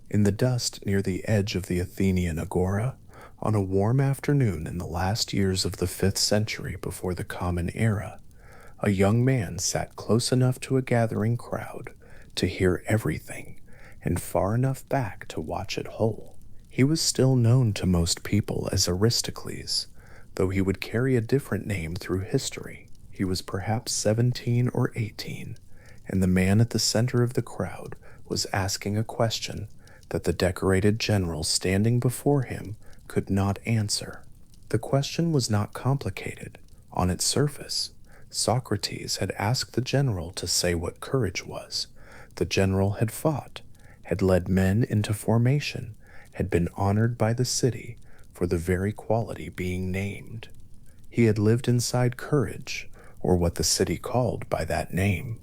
In the dust near the edge of the Athenian agora, on a warm afternoon in the last years of the 5th century before the Common Era, a young man sat close enough to a gathering crowd to hear everything and far enough back to watch it whole. He was still known to most people as Aristocles, though he would carry a different name through history. He was perhaps 17 or 18, and the man at the center of the crowd was asking a question that the decorated general standing before him could not answer. The question was not complicated. On its surface, Socrates had asked the general to say what courage was. The general had fought, had led men into formation, had been honored by the city for the very quality being named. He had lived inside courage, or what the city called by that name,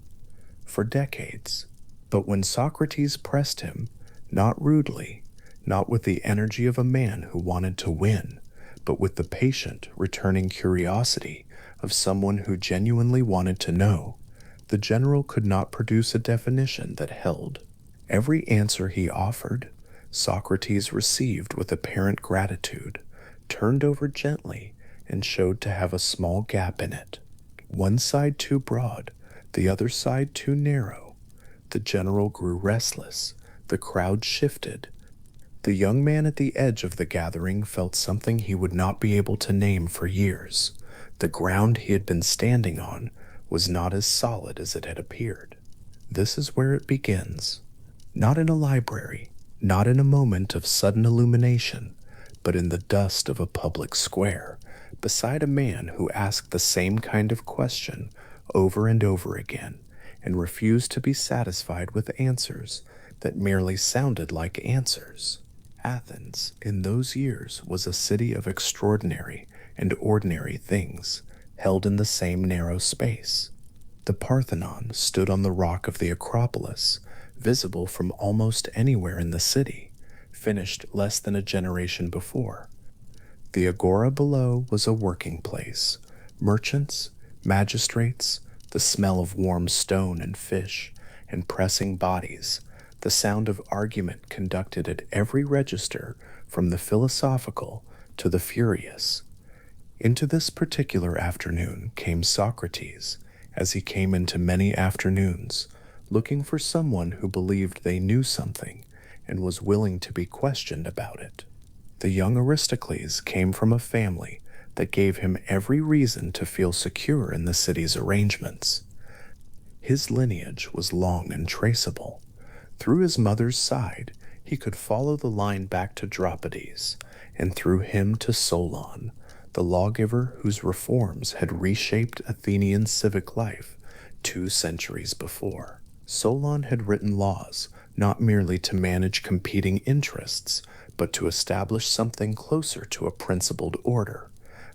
for decades. But when Socrates pressed him, not rudely, not with the energy of a man who wanted to win, but with the patient, returning curiosity of someone who genuinely wanted to know, the general could not produce a definition that held. Every answer he offered, Socrates received with apparent gratitude, turned over gently, and showed to have a small gap in it. One side too broad, the other side too narrow. The general grew restless. The crowd shifted. The young man at the edge of the gathering felt something he would not be able to name for years. The ground he had been standing on was not as solid as it had appeared. This is where it begins. Not in a library, not in a moment of sudden illumination, but in the dust of a public square, beside a man who asked the same kind of question over and over again, and refused to be satisfied with answers that merely sounded like answers. Athens, in those years, was a city of extraordinary and ordinary things, held in the same narrow space. The Parthenon stood on the rock of the Acropolis, visible from almost anywhere in the city, finished less than a generation before. The agora below was a working place. Merchants, magistrates, the smell of warm stone and fish, and pressing bodies, the sound of argument conducted at every register from the philosophical to the furious. Into this particular afternoon came Socrates, as he came into many afternoons, looking for someone who believed they knew something and was willing to be questioned about it. The young Aristocles came from a family that gave him every reason to feel secure in the city's arrangements. His lineage was long and traceable. Through his mother's side, he could follow the line back to Dropides, and through him to Solon, the lawgiver whose reforms had reshaped Athenian civic life 2 centuries before. Solon had written laws not merely to manage competing interests, but to establish something closer to a principled order,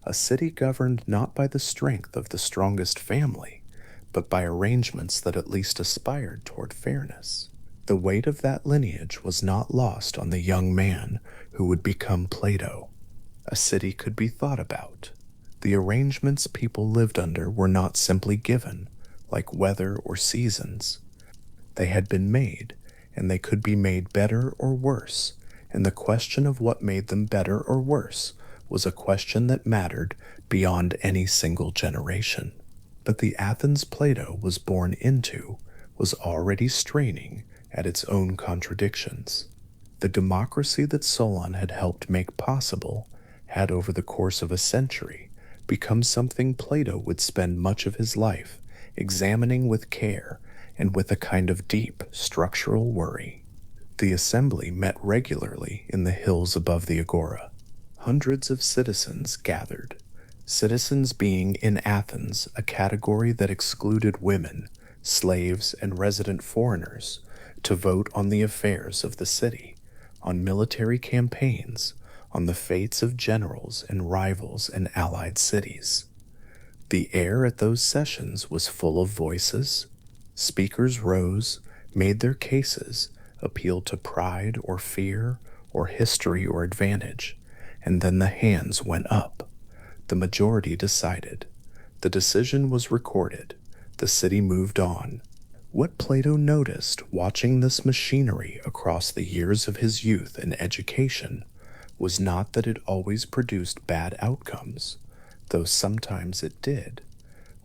a city governed not by the strength of the strongest family, but by arrangements that at least aspired toward fairness. The weight of that lineage was not lost on the young man who would become Plato. A city could be thought about. The arrangements people lived under were not simply given, like weather or seasons. They had been made, and they could be made better or worse, and the question of what made them better or worse was a question that mattered beyond any single generation. But the Athens Plato was born into was already straining at its own contradictions. The democracy that Solon had helped make possible had, over the course of a century, become something Plato would spend much of his life examining with care and with a kind of deep structural worry. The assembly met regularly in the hills above the agora. Hundreds of citizens gathered, citizens being in Athens a category that excluded women, slaves, and resident foreigners, to vote on the affairs of the city, on military campaigns, on the fates of generals and rivals and allied cities. The air at those sessions was full of voices. Speakers rose, made their cases, appealed to pride or fear or history or advantage, and then the hands went up. The majority decided. The decision was recorded. The city moved on. What Plato noticed watching this machinery across the years of his youth and education was not that it always produced bad outcomes, though sometimes it did.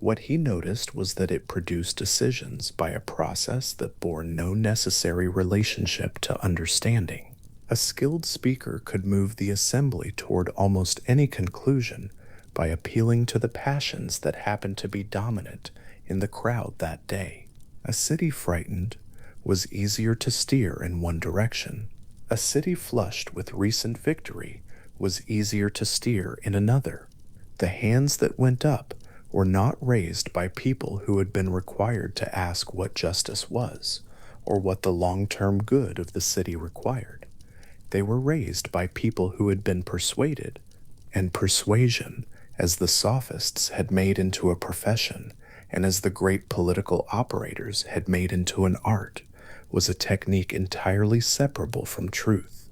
What he noticed was that it produced decisions by a process that bore no necessary relationship to understanding. A skilled speaker could move the assembly toward almost any conclusion by appealing to the passions that happened to be dominant in the crowd that day. A city frightened was easier to steer in one direction. A city flushed with recent victory was easier to steer in another. The hands that went up were not raised by people who had been required to ask what justice was, or what the long-term good of the city required. They were raised by people who had been persuaded, and persuasion, as the sophists had made into a profession, and as the great political operators had made into an art, was a technique entirely separable from truth.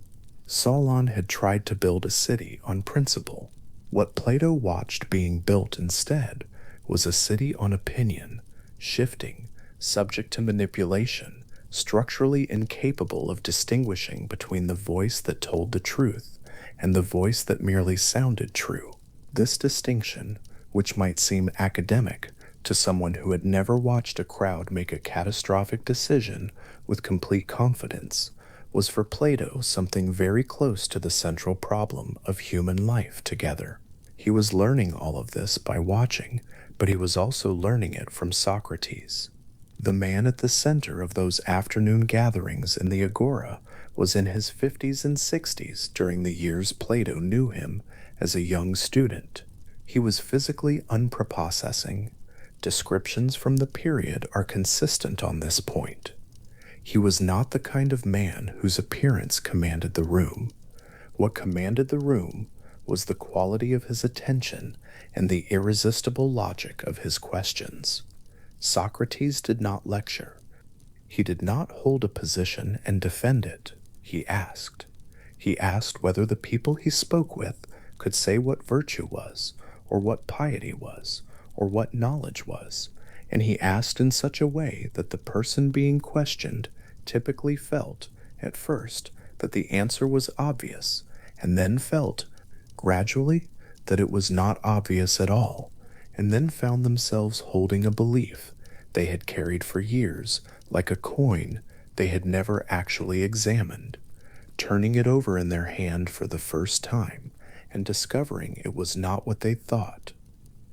Solon had tried to build a city on principle. What Plato watched being built instead was a city on opinion, shifting, subject to manipulation, structurally incapable of distinguishing between the voice that told the truth and the voice that merely sounded true. This distinction, which might seem academic to someone who had never watched a crowd make a catastrophic decision with complete confidence, was for Plato something very close to the central problem of human life together. He was learning all of this by watching, but he was also learning it from Socrates. The man at the center of those afternoon gatherings in the agora was in his 50s and 60s during the years Plato knew him as a young student. He was physically unprepossessing. Descriptions from the period are consistent on this point. He was not the kind of man whose appearance commanded the room. What commanded the room was the quality of his attention and the irresistible logic of his questions. Socrates did not lecture. He did not hold a position and defend it. He asked. He asked whether the people he spoke with could say what virtue was, or what piety was, or what knowledge was, and he asked in such a way that the person being questioned typically felt, at first, that the answer was obvious, and then felt, gradually, that it was not obvious at all, and then found themselves holding a belief they had carried for years, like a coin they had never actually examined, turning it over in their hand for the first time, and discovering it was not what they thought.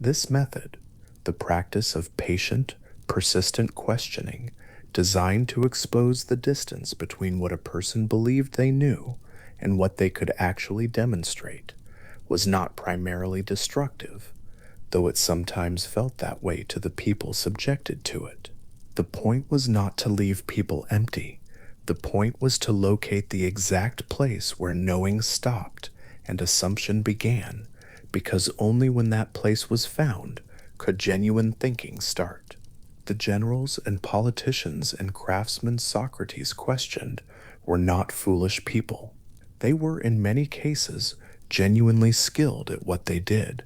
This method, the practice of patient, persistent questioning, designed to expose the distance between what a person believed they knew and what they could actually demonstrate, was not primarily destructive, though it sometimes felt that way to the people subjected to it. The point was not to leave people empty. The point was to locate the exact place where knowing stopped and assumption began, because only when that place was found could genuine thinking start. The generals and politicians and craftsmen Socrates questioned were not foolish people. They were in many cases genuinely skilled at what they did.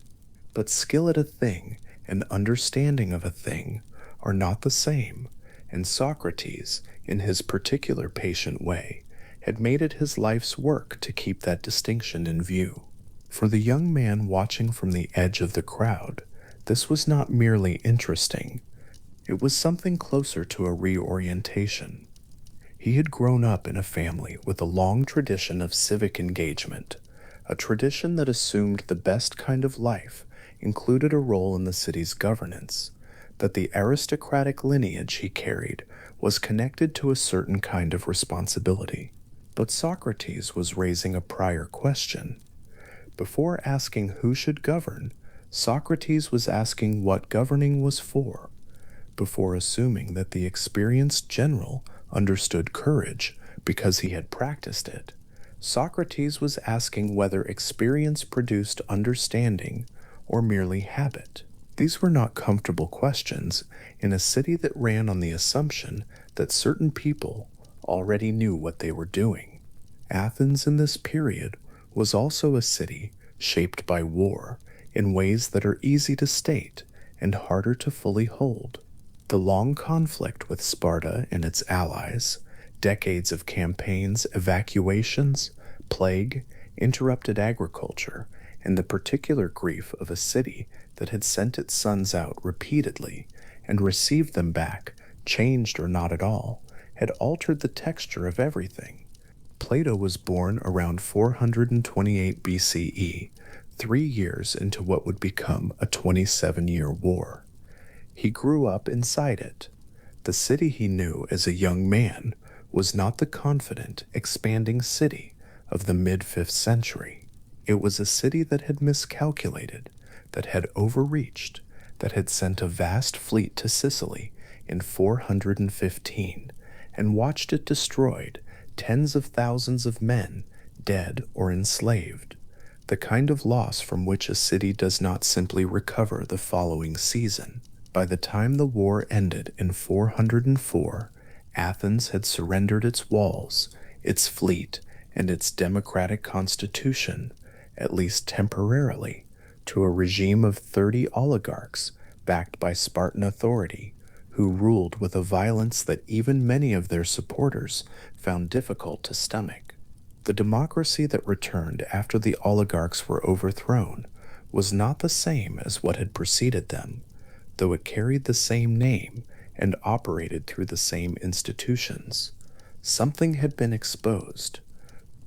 But skill at a thing and understanding of a thing are not the same, and Socrates, in his particular patient way, had made it his life's work to keep that distinction in view. For the young man watching from the edge of the crowd, this was not merely interesting. It was something closer to a reorientation. He had grown up in a family with a long tradition of civic engagement, a tradition that assumed the best kind of life included a role in the city's governance, that the aristocratic lineage he carried was connected to a certain kind of responsibility. But Socrates was raising a prior question. Before asking who should govern, Socrates was asking what governing was for. Before assuming that the experienced general understood courage because he had practiced it, Socrates was asking whether experience produced understanding or merely habit. These were not comfortable questions in a city that ran on the assumption that certain people already knew what they were doing. Athens in this period was also a city shaped by war in ways that are easy to state and harder to fully hold. The long conflict with Sparta and its allies, decades of campaigns, evacuations, plague, interrupted agriculture, and the particular grief of a city that had sent its sons out repeatedly and received them back, changed or not at all, had altered the texture of everything. Plato was born around 428 BCE, 3 years into what would become a 27-year war. He grew up inside it. The city he knew as a young man was not the confident, expanding city of the mid-5th century. It was a city that had miscalculated, that had overreached, that had sent a vast fleet to Sicily in 415 and watched it destroyed, tens of thousands of men dead or enslaved, the kind of loss from which a city does not simply recover the following season. By the time the war ended in 404, Athens had surrendered its walls, its fleet, and its democratic constitution, at least temporarily, to a regime of 30 oligarchs backed by Spartan authority, who ruled with a violence that even many of their supporters found difficult to stomach. The democracy that returned after the oligarchs were overthrown was not the same as what had preceded them, though it carried the same name and operated through the same institutions. Something had been exposed.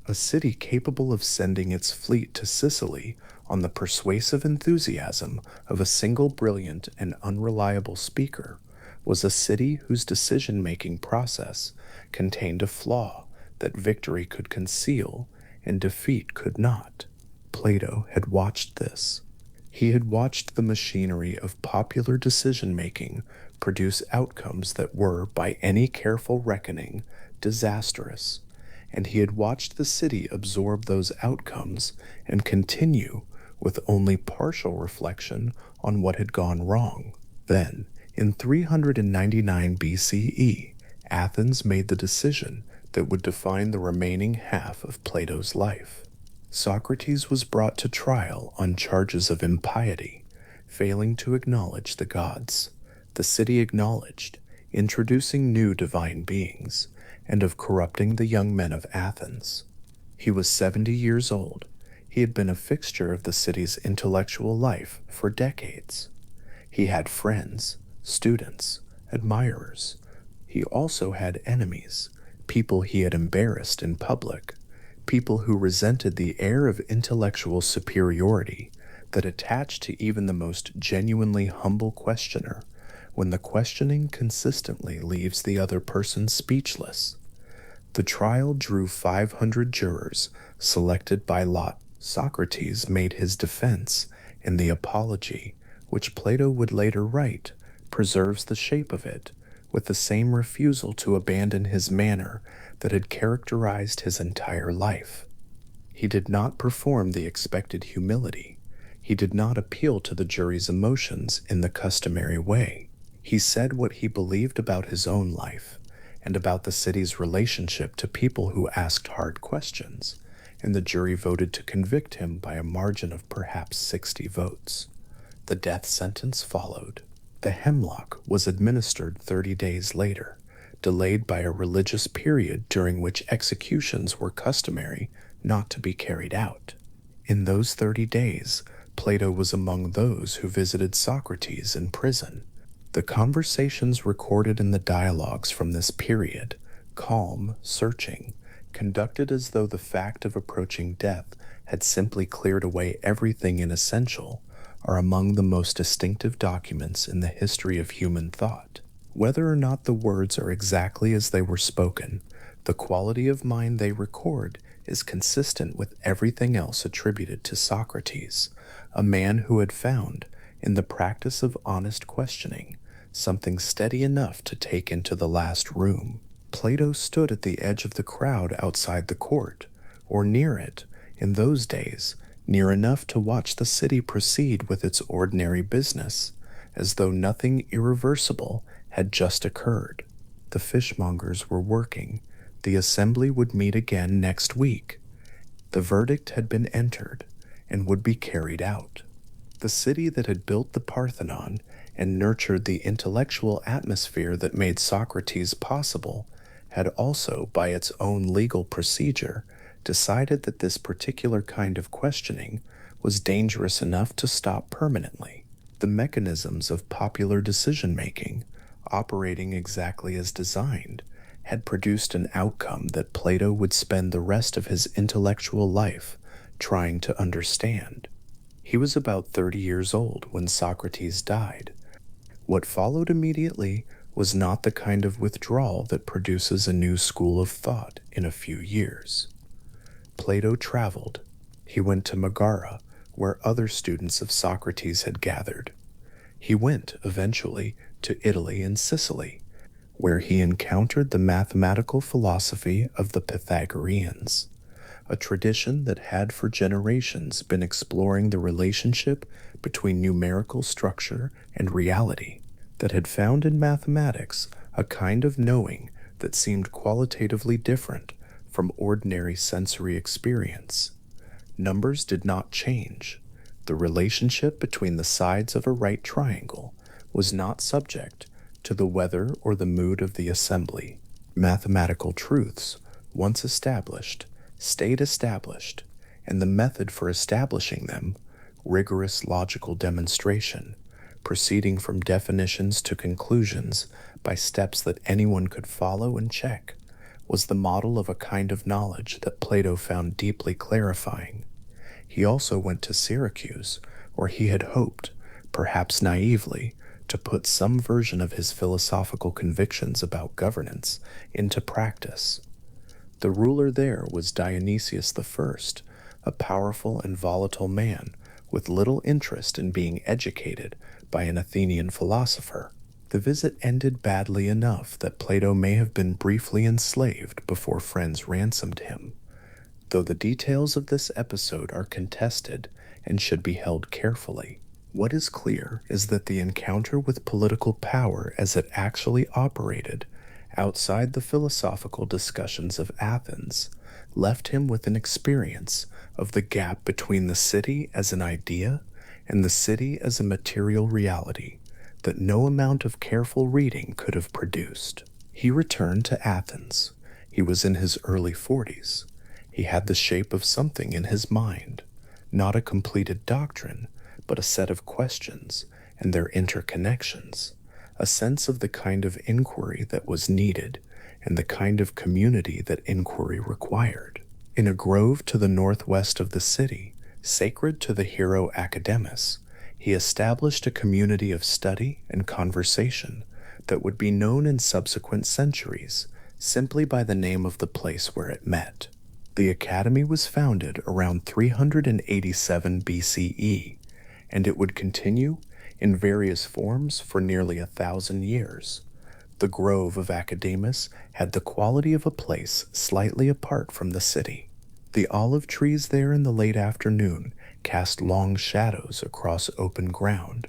A city capable of sending its fleet to Sicily on the persuasive enthusiasm of a single brilliant and unreliable speaker was a city whose decision-making process contained a flaw that victory could conceal and defeat could not. Plato had watched this. He had watched the machinery of popular decision-making produce outcomes that were, by any careful reckoning, disastrous, and he had watched the city absorb those outcomes and continue with only partial reflection on what had gone wrong. Then, in 399 BCE, Athens made the decision that would define the remaining half of Plato's life. Socrates was brought to trial on charges of impiety, failing to acknowledge the gods. The city acknowledged, introducing new divine beings, and of corrupting the young men of Athens. He was 70 years old. He had been a fixture of the city's intellectual life for decades. He had friends, students, admirers. He also had enemies, people he had embarrassed in public, people who resented the air of intellectual superiority that attached to even the most genuinely humble questioner when the questioning consistently leaves the other person speechless. The trial drew 500 jurors, selected by lot. Socrates made his defense, and the apology, which Plato would later write, preserves the shape of it, with the same refusal to abandon his manner that had characterized his entire life. He did not perform the expected humility. He did not appeal to the jury's emotions in the customary way. He said what he believed about his own life and about the city's relationship to people who asked hard questions, and the jury voted to convict him by a margin of perhaps 60 votes. The death sentence followed. The hemlock was administered 30 days later, delayed by a religious period during which executions were customary not to be carried out. In those 30 days, Plato was among those who visited Socrates in prison. The conversations recorded in the dialogues from this period, calm, searching, conducted as though the fact of approaching death had simply cleared away everything inessential, are among the most distinctive documents in the history of human thought. Whether or not the words are exactly as they were spoken, the quality of mind they record is consistent with everything else attributed to Socrates, a man who had found, in the practice of honest questioning, something steady enough to take into the last room. Plato stood at the edge of the crowd outside the court, or near it, in those days, near enough to watch the city proceed with its ordinary business, as though nothing irreversible had just occurred. The fishmongers were working. The assembly would meet again next week. The verdict had been entered and would be carried out. The city that had built the Parthenon and nurtured the intellectual atmosphere that made Socrates possible, had also, by its own legal procedure, decided that this particular kind of questioning was dangerous enough to stop permanently. The mechanisms of popular decision making, operating exactly as designed, had produced an outcome that Plato would spend the rest of his intellectual life trying to understand. He was about 30 years old when Socrates died. What followed immediately was not the kind of withdrawal that produces a new school of thought in a few years. Plato traveled. He went to Megara, where other students of Socrates had gathered. He went, eventually, to Italy and Sicily, where he encountered the mathematical philosophy of the Pythagoreans, a tradition that had for generations been exploring the relationship between numerical structure and reality, that had found in mathematics a kind of knowing that seemed qualitatively different from ordinary sensory experience. Numbers did not change. The relationship between the sides of a right triangle was not subject to the weather or the mood of the assembly. Mathematical truths, once established, stayed established, and the method for establishing them, rigorous logical demonstration, proceeding from definitions to conclusions by steps that anyone could follow and check, was the model of a kind of knowledge that Plato found deeply clarifying. He also went to Syracuse, where he had hoped, perhaps naively, to put some version of his philosophical convictions about governance into practice. The ruler there was Dionysius I, a powerful and volatile man with little interest in being educated by an Athenian philosopher. The visit ended badly enough that Plato may have been briefly enslaved before friends ransomed him, though the details of this episode are contested and should be held carefully. What is clear is that the encounter with political power as it actually operated outside the philosophical discussions of Athens left him with an experience of the gap between the city as an idea and the city as a material reality that no amount of careful reading could have produced. He returned to Athens. He was in his early 40s. He had the shape of something in his mind, not a completed doctrine, but a set of questions and their interconnections, a sense of the kind of inquiry that was needed and the kind of community that inquiry required. In a grove to the northwest of the city, sacred to the hero Academus, he established a community of study and conversation that would be known in subsequent centuries simply by the name of the place where it met. The academy was founded around 387 BCE, and it would continue in various forms for nearly 1,000 years. The grove of Academus had the quality of a place slightly apart from the city. The olive trees there in the late afternoon cast long shadows across open ground,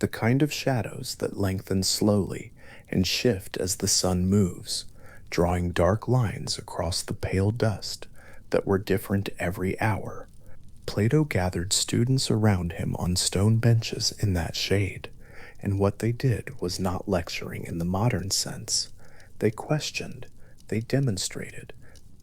the kind of shadows that lengthen slowly and shift as the sun moves, drawing dark lines across the pale dust that were different every hour. Plato gathered students around him on stone benches in that shade, and what they did was not lecturing in the modern sense. They questioned, they demonstrated,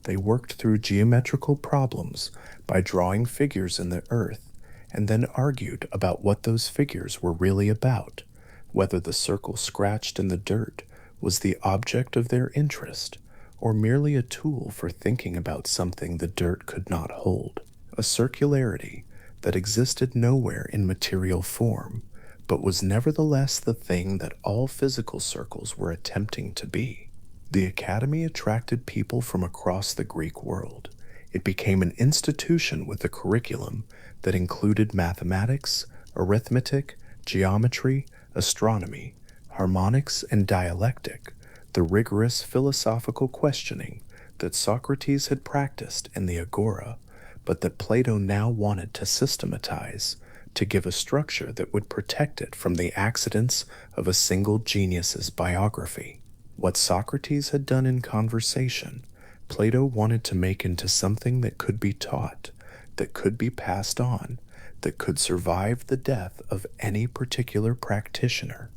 they worked through geometrical problems by drawing figures in the earth, and then argued about what those figures were really about, whether the circle scratched in the dirt was the object of their interest, or merely a tool for thinking about something the dirt could not hold. A circularity that existed nowhere in material form, but was nevertheless the thing that all physical circles were attempting to be. The academy attracted people from across the Greek world. It became an institution with a curriculum that included mathematics, arithmetic, geometry, astronomy, harmonics, and dialectic, the rigorous philosophical questioning that Socrates had practiced in the agora, but that Plato now wanted to systematize, to give a structure that would protect it from the accidents of a single genius's biography. What Socrates had done in conversation, Plato wanted to make into something that could be taught, that could be passed on, that could survive the death of any particular practitioner.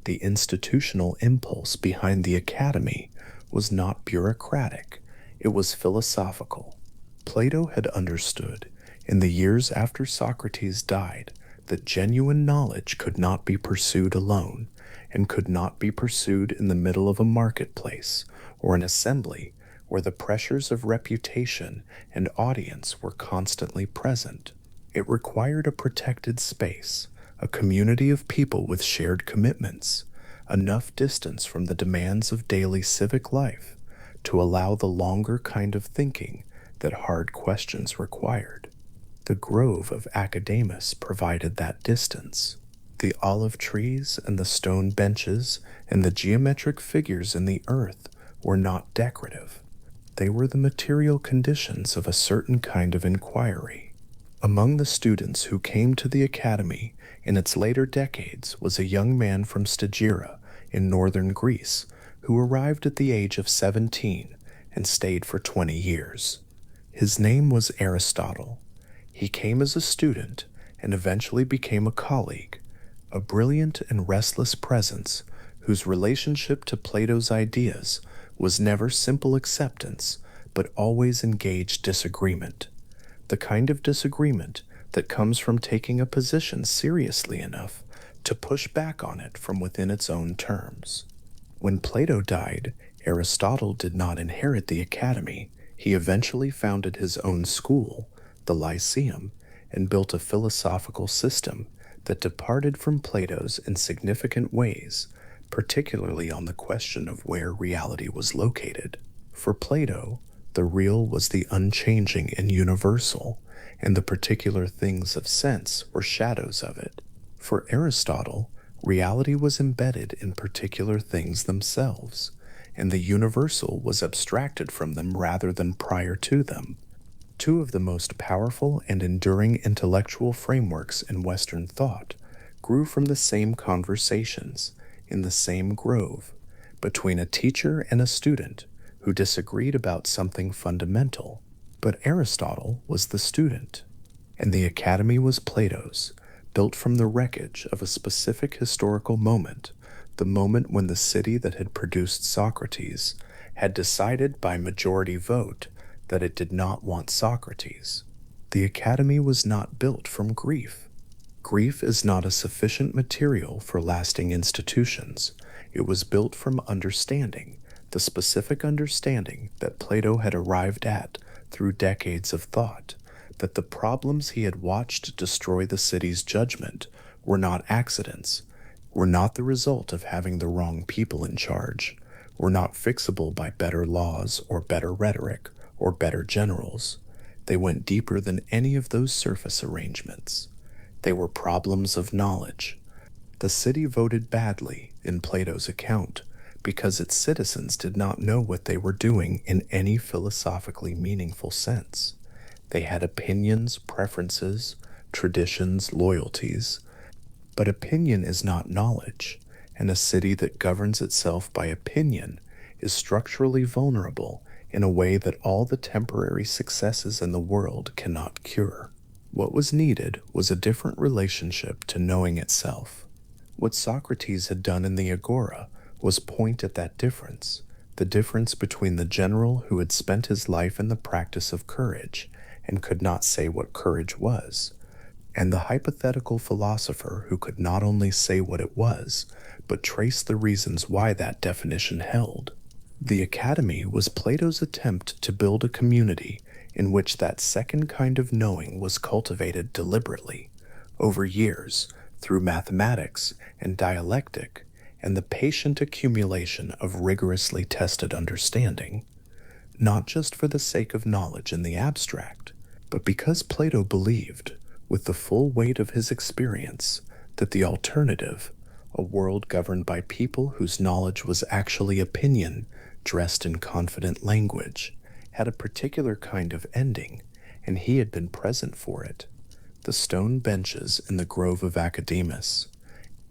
The institutional impulse behind the academy was not bureaucratic, it was philosophical. Plato had understood, in the years after Socrates died, that genuine knowledge could not be pursued alone, and could not be pursued in the middle of a marketplace or an assembly where the pressures of reputation and audience were constantly present. It required a protected space, a community of people with shared commitments, enough distance from the demands of daily civic life to allow the longer kind of thinking that hard questions required. The grove of Academus provided that distance. The olive trees and the stone benches and the geometric figures in the earth were not decorative. They were the material conditions of a certain kind of inquiry. Among the students who came to the academy in its later decades was a young man from Stagira in northern Greece who arrived at the age of 17 and stayed for 20 years. His name was Aristotle. He came as a student and eventually became a colleague, a brilliant and restless presence whose relationship to Plato's ideas was never simple acceptance but always engaged disagreement, the kind of disagreement that comes from taking a position seriously enough to push back on it from within its own terms. When Plato died, Aristotle did not inherit the academy. He eventually founded his own school, the Lyceum, and built a philosophical system that departed from Plato's in significant ways, particularly on the question of where reality was located. For Plato, the real was the unchanging and universal, and the particular things of sense were shadows of it. For Aristotle, reality was embedded in particular things themselves, and the universal was abstracted from them rather than prior to them. Two of the most powerful and enduring intellectual frameworks in Western thought grew from the same conversations, in the same grove, between a teacher and a student who disagreed about something fundamental. But Aristotle was the student, and the academy was Plato's, built from the wreckage of a specific historical moment, the moment when the city that had produced Socrates had decided by majority vote that it did not want Socrates. The academy was not built from grief. Grief is not a sufficient material for lasting institutions. It was built from understanding, the specific understanding that Plato had arrived at through decades of thought, that the problems he had watched destroy the city's judgment were not accidents, were not the result of having the wrong people in charge, were not fixable by better laws or better rhetoric or better generals. They went deeper than any of those surface arrangements. They were problems of knowledge. The city voted badly, in Plato's account, because its citizens did not know what they were doing in any philosophically meaningful sense. They had opinions, preferences, traditions, loyalties. But opinion is not knowledge, and a city that governs itself by opinion is structurally vulnerable in a way that all the temporary successes in the world cannot cure. What was needed was a different relationship to knowing itself. What Socrates had done in the Agora was point at that difference, the difference between the general who had spent his life in the practice of courage and could not say what courage was, and the hypothetical philosopher who could not only say what it was, but trace the reasons why that definition held. The academy was Plato's attempt to build a community in which that second kind of knowing was cultivated deliberately, over years, through mathematics and dialectic, and the patient accumulation of rigorously tested understanding, not just for the sake of knowledge in the abstract, but because Plato believed, with the full weight of his experience, that the alternative, a world governed by people whose knowledge was actually opinion dressed in confident language, had a particular kind of ending, and he had been present for it. The stone benches in the grove of Academus,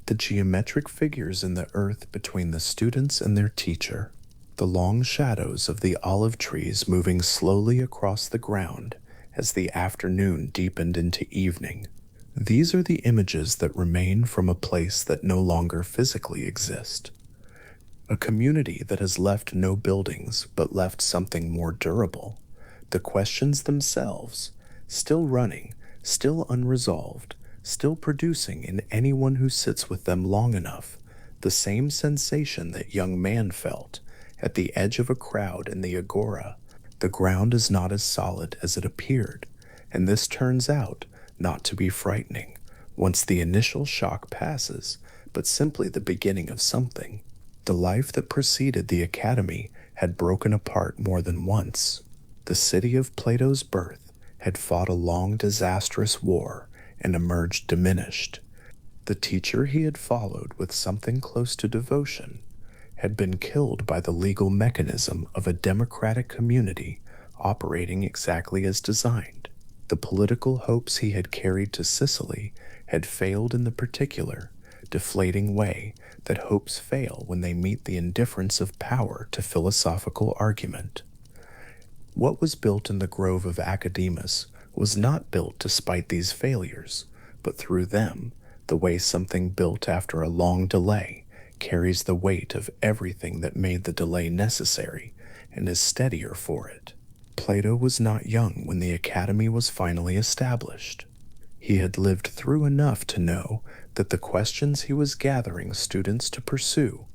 the geometric figures in the earth between the students and their teacher, the long shadows of the olive trees moving slowly across the ground as the afternoon deepened into evening, These are the images that remain from a place that no longer physically exists. A community that has left no buildings but left something more durable. The questions themselves, still running, still unresolved, still producing in anyone who sits with them long enough, the same sensation that young man felt at the edge of a crowd in the agora. The ground is not as solid as it appeared, and this turns out not to be frightening once the initial shock passes, but simply the beginning of something. The life that preceded the academy had broken apart more than once. The city of Plato's birth had fought a long, disastrous war and emerged diminished. The teacher he had followed with something close to devotion had been killed by the legal mechanism of a democratic community operating exactly as designed. The political hopes he had carried to Sicily had failed in the particular, deflating way that hopes fail when they meet the indifference of power to philosophical argument. What was built in the grove of Academus was not built despite these failures, but through them, the way something built after a long delay carries the weight of everything that made the delay necessary and is steadier for it. Plato was not young when the academy was finally established. He had lived through enough to know that the questions he was gathering students to pursue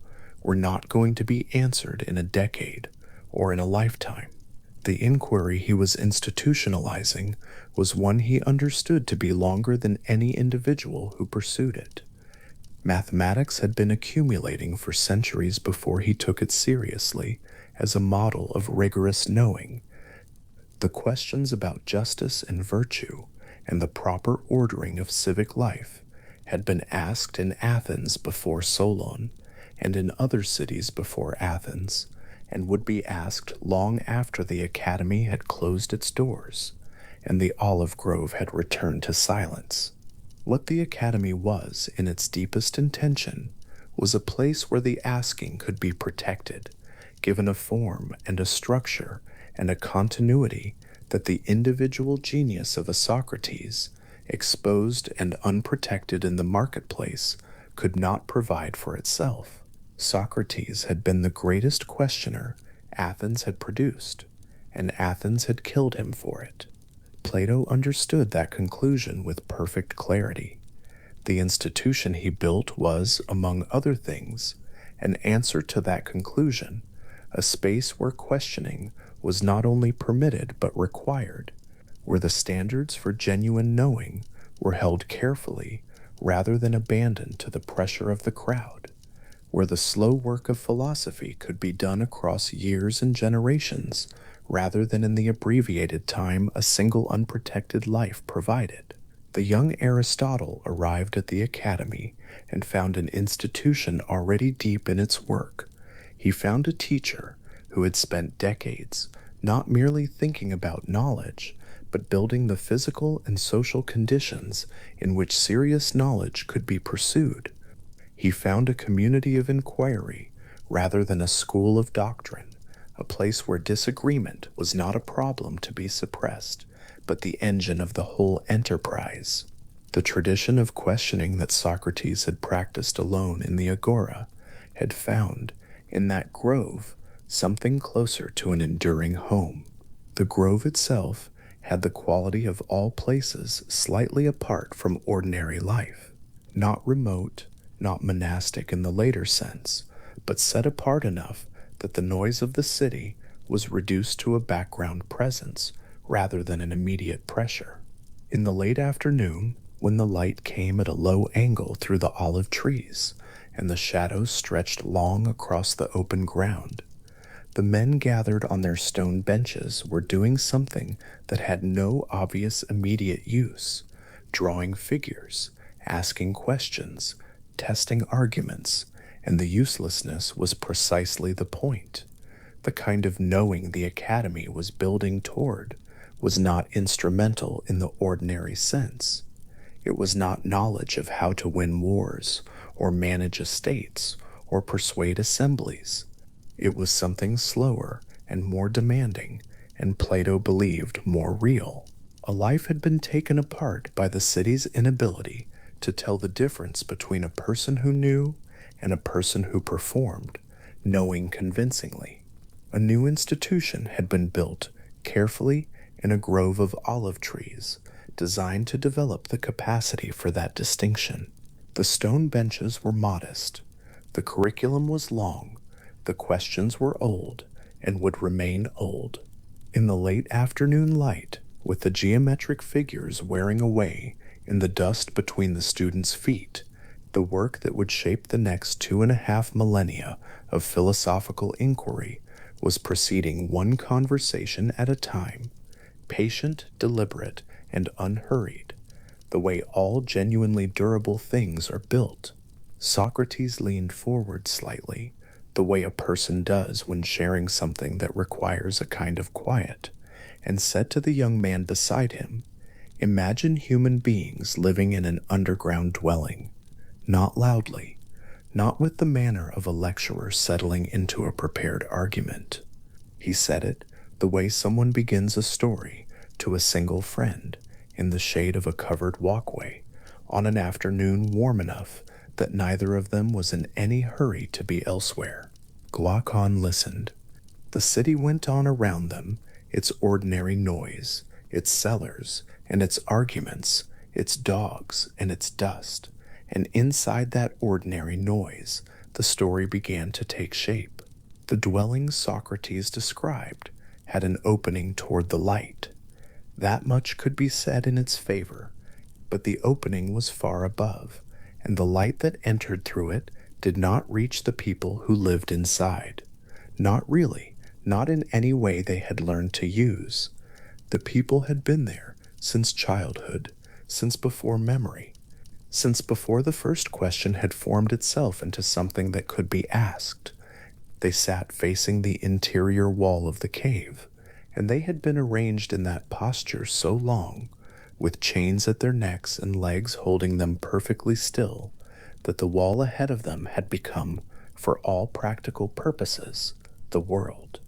were not going to be answered in a decade or in a lifetime. The inquiry he was institutionalizing was one he understood to be longer than any individual who pursued it. Mathematics had been accumulating for centuries before he took it seriously as a model of rigorous knowing. The questions about justice and virtue and the proper ordering of civic life had been asked in Athens before Solon and in other cities before Athens, and would be asked long after the academy had closed its doors and the olive grove had returned to silence. What the academy was in its deepest intention was a place where the asking could be protected, given a form and a structure and a continuity that the individual genius of a Socrates, exposed and unprotected in the marketplace, could not provide for itself. Socrates had been the greatest questioner Athens had produced, and Athens had killed him for it. Plato understood that conclusion with perfect clarity. The institution he built was, among other things, an answer to that conclusion, a space where questioning was not only permitted but required, where the standards for genuine knowing were held carefully rather than abandoned to the pressure of the crowd, where the slow work of philosophy could be done across years and generations rather than in the abbreviated time a single unprotected life provided. The young Aristotle arrived at the academy and found an institution already deep in its work. He found a teacher who had spent decades not merely thinking about knowledge, but building the physical and social conditions in which serious knowledge could be pursued. He found a community of inquiry rather than a school of doctrine, a place where disagreement was not a problem to be suppressed, but the engine of the whole enterprise. The tradition of questioning that Socrates had practiced alone in the agora had found, in that grove, something closer to an enduring home. The grove itself had the quality of all places slightly apart from ordinary life, not remote, not monastic in the later sense, but set apart enough that the noise of the city was reduced to a background presence rather than an immediate pressure. In the late afternoon, when the light came at a low angle through the olive trees and the shadows stretched long across the open ground, the men gathered on their stone benches were doing something that had no obvious immediate use, drawing figures, asking questions, testing arguments, and the uselessness was precisely the point. The kind of knowing the academy was building toward was not instrumental in the ordinary sense. It was not knowledge of how to win wars, or manage estates, or persuade assemblies. It was something slower and more demanding, and Plato believed more real, A life had been taken apart by the city's inability to tell the difference between a person who knew and a person who performed, knowing convincingly. A new institution had been built carefully in a grove of olive trees, designed to develop the capacity for that distinction. The stone benches were modest, the curriculum was long, the questions were old and would remain old. In the late afternoon light, with the geometric figures wearing away in the dust between the students' feet, the work that would shape the next 2.5 millennia of philosophical inquiry was proceeding one conversation at a time, patient, deliberate, and unhurried, the way all genuinely durable things are built. Socrates leaned forward slightly, the way a person does when sharing something that requires a kind of quiet, and said to the young man beside him, "Imagine human beings living in an underground dwelling, not loudly, not with the manner of a lecturer settling into a prepared argument." He said it the way someone begins a story to a single friend in the shade of a covered walkway on an afternoon warm enough that neither of them was in any hurry to be elsewhere. Glaucon listened. The city went on around them, its ordinary noise, its cellars and its arguments, its dogs and its dust, and inside that ordinary noise the story began to take shape. The dwelling Socrates described had an opening toward the light. That much could be said in its favor, but the opening was far above, and the light that entered through it did not reach the people who lived inside. Not really, not in any way they had learned to use. The people had been there since childhood, since before memory, since before the first question had formed itself into something that could be asked. They sat facing the interior wall of the cave, and they had been arranged in that posture so long, with chains at their necks and legs holding them perfectly still, that the wall ahead of them had become, for all practical purposes, the world.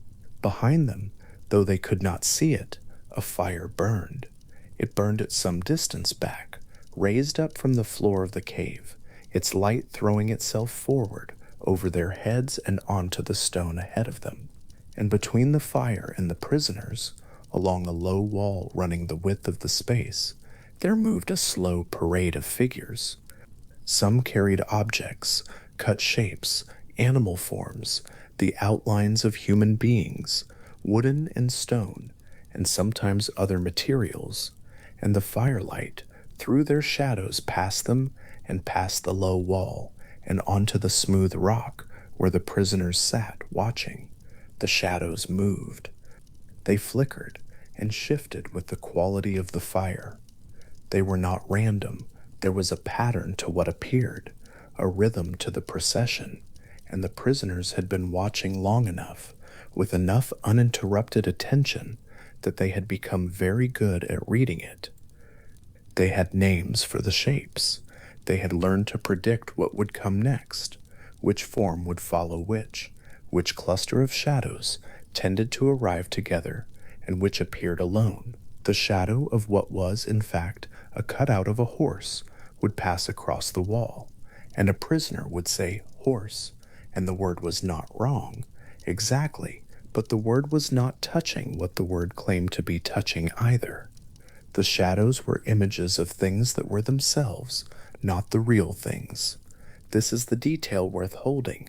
Behind them, though they could not see it, a fire burned. It burned at some distance back, raised up from the floor of the cave, its light throwing itself forward over their heads and onto the stone ahead of them. And between the fire and the prisoners, along a low wall running the width of the space, there moved a slow parade of figures. Some carried objects, cut shapes, animal forms, the outlines of human beings, wooden and stone, and sometimes other materials, and the firelight threw their shadows past them and past the low wall and onto the smooth rock where the prisoners sat watching. The shadows moved. They flickered and shifted with the quality of the fire. They were not random. There was a pattern to what appeared, a rhythm to the procession, and the prisoners had been watching long enough, with enough uninterrupted attention, that they had become very good at reading it. They had names for the shapes. They had learned to predict what would come next, which form would follow which cluster of shadows tended to arrive together, and which appeared alone. The shadow of what was, in fact, a cutout of a horse would pass across the wall, and a prisoner would say horse, and the word was not wrong, exactly, but the word was not touching what the word claimed to be touching either. The shadows were images of things that were themselves, not the real things. This is the detail worth holding.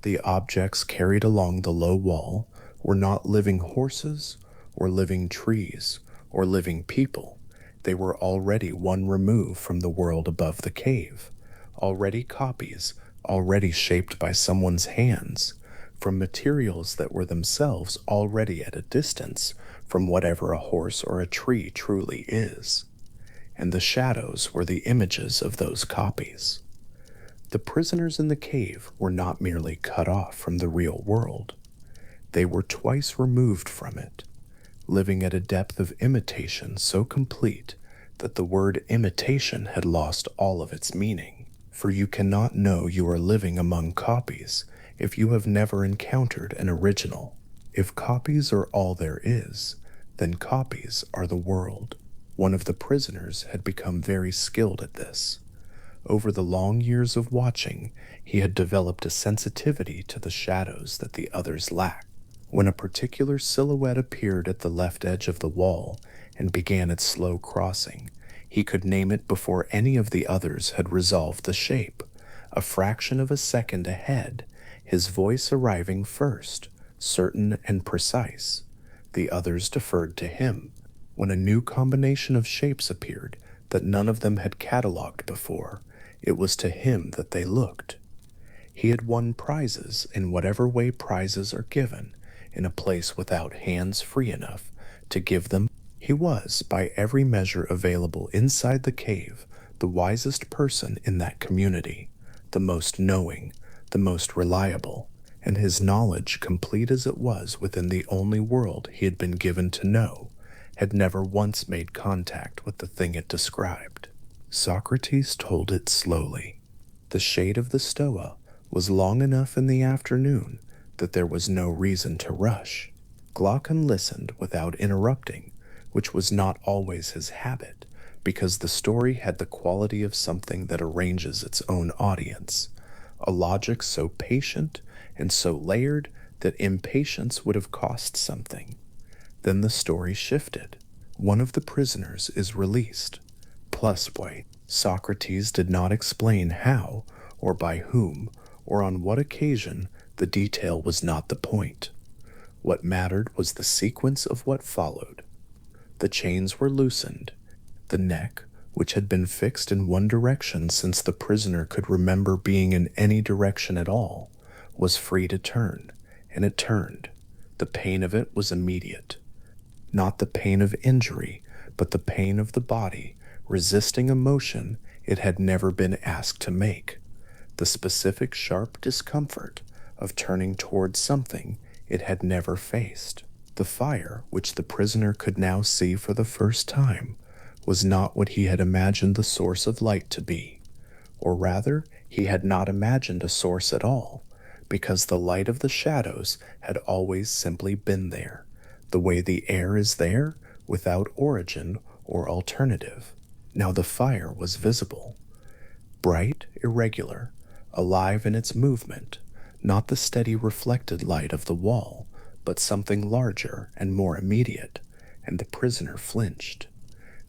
The objects carried along the low wall were not living horses, or living trees, or living people. They were already one remove from the world above the cave, already copies, already shaped by someone's hands, from materials that were themselves already at a distance from whatever a horse or a tree truly is. And the shadows were the images of those copies. The prisoners in the cave were not merely cut off from the real world. They were twice removed from it, living at a depth of imitation so complete that the word imitation had lost all of its meaning. For you cannot know you are living among copies if you have never encountered an original. If copies are all there is, then copies are the world. One of the prisoners had become very skilled at this. Over the long years of watching, he had developed a sensitivity to the shadows that the others lacked. When a particular silhouette appeared at the left edge of the wall and began its slow crossing, he could name it before any of the others had resolved the shape, a fraction of a second ahead, his voice arriving first, certain and precise. The others deferred to him. When a new combination of shapes appeared that none of them had catalogued before, it was to him that they looked. He had won prizes in whatever way prizes are given, in a place without hands free enough to give them. He was, by every measure available inside the cave, the wisest person in that community, the most knowing, the most reliable, and his knowledge, complete as it was within the only world he had been given to know, had never once made contact with the thing it described. Socrates told it slowly. The shade of the stoa was long enough in the afternoon that there was no reason to rush. Glaucon listened without interrupting, which was not always his habit, because the story had the quality of something that arranges its own audience, a logic so patient and so layered that impatience would have cost something. Then the story shifted. One of the prisoners is released. Plus, wait, Socrates did not explain how, or by whom, or on what occasion. The detail was not the point. What mattered was the sequence of what followed. The chains were loosened. The neck, which had been fixed in one direction since the prisoner could remember being in any direction at all, was free to turn, and it turned. The pain of it was immediate. Not the pain of injury, but the pain of the body, resisting a motion it had never been asked to make. The specific sharp discomfort of turning towards something it had never faced. The fire, which the prisoner could now see for the first time, was not what he had imagined the source of light to be. Or rather, he had not imagined a source at all, because the light of the shadows had always simply been there, the way the air is there, without origin or alternative. Now the fire was visible, bright, irregular, alive in its movement, not the steady reflected light of the wall, but something larger and more immediate, and the prisoner flinched.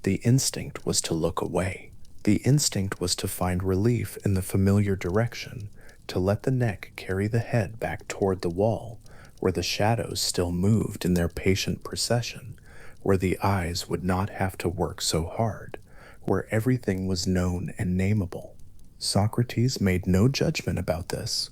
The instinct was to look away. The instinct was to find relief in the familiar direction, to let the neck carry the head back toward the wall, where the shadows still moved in their patient procession, where the eyes would not have to work so hard, where everything was known and nameable. Socrates made no judgment about this.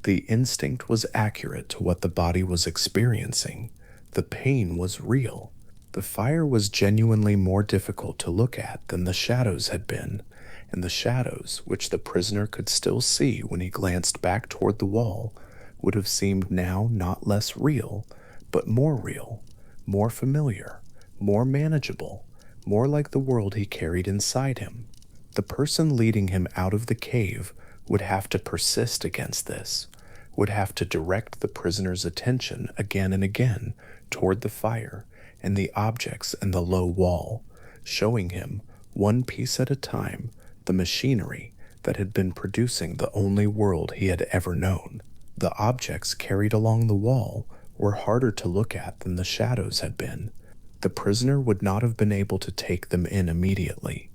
The instinct was accurate to what the body was experiencing. The pain was real. The fire was genuinely more difficult to look at than the shadows had been, and the shadows, which the prisoner could still see when he glanced back toward the wall, would have seemed now not less real, but more familiar, more manageable, more like the world he carried inside him. The person leading him out of the cave would have to persist against this, would have to direct the prisoner's attention again and again toward the fire and the objects and the low wall, showing him, one piece at a time, the machinery that had been producing the only world he had ever known. The objects carried along the wall were harder to look at than the shadows had been. The prisoner would not have been able to take them in immediately.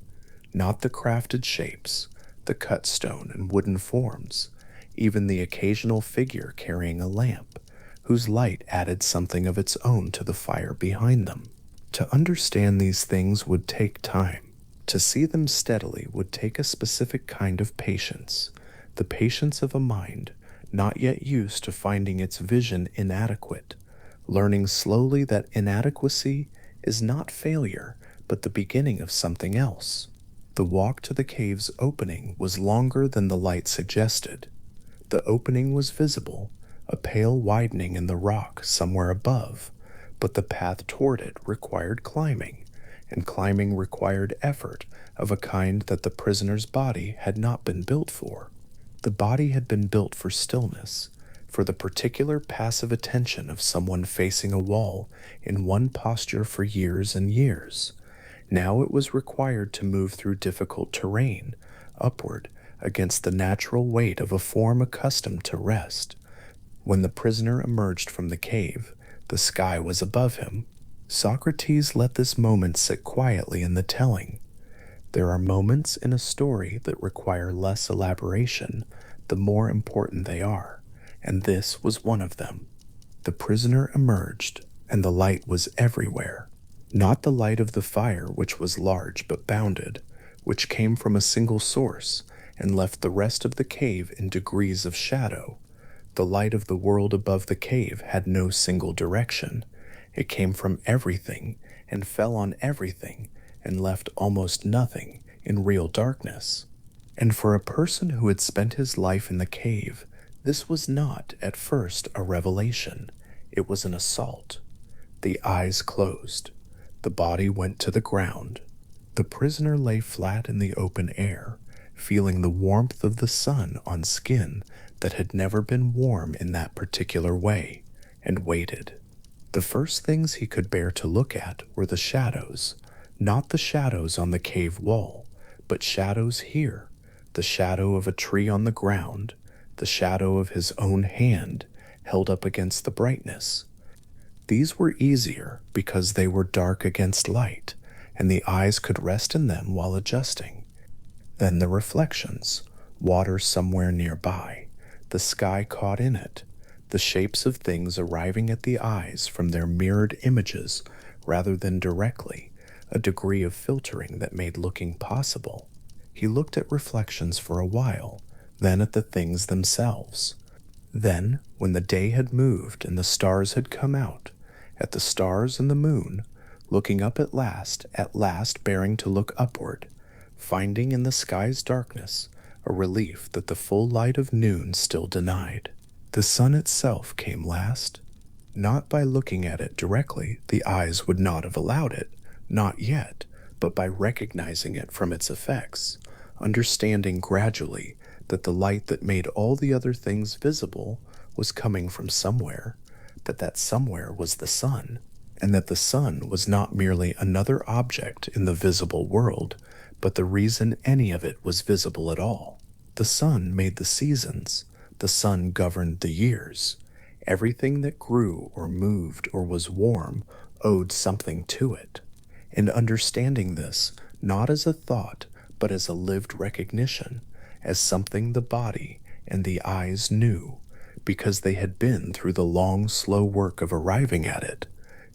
Not the crafted shapes, the cut stone and wooden forms, even the occasional figure carrying a lamp, whose light added something of its own to the fire behind them. To understand these things would take time. To see them steadily would take a specific kind of patience, the patience of a mind not yet used to finding its vision inadequate, learning slowly that inadequacy is not failure, but the beginning of something else. The walk to the cave's opening was longer than the light suggested. The opening was visible, a pale widening in the rock somewhere above, but the path toward it required climbing, and climbing required effort of a kind that the prisoner's body had not been built for. The body had been built for stillness, for the particular passive attention of someone facing a wall in one posture for years and years, Now it was required to move through difficult terrain, upward, against the natural weight of a form accustomed to rest. When the prisoner emerged from the cave, the sky was above him. Socrates let this moment sit quietly in the telling. There are moments in a story that require less elaboration the more important they are, and this was one of them. The prisoner emerged, and the light was everywhere. Not the light of the fire, which was large but bounded, which came from a single source and left the rest of the cave in degrees of shadow. The light of the world above the cave had no single direction. It came from everything and fell on everything and left almost nothing in real darkness. And for a person who had spent his life in the cave, this was not at first a revelation. It was an assault. The eyes closed. The body went to the ground. The prisoner lay flat in the open air, feeling the warmth of the sun on skin that had never been warm in that particular way, and waited. The first things he could bear to look at were the shadows, not the shadows on the cave wall, but shadows here, the shadow of a tree on the ground, the shadow of his own hand held up against the brightness. These were easier because they were dark against light, and the eyes could rest in them while adjusting. Then the reflections, water somewhere nearby, the sky caught in it, the shapes of things arriving at the eyes from their mirrored images rather than directly, a degree of filtering that made looking possible. He looked at reflections for a while, then at the things themselves. Then, when the day had moved and the stars had come out, at the stars and the moon, looking up at last bearing to look upward, finding in the sky's darkness a relief that the full light of noon still denied. The sun itself came last. Not by looking at it directly, the eyes would not have allowed it, not yet, but by recognizing it from its effects, understanding gradually that the light that made all the other things visible was coming from somewhere, that somewhere was the sun, and that the sun was not merely another object in the visible world, but the reason any of it was visible at all. The sun made the seasons. The sun governed the years. Everything that grew or moved or was warm owed something to it. And understanding this, not as a thought, but as a lived recognition, as something the body and the eyes knew, because they had been through the long, slow work of arriving at it,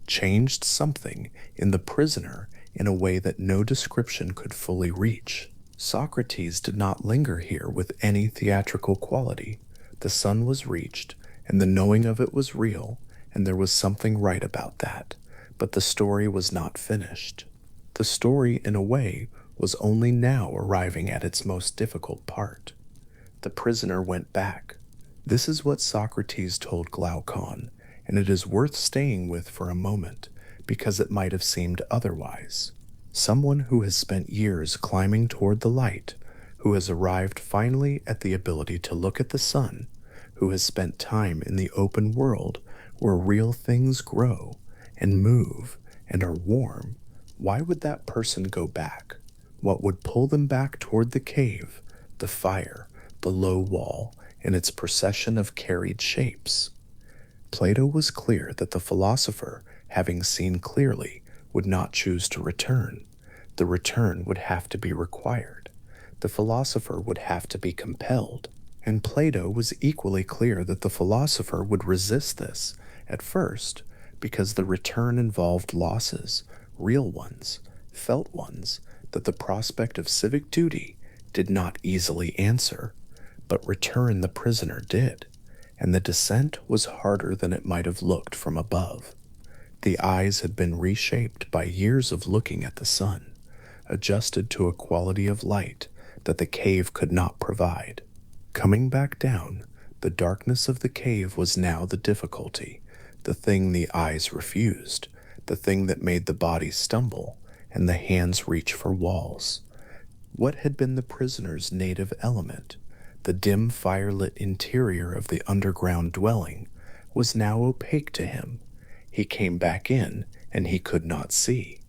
changed something in the prisoner in a way that no description could fully reach. Socrates did not linger here with any theatrical quality. The sun was reached, and the knowing of it was real, and there was something right about that. But the story was not finished. The story, in a way, was only now arriving at its most difficult part. The prisoner went back. This is what Socrates told Glaucon, and it is worth staying with for a moment, because it might have seemed otherwise. Someone who has spent years climbing toward the light, who has arrived finally at the ability to look at the sun, who has spent time in the open world where real things grow and move and are warm, why would that person go back? What would pull them back toward the cave, the fire, the low wall, and its procession of carried shapes? Plato was clear that the philosopher, having seen clearly, would not choose to return. The return would have to be required. The philosopher would have to be compelled. And Plato was equally clear that the philosopher would resist this, at first, because the return involved losses, real ones, felt ones, that the prospect of civic duty did not easily answer, but return the prisoner did, and the descent was harder than it might have looked from above. The eyes had been reshaped by years of looking at the sun, adjusted to a quality of light that the cave could not provide. Coming back down, the darkness of the cave was now the difficulty, the thing the eyes refused, the thing that made the body stumble and the hands reach for walls. What had been the prisoner's native element, the dim firelit interior of the underground dwelling, was now opaque to him. He came back in, and he could not see.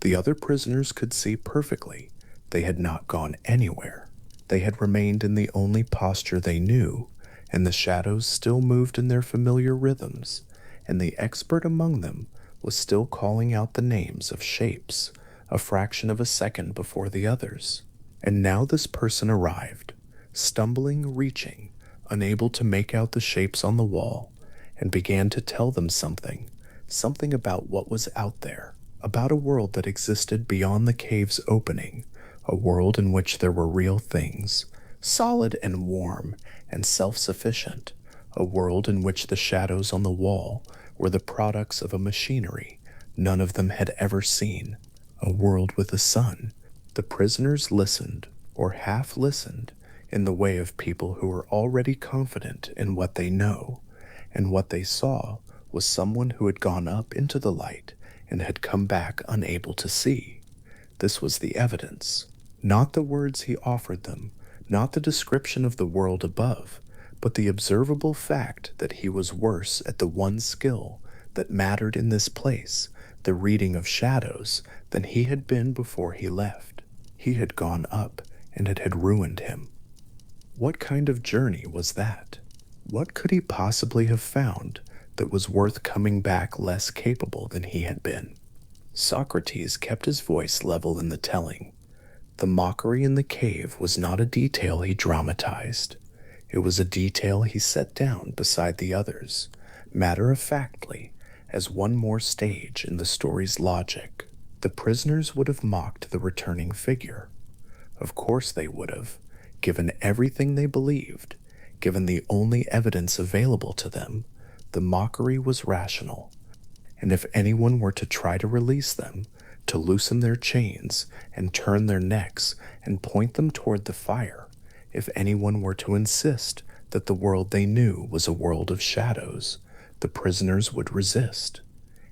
The other prisoners could see perfectly. They had not gone anywhere. They had remained in the only posture they knew, and the shadows still moved in their familiar rhythms, and the expert among them was still calling out the names of shapes, a fraction of a second before the others. And now this person arrived, stumbling, reaching, unable to make out the shapes on the wall, and began to tell them something about what was out there, about a world that existed beyond the cave's opening, a world in which there were real things, solid and warm and self-sufficient, a world in which the shadows on the wall were the products of a machinery none of them had ever seen, a world with a sun. The prisoners listened, or half listened, in the way of people who were already confident in what they know, and what they saw was someone who had gone up into the light and had come back unable to see. This was the evidence, not the words he offered them, not the description of the world above, but the observable fact that he was worse at the one skill that mattered in this place, the reading of shadows, than he had been before he left. He had gone up, and it had ruined him. What kind of journey was that? What could he possibly have found that was worth coming back less capable than he had been? Socrates kept his voice level in the telling. The mockery in the cave was not a detail he dramatized. It was a detail he set down beside the others, matter-of-factly, as one more stage in the story's logic. The prisoners would have mocked the returning figure. Of course they would have, given everything they believed, given the only evidence available to them. The mockery was rational, and if anyone were to try to release them, to loosen their chains and turn their necks and point them toward the fire, if anyone were to insist that the world they knew was a world of shadows, the prisoners would resist,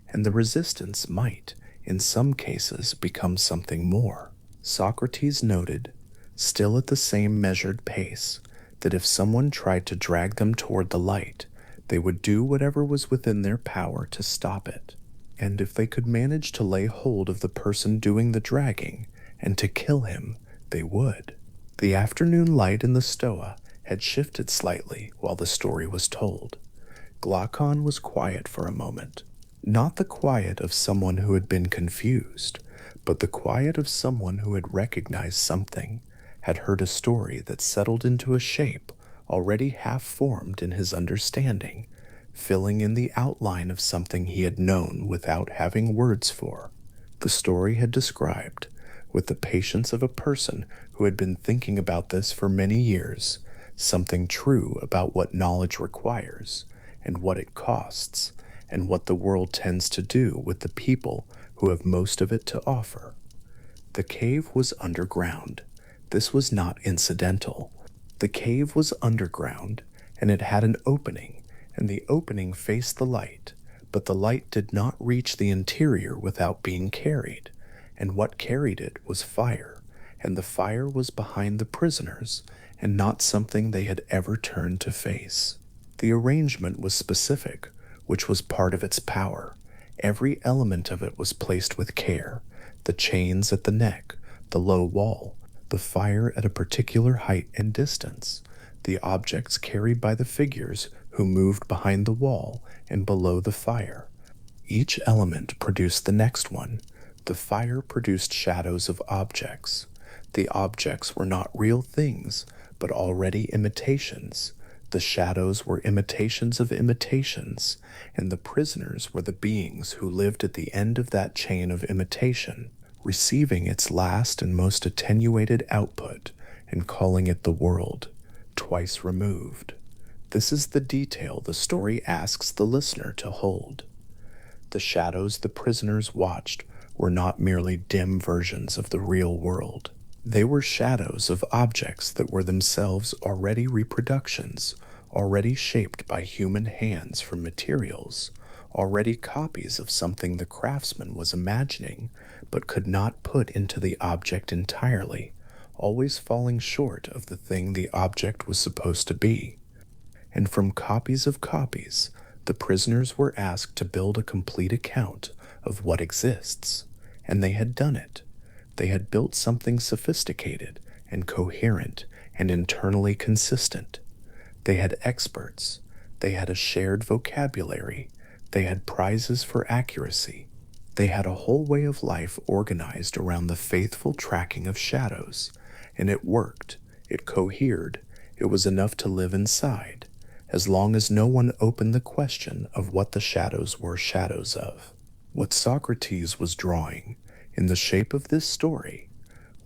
and the resistance might, in some cases, become something more. Socrates noted, still at the same measured pace, that if someone tried to drag them toward the light, they would do whatever was within their power to stop it, and if they could manage to lay hold of the person doing the dragging and to kill him, they would. The afternoon light in the Stoa had shifted slightly while the story was told. Glaucon was quiet for a moment, not the quiet of someone who had been confused, but the quiet of someone who had recognized something, had heard a story that settled into a shape already half-formed in his understanding, filling in the outline of something he had known without having words for. The story had described, with the patience of a person who had been thinking about this for many years, something true about what knowledge requires, and what it costs, and what the world tends to do with the people who have most of it to offer. The cave was underground. This was not incidental. The cave was underground, and it had an opening, and the opening faced the light, but the light did not reach the interior without being carried, and what carried it was fire, and the fire was behind the prisoners, and not something they had ever turned to face. The arrangement was specific, which was part of its power. Every element of it was placed with care, the chains at the neck, the low wall, the fire at a particular height and distance, the objects carried by the figures who moved behind the wall and below the fire. Each element produced the next one. The fire produced shadows of objects. The objects were not real things, but already imitations. The shadows were imitations of imitations, and the prisoners were the beings who lived at the end of that chain of imitation, receiving its last and most attenuated output and calling it the world, twice removed. This is the detail the story asks the listener to hold. The shadows the prisoners watched were not merely dim versions of the real world. They were shadows of objects that were themselves already reproductions, already shaped by human hands from materials, already copies of something the craftsman was imagining but could not put into the object entirely, always falling short of the thing the object was supposed to be. And from copies of copies, the prisoners were asked to build a complete account of what exists, And they had done it. They had built something sophisticated and coherent and internally consistent. They had experts. They had a shared vocabulary. They had prizes for accuracy. They had a whole way of life organized around the faithful tracking of shadows, and it worked. It cohered. It was enough to live inside, as long as no one opened the question of what the shadows were shadows of. What Socrates was drawing, in the shape of this story,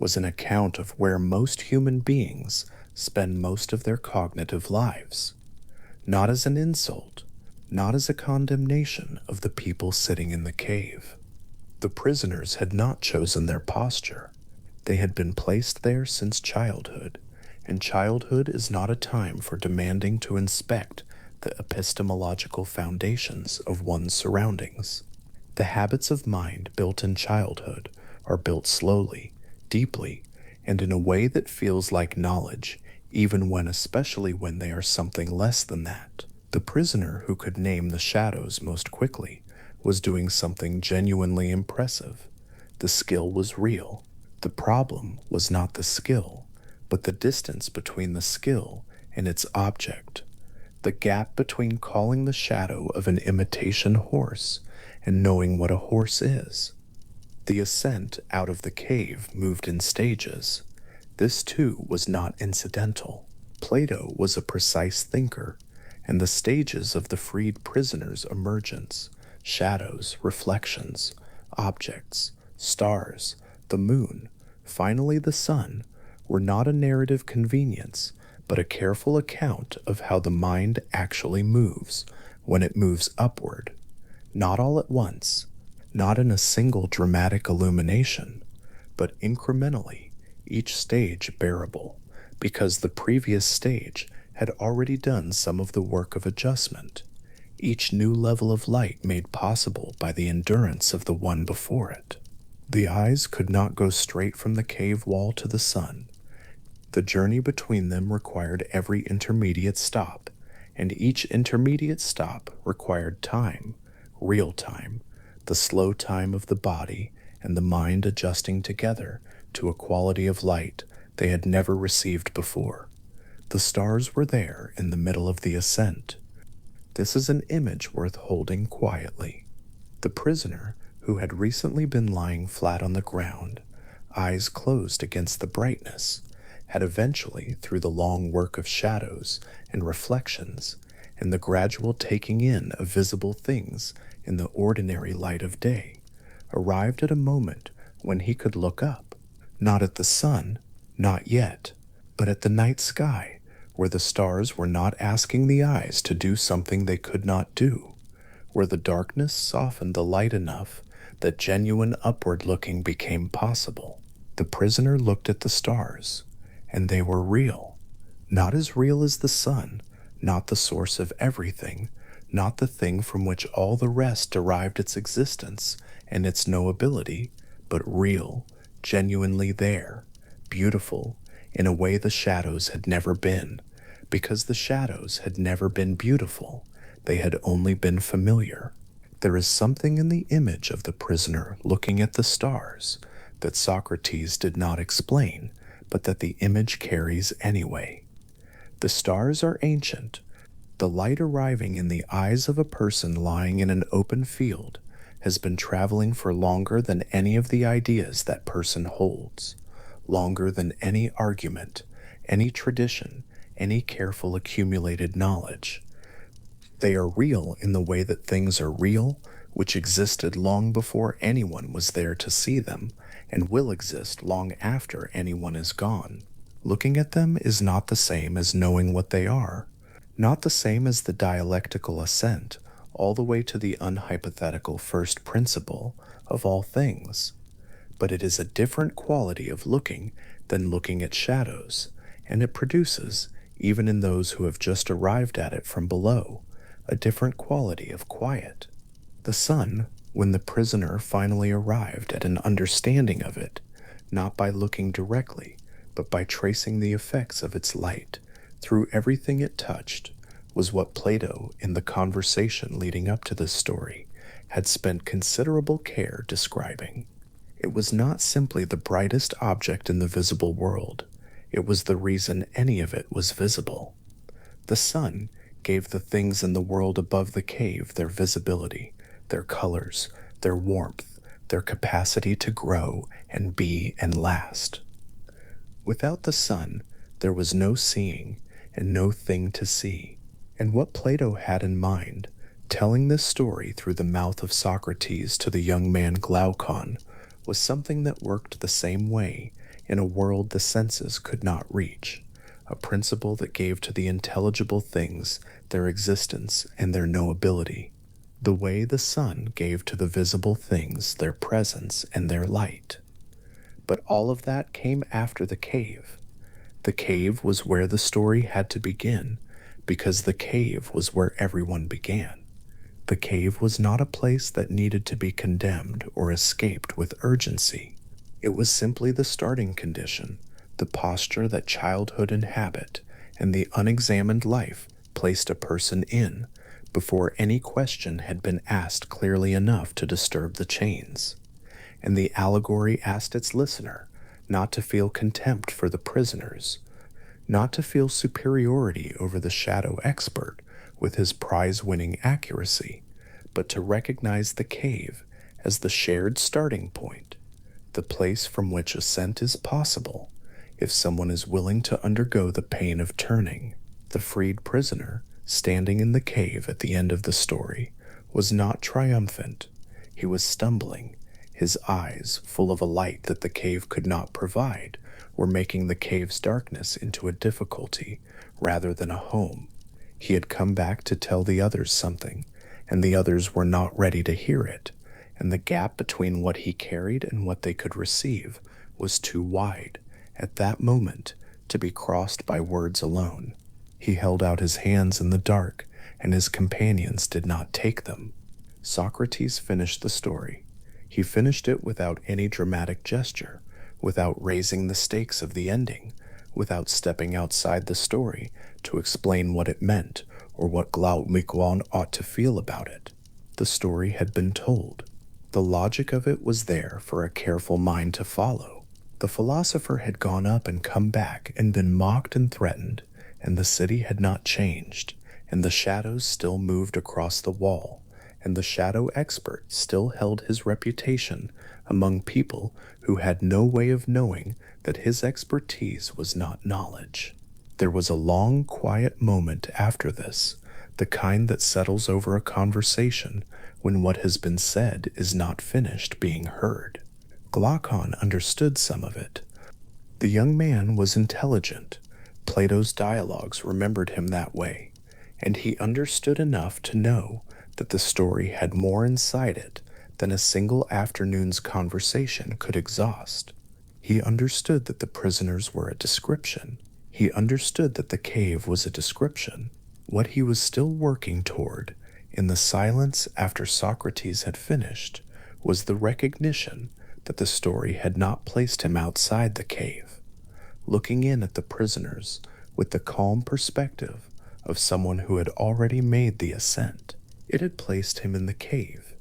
was an account of where most human beings spend most of their cognitive lives, not as an insult, not as a condemnation of the people sitting in the cave. The prisoners had not chosen their posture. They had been placed there since childhood, and childhood is not a time for demanding to inspect the epistemological foundations of one's surroundings. The habits of mind built in childhood are built slowly, deeply, and in a way that feels like knowledge, especially when they are something less than that. The prisoner who could name the shadows most quickly was doing something genuinely impressive. The skill was real. The problem was not the skill, but the distance between the skill and its object. The gap between calling the shadow of an imitation horse and knowing what a horse is. The ascent out of the cave moved in stages. This too was not incidental. Plato was a precise thinker, and the stages of the freed prisoner's emergence, shadows, reflections, objects, stars, the moon, finally the sun, were not a narrative convenience, but a careful account of how the mind actually moves when it moves upward, not all at once, not in a single dramatic illumination, but incrementally, each stage bearable, because the previous stage had already done some of the work of adjustment, each new level of light made possible by the endurance of the one before it. The eyes could not go straight from the cave wall to the sun. The journey between them required every intermediate stop, and each intermediate stop required time, real time, the slow time of the body and the mind adjusting together to a quality of light they had never received before. The stars were there in the middle of the ascent. This is an image worth holding quietly. The prisoner, who had recently been lying flat on the ground, eyes closed against the brightness, had eventually, through the long work of shadows and reflections and the gradual taking in of visible things in the ordinary light of day, arrived at a moment when he could look up, not at the sun, not yet, but at the night sky, where the stars were not asking the eyes to do something they could not do, where the darkness softened the light enough that genuine upward looking became possible. The prisoner looked at the stars, and they were real, not as real as the sun, not the source of everything, not the thing from which all the rest derived its existence and its knowability, but real, genuinely there, beautiful, in a way the shadows had never been, because the shadows had never been beautiful, they had only been familiar. There is something in the image of the prisoner looking at the stars that Socrates did not explain, but that the image carries anyway. The stars are ancient. The light arriving in the eyes of a person lying in an open field has been traveling for longer than any of the ideas that person holds, longer than any argument, any tradition, any careful accumulated knowledge. They are real in the way that things are real, which existed long before anyone was there to see them, and will exist long after anyone is gone. Looking at them is not the same as knowing what they are, not the same as the dialectical ascent all the way to the unhypothetical first principle of all things, but it is a different quality of looking than looking at shadows, and it produces, even in those who have just arrived at it from below, a different quality of quiet. The sun, when the prisoner finally arrived at an understanding of it, not by looking directly, but by tracing the effects of its light through everything it touched, was what Plato, in the conversation leading up to this story, had spent considerable care describing. It was not simply the brightest object in the visible world, it was the reason any of it was visible. The sun gave the things in the world above the cave their visibility, their colors, their warmth, their capacity to grow and be and last. Without the sun, there was no seeing and no thing to see. And what Plato had in mind, telling this story through the mouth of Socrates to the young man Glaucon, was something that worked the same way in a world the senses could not reach, a principle that gave to the intelligible things their existence and their knowability, the way the sun gave to the visible things their presence and their light. But all of that came after the cave. The cave was where the story had to begin, because the cave was where everyone began. The cave was not a place that needed to be condemned or escaped with urgency. It was simply the starting condition, the posture that childhood and habit and the unexamined life placed a person in before any question had been asked clearly enough to disturb the chains. And the allegory asked its listener not to feel contempt for the prisoners, not to feel superiority over the shadow expert with his prize-winning accuracy, but to recognize the cave as the shared starting point, the place from which ascent is possible if someone is willing to undergo the pain of turning. The freed prisoner, standing in the cave at the end of the story, was not triumphant. He was stumbling. His eyes, full of a light that the cave could not provide, were making the cave's darkness into a difficulty rather than a home. He had come back to tell the others something, and the others were not ready to hear it, and the gap between what he carried and what they could receive was too wide, at that moment, to be crossed by words alone. He held out his hands in the dark, and his companions did not take them. Socrates finished the story. He finished it without any dramatic gesture, without raising the stakes of the ending, without stepping outside the story to explain what it meant or what Glaucon ought to feel about it. The story had been told. The logic of it was there for a careful mind to follow. The philosopher had gone up and come back and been mocked and threatened, and the city had not changed, and the shadows still moved across the wall, and the shadow expert still held his reputation among people who had no way of knowing that his expertise was not knowledge. There was a long, quiet moment after this, the kind that settles over a conversation when what has been said is not finished being heard. Glaucon understood some of it. The young man was intelligent. Plato's dialogues remembered him that way, and he understood enough to know that the story had more inside it than a single afternoon's conversation could exhaust. He understood that the prisoners were a description. He understood that the cave was a description. What he was still working toward, in the silence after Socrates had finished, was the recognition that the story had not placed him outside the cave, looking in at the prisoners with the calm perspective of someone who had already made the ascent. It had placed him in the cave.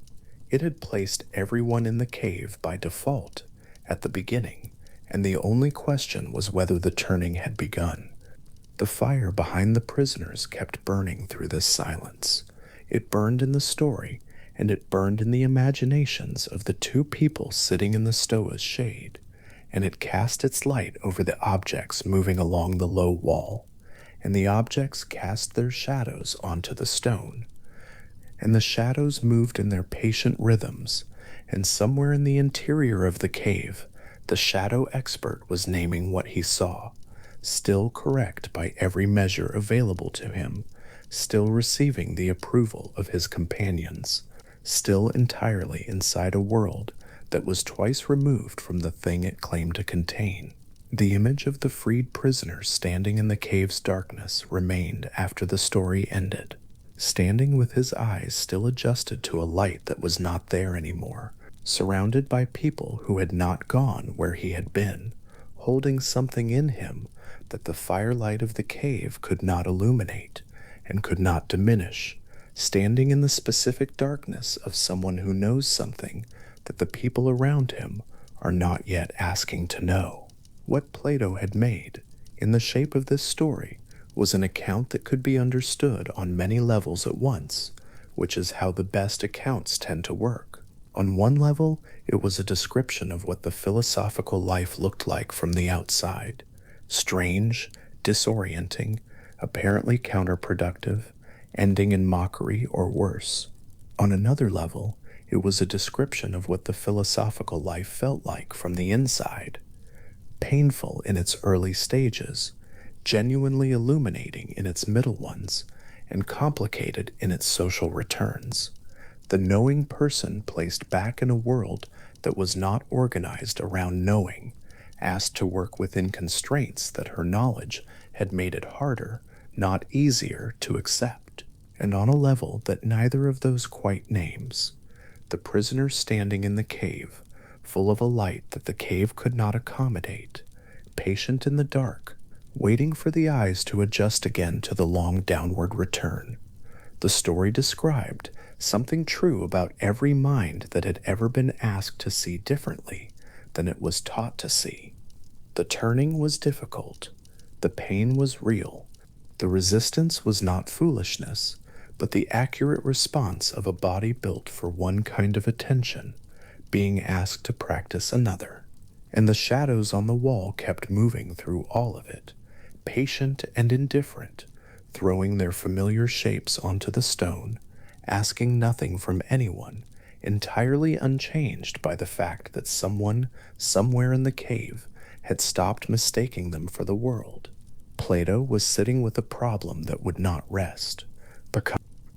It had placed everyone in the cave by default at the beginning, and the only question was whether the turning had begun. The fire behind the prisoners kept burning through this silence. It burned in the story, and it burned in the imaginations of the two people sitting in the stoa's shade, and it cast its light over the objects moving along the low wall, and the objects cast their shadows onto the stone, and the shadows moved in their patient rhythms, and somewhere in the interior of the cave, the shadow expert was naming what he saw, still correct by every measure available to him, still receiving the approval of his companions, still entirely inside a world that was twice removed from the thing it claimed to contain. The image of the freed prisoner standing in the cave's darkness remained after the story ended, standing with his eyes still adjusted to a light that was not there anymore, surrounded by people who had not gone where he had been, holding something in him that the firelight of the cave could not illuminate and could not diminish, standing in the specific darkness of someone who knows something that the people around him are not yet asking to know. What Plato had made, in the shape of this story, was an account that could be understood on many levels at once, which is how the best accounts tend to work. On one level, it was a description of what the philosophical life looked like from the outside: strange, disorienting, apparently counterproductive, ending in mockery or worse. On another level, it was a description of what the philosophical life felt like from the inside: painful in its early stages, genuinely illuminating in its middle ones, and complicated in its social returns. The knowing person placed back in a world that was not organized around knowing, asked to work within constraints that her knowledge had made it harder, not easier, to accept. And on a level that neither of those quite names, the prisoner standing in the cave, full of a light that the cave could not accommodate, patient in the dark, waiting for the eyes to adjust again to the long downward return. The story described something true about every mind that had ever been asked to see differently than it was taught to see. The turning was difficult. The pain was real. The resistance was not foolishness, but the accurate response of a body built for one kind of attention, being asked to practice another. And the shadows on the wall kept moving through all of it, patient and indifferent, throwing their familiar shapes onto the stone, asking nothing from anyone, entirely unchanged by the fact that someone, somewhere in the cave, had stopped mistaking them for the world. Plato was sitting with a problem that would not rest.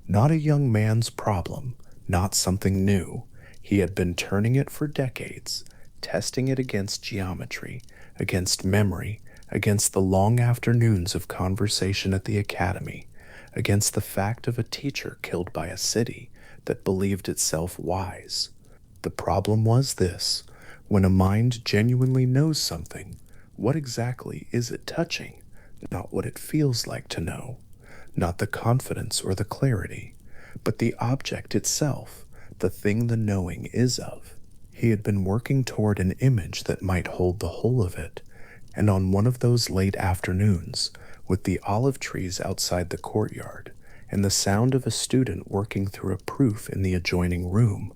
Not a young man's problem, not something new. He had been turning it for decades, testing it against geometry, against memory, against the long afternoons of conversation at the academy, against the fact of a teacher killed by a city that believed itself wise. The problem was this: when a mind genuinely knows something, what exactly is it touching? Not what it feels like to know, not the confidence or the clarity, but the object itself, the thing the knowing is of. He had been working toward an image that might hold the whole of it, and on one of those late afternoons, with the olive trees outside the courtyard, and the sound of a student working through a proof in the adjoining room,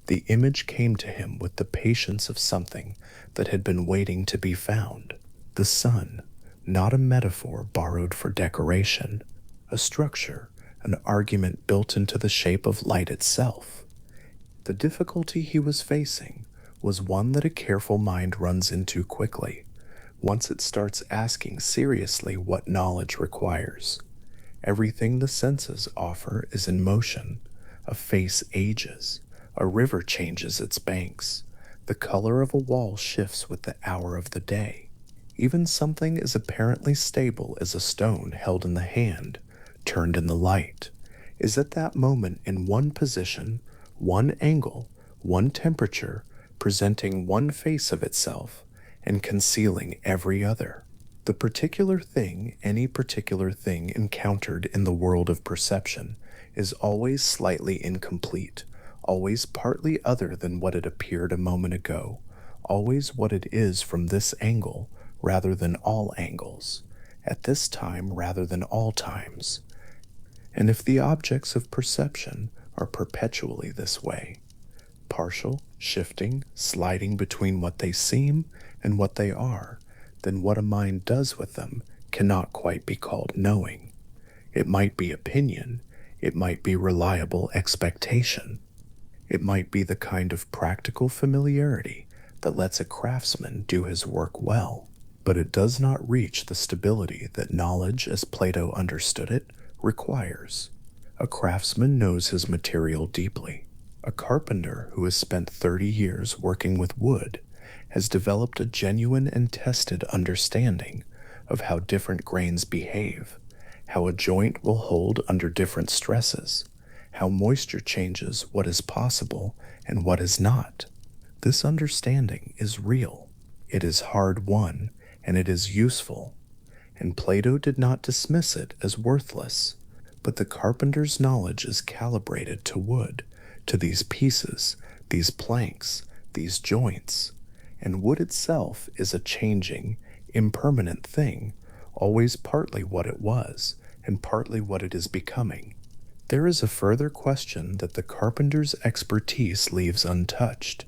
the image came to him with the patience of something that had been waiting to be found. The sun, not a metaphor borrowed for decoration, a structure, an argument built into the shape of light itself. The difficulty he was facing was one that a careful mind runs into quickly, once it starts asking seriously what knowledge requires. Everything the senses offer is in motion. A face ages. A river changes its banks. The color of a wall shifts with the hour of the day. Even something as apparently stable as a stone held in the hand, turned in the light, is at that moment in one position, one angle, one temperature, presenting one face of itself, and concealing every other. The particular thing any particular thing encountered in the world of perception is always slightly incomplete, always partly other than what it appeared a moment ago, always what it is from this angle rather than all angles, at this time rather than all times. And if the objects of perception are perpetually this way, partial, shifting, sliding between what they seem and what they are, then what a mind does with them cannot quite be called knowing. It might be opinion, it might be reliable expectation, it might be the kind of practical familiarity that lets a craftsman do his work well, but it does not reach the stability that knowledge, as Plato understood it, requires. A craftsman knows his material deeply. A carpenter who has spent 30 years working with wood has developed a genuine and tested understanding of how different grains behave, how a joint will hold under different stresses, how moisture changes what is possible and what is not. This understanding is real, it is hard-won, and it is useful, and Plato did not dismiss it as worthless, but the carpenter's knowledge is calibrated to wood, to these pieces, these planks, these joints, and wood itself is a changing, impermanent thing, always partly what it was, and partly what it is becoming. There is a further question that the carpenter's expertise leaves untouched,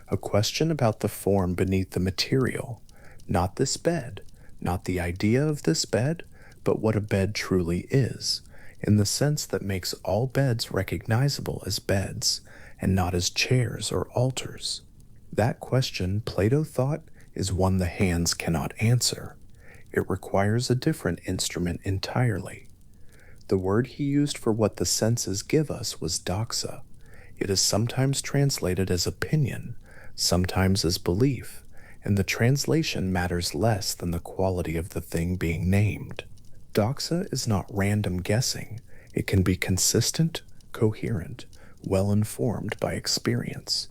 a question about the form beneath the material, not this bed, not the idea of this bed, but what a bed truly is, in the sense that makes all beds recognizable as beds, and not as chairs or altars. That question, Plato thought, is one the hands cannot answer. It requires a different instrument entirely. The word he used for what the senses give us was doxa. It is sometimes translated as opinion, sometimes as belief, and the translation matters less than the quality of the thing being named. Doxa is not random guessing. It can be consistent, coherent, well informed by experience.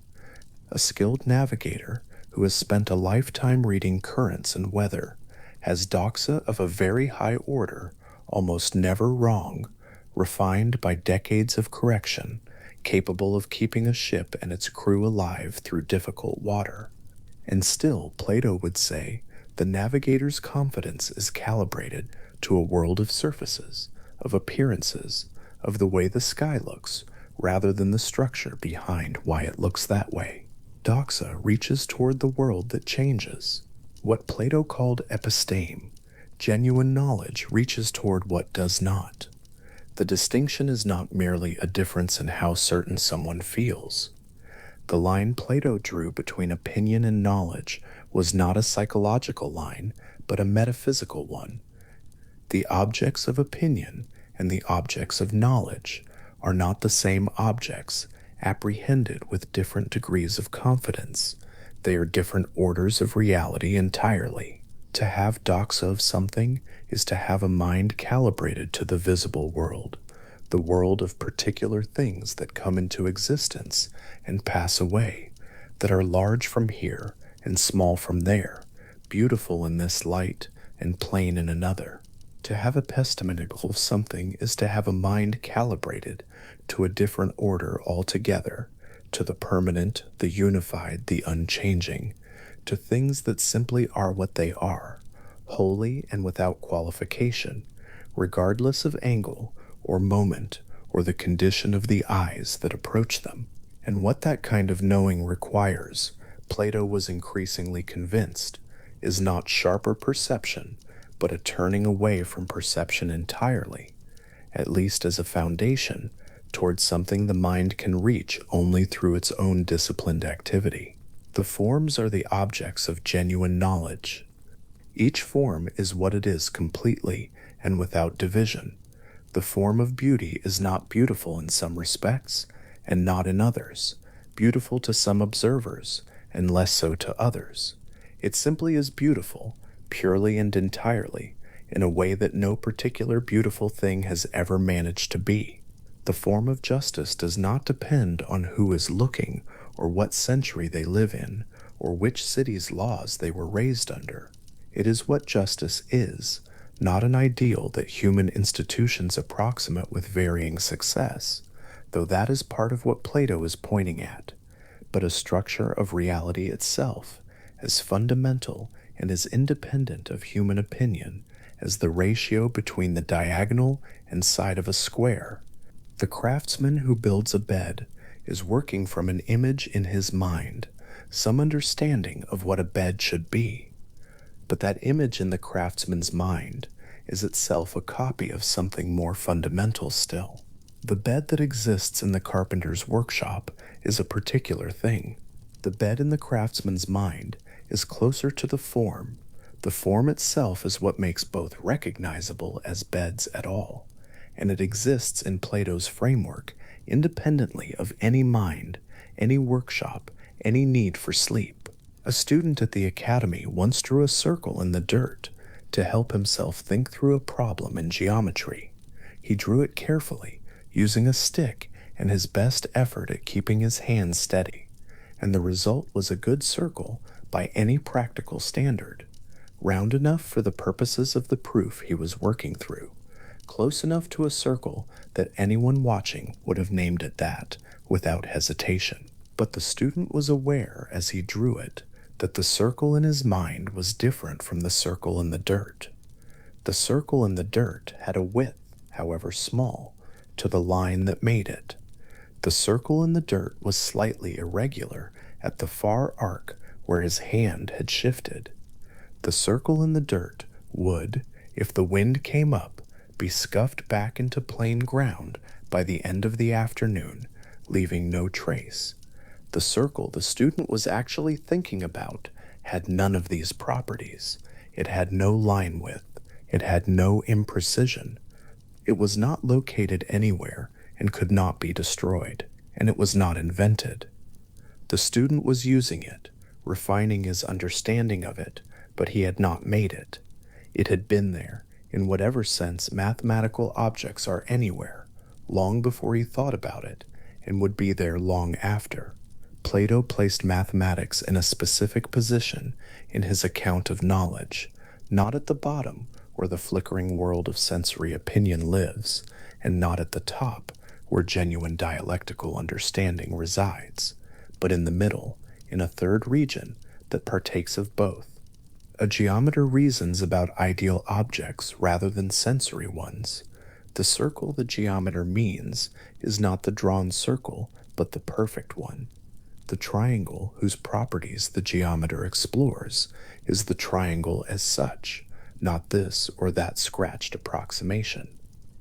A skilled navigator who has spent a lifetime reading currents and weather has doxa of a very high order, almost never wrong, refined by decades of correction, capable of keeping a ship and its crew alive through difficult water. And still, Plato would say, the navigator's confidence is calibrated to a world of surfaces, of appearances, of the way the sky looks, rather than the structure behind why it looks that way. Doxa reaches toward the world that changes. What Plato called episteme, genuine knowledge, reaches toward what does not. The distinction is not merely a difference in how certain someone feels. The line Plato drew between opinion and knowledge was not a psychological line, but a metaphysical one. The objects of opinion and the objects of knowledge are not the same objects, apprehended with different degrees of confidence. They are different orders of reality entirely. To have doxa of something is to have a mind calibrated to the visible world, the world of particular things that come into existence and pass away, that are large from here and small from there, beautiful in this light and plain in another. To have a epistemical of something is to have a mind calibrated to a different order altogether, to the permanent, the unified, the unchanging, to things that simply are what they are, wholly and without qualification, regardless of angle or moment or the condition of the eyes that approach them. And what that kind of knowing requires, Plato was increasingly convinced, is not sharper perception, but a turning away from perception entirely, at least as a foundation, towards something the mind can reach only through its own disciplined activity. The forms are the objects of genuine knowledge. Each form is what it is completely and without division. The form of beauty is not beautiful in some respects, and not in others, beautiful to some observers, and less so to others. It simply is beautiful, purely and entirely, in a way that no particular beautiful thing has ever managed to be. The form of justice does not depend on who is looking, or what century they live in, or which city's laws they were raised under. It is what justice is, not an ideal that human institutions approximate with varying success, though that is part of what Plato is pointing at, but a structure of reality itself, as fundamental and as independent of human opinion as the ratio between the diagonal and side of a square. The craftsman who builds a bed is working from an image in his mind, some understanding of what a bed should be. But that image in the craftsman's mind is itself a copy of something more fundamental still. The bed that exists in the carpenter's workshop is a particular thing. The bed in the craftsman's mind is closer to the form. The form itself is what makes both recognizable as beds at all, and it exists in Plato's framework independently of any mind, any workshop, any need for sleep. A student at the academy once drew a circle in the dirt to help himself think through a problem in geometry. He drew it carefully, using a stick and his best effort at keeping his hands steady, and the result was a good circle by any practical standard, round enough for the purposes of the proof he was working through, close enough to a circle that anyone watching would have named it that without hesitation. But the student was aware as he drew it that the circle in his mind was different from the circle in the dirt. The circle in the dirt had a width, however small, to the line that made it. The circle in the dirt was slightly irregular at the far arc where his hand had shifted. The circle in the dirt would, if the wind came up, be scuffed back into plain ground by the end of the afternoon, leaving no trace. The circle the student was actually thinking about had none of these properties. It had no line width. It had no imprecision. It was not located anywhere and could not be destroyed, and it was not invented. The student was using it, refining his understanding of it, but he had not made it. It had been there, in whatever sense mathematical objects are anywhere, long before he thought about it, and would be there long after. Plato placed mathematics in a specific position in his account of knowledge, not at the bottom where the flickering world of sensory opinion lives, and not at the top where genuine dialectical understanding resides, but in the middle, in a third region that partakes of both. A geometer reasons about ideal objects rather than sensory ones. The circle the geometer means is not the drawn circle, but the perfect one. The triangle whose properties the geometer explores is the triangle as such, not this or that scratched approximation.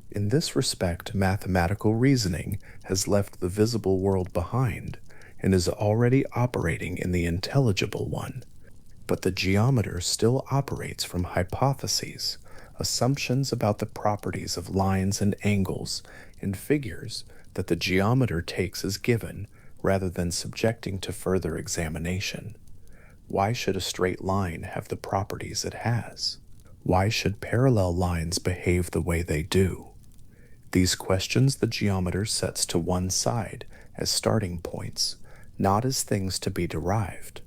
In this respect, mathematical reasoning has left the visible world behind and is already operating in the intelligible one. But the geometer still operates from hypotheses, assumptions about the properties of lines and angles, and figures that the geometer takes as given rather than subjecting to further examination. Why should a straight line have the properties it has? Why should parallel lines behave the way they do? These questions the geometer sets to one side as starting points, not as things to be derived.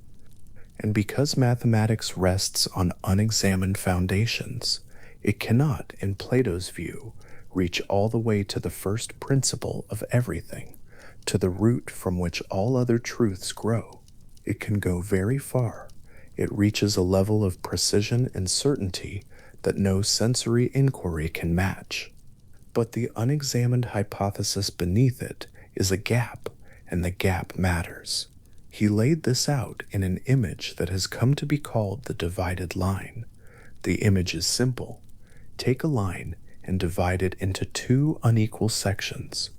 And because mathematics rests on unexamined foundations, it cannot, in Plato's view, reach all the way to the first principle of everything, to the root from which all other truths grow. It can go very far. It reaches a level of precision and certainty that no sensory inquiry can match. But the unexamined hypothesis beneath it is a gap, and the gap matters. He laid this out in an image that has come to be called the divided line. The image is simple. Take a line and divide it into two unequal sections.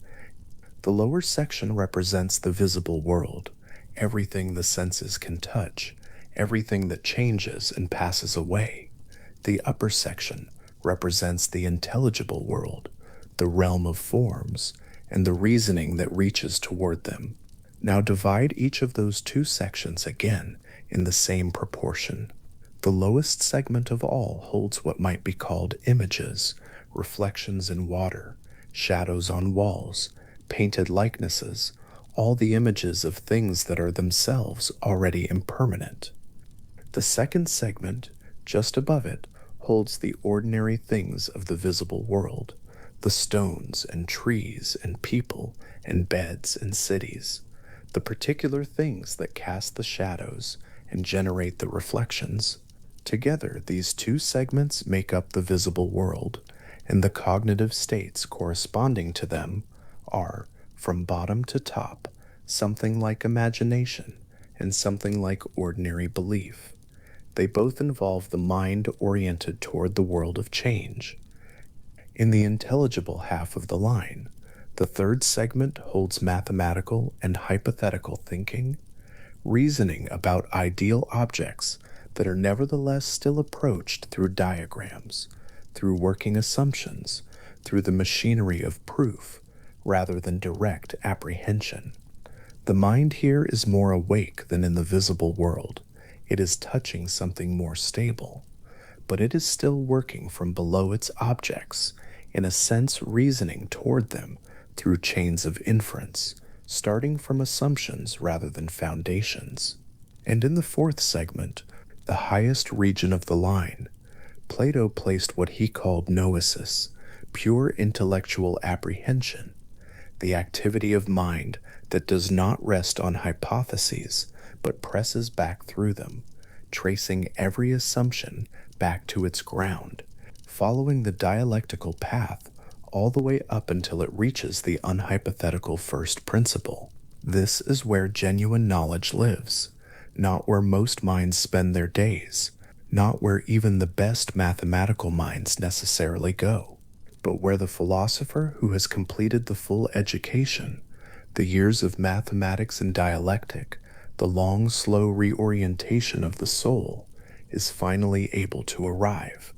The lower section represents the visible world, everything the senses can touch, everything that changes and passes away. The upper section represents the intelligible world, the realm of forms, and the reasoning that reaches toward them. Now divide each of those two sections again in the same proportion. The lowest segment of all holds what might be called images, reflections in water, shadows on walls, painted likenesses, all the images of things that are themselves already impermanent. The second segment, just above it, holds the ordinary things of the visible world, the stones and trees and people and beds and cities, the particular things that cast the shadows and generate the reflections. Together, these two segments make up the visible world, and the cognitive states corresponding to them are, from bottom to top, something like imagination and something like ordinary belief. They both involve the mind oriented toward the world of change. In the intelligible half of the line, the third segment holds mathematical and hypothetical thinking, reasoning about ideal objects that are nevertheless still approached through diagrams, through working assumptions, through the machinery of proof, rather than direct apprehension. The mind here is more awake than in the visible world. It is touching something more stable, but it is still working from below its objects, in a sense reasoning toward them through chains of inference, starting from assumptions rather than foundations. And in the fourth segment, the highest region of the line, Plato placed what he called noesis, pure intellectual apprehension, the activity of mind that does not rest on hypotheses, but presses back through them, tracing every assumption back to its ground, following the dialectical path all the way up until it reaches the unhypothetical first principle. This is where genuine knowledge lives, not where most minds spend their days, not where even the best mathematical minds necessarily go, but where the philosopher who has completed the full education, the years of mathematics and dialectic, the long, slow reorientation of the soul, is finally able to arrive.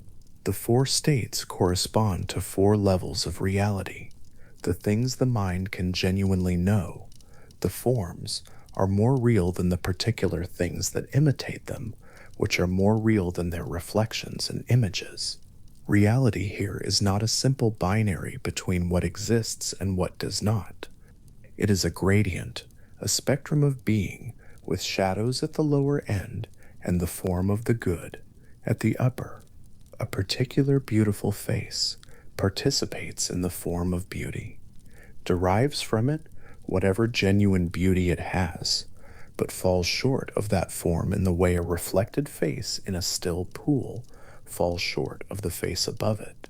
The four states correspond to four levels of reality. The things the mind can genuinely know, the forms, are more real than the particular things that imitate them, which are more real than their reflections and images. Reality here is not a simple binary between what exists and what does not. It is a gradient, a spectrum of being, with shadows at the lower end and the form of the good at the upper. A particular beautiful face participates in the form of beauty, derives from it whatever genuine beauty it has, but falls short of that form in the way a reflected face in a still pool falls short of the face above it.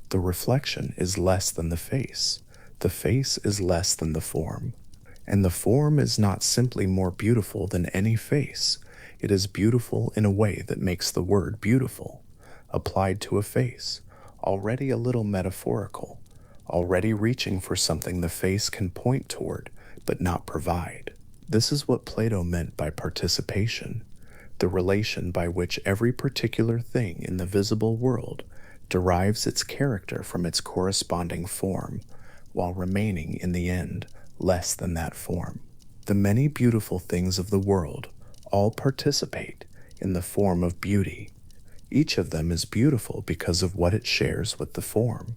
The reflection is less than the face is less than the form, and the form is not simply more beautiful than any face, it is beautiful in a way that makes the word beautiful, applied to a face, already a little metaphorical, already reaching for something the face can point toward but not provide. This is what Plato meant by participation, the relation by which every particular thing in the visible world derives its character from its corresponding form, while remaining in the end less than that form. The many beautiful things of the world all participate in the form of beauty. Each of them is beautiful because of what it shares with the form,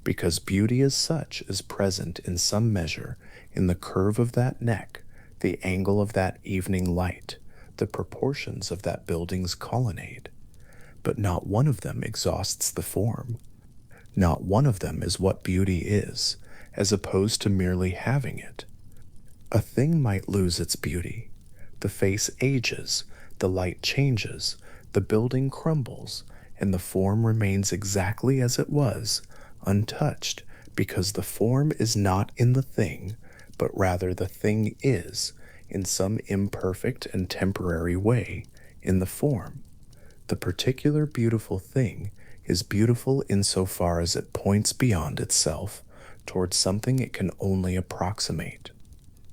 because beauty as such is present in some measure in the curve of that neck, the angle of that evening light, the proportions of that building's colonnade. But not one of them exhausts the form. Not one of them is what beauty is, as opposed to merely having it. A thing might lose its beauty. The face ages, the light changes, the building crumbles, and the form remains exactly as it was, untouched, because the form is not in the thing, but rather the thing is, in some imperfect and temporary way, in the form. The particular beautiful thing is beautiful insofar as it points beyond itself towards something it can only approximate.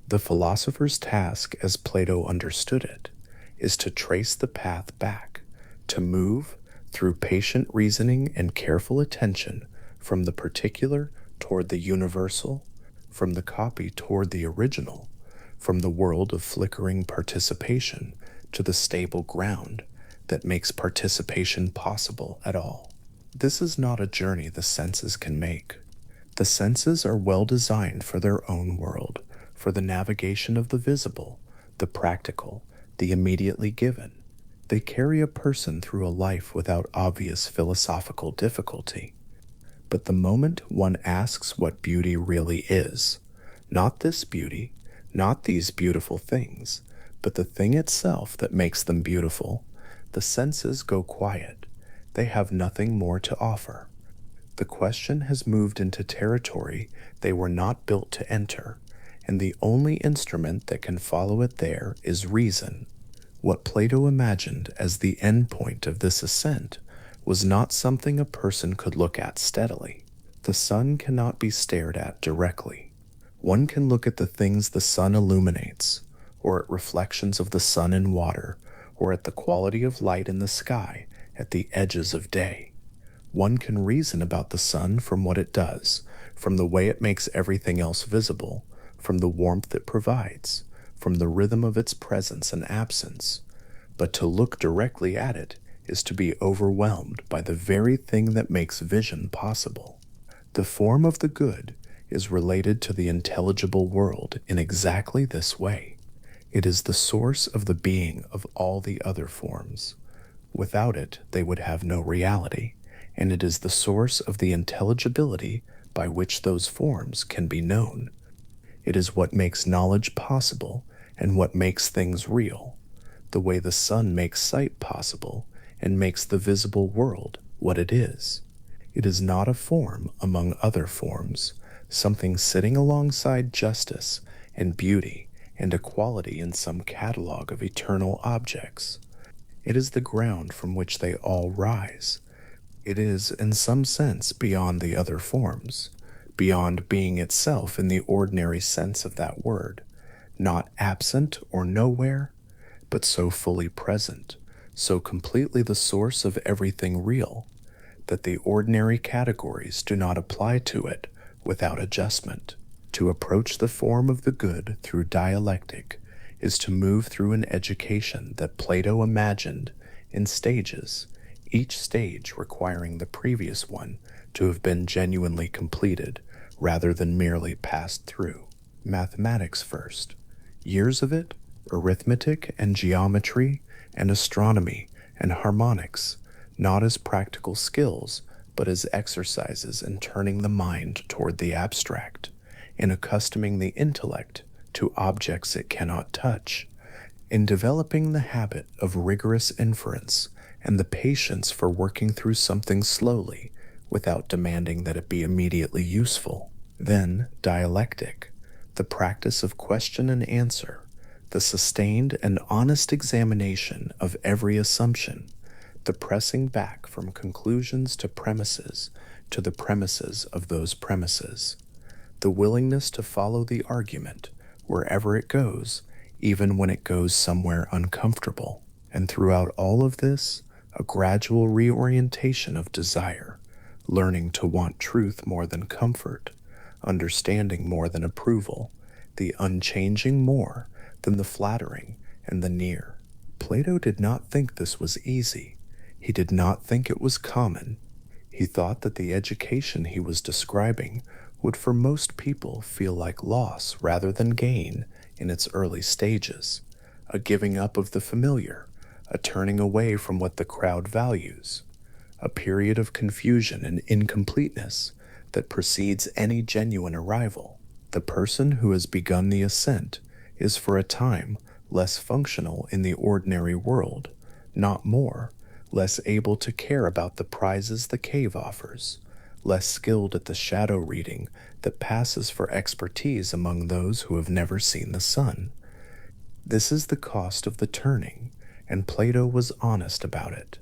The philosopher's task, as Plato understood it, is to trace the path back, to move, through patient reasoning and careful attention, from the particular toward the universal, from the copy toward the original, from the world of flickering participation to the stable ground that makes participation possible at all. This is not a journey the senses can make. The senses are well designed for their own world, for the navigation of the visible, the practical, the immediately given. They carry a person through a life without obvious philosophical difficulty. But the moment one asks what beauty really is, not this beauty, not these beautiful things, but the thing itself that makes them beautiful, the senses go quiet. They have nothing more to offer. The question has moved into territory they were not built to enter, and the only instrument that can follow it there is reason. What Plato imagined as the end point of this ascent was not something a person could look at steadily. The sun cannot be stared at directly. One can look at the things the sun illuminates, or at reflections of the sun in water, or at the quality of light in the sky at the edges of day. One can reason about the sun from what it does, from the way it makes everything else visible, from the warmth it provides, from the rhythm of its presence and absence. But to look directly at it is to be overwhelmed by the very thing that makes vision possible. The form of the good is related to the intelligible world in exactly this way. It is the source of the being of all the other forms. Without it, they would have no reality, and it is the source of the intelligibility by which those forms can be known. It is what makes knowledge possible and what makes things real, the way the sun makes sight possible and makes the visible world what it is. It is not a form among other forms, something sitting alongside justice and beauty and equality in some catalogue of eternal objects. It is the ground from which they all rise. It is, in some sense, beyond the other forms, beyond being itself in the ordinary sense of that word, not absent or nowhere, but so fully present, so completely the source of everything real, that the ordinary categories do not apply to it without adjustment. To approach the form of the good through dialectic is to move through an education that Plato imagined in stages, each stage requiring the previous one to have been genuinely completed rather than merely passed through. Mathematics first. Years of it, arithmetic and geometry and astronomy and harmonics, not as practical skills, but as exercises in turning the mind toward the abstract, in accustoming the intellect to objects it cannot touch, in developing the habit of rigorous inference and the patience for working through something slowly without demanding that it be immediately useful. Then dialectic, the practice of question and answer, the sustained and honest examination of every assumption, the pressing back from conclusions to the premises of those premises, the willingness to follow the argument wherever it goes, even when it goes somewhere uncomfortable. And throughout all of this, a gradual reorientation of desire, learning to want truth more than comfort, understanding more than approval, the unchanging more than the flattering and the near. Plato did not think this was easy. He did not think it was common. He thought that the education he was describing would for most people feel like loss rather than gain in its early stages, a giving up of the familiar, a turning away from what the crowd values, a period of confusion and incompleteness that precedes any genuine arrival. The person who has begun the ascent is for a time less functional in the ordinary world, not more, less able to care about the prizes the cave offers, less skilled at the shadow reading that passes for expertise among those who have never seen the sun. This is the cost of the turning, and Plato was honest about it.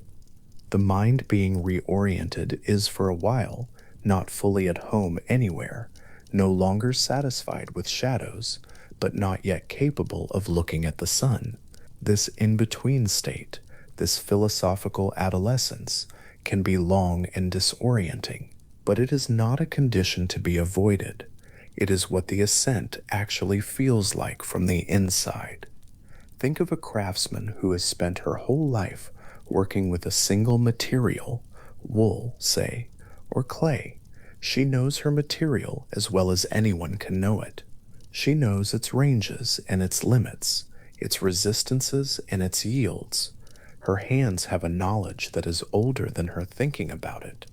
The mind being reoriented is for a while not fully at home anywhere, no longer satisfied with shadows, but not yet capable of looking at the sun. This in-between state, this philosophical adolescence, can be long and disorienting, but it is not a condition to be avoided. It is what the ascent actually feels like from the inside. Think of a craftsman who has spent her whole life working with a single material, wool, say, or clay. She knows her material as well as anyone can know it. She knows its ranges and its limits, its resistances and its yields. Her hands have a knowledge that is older than her thinking about it,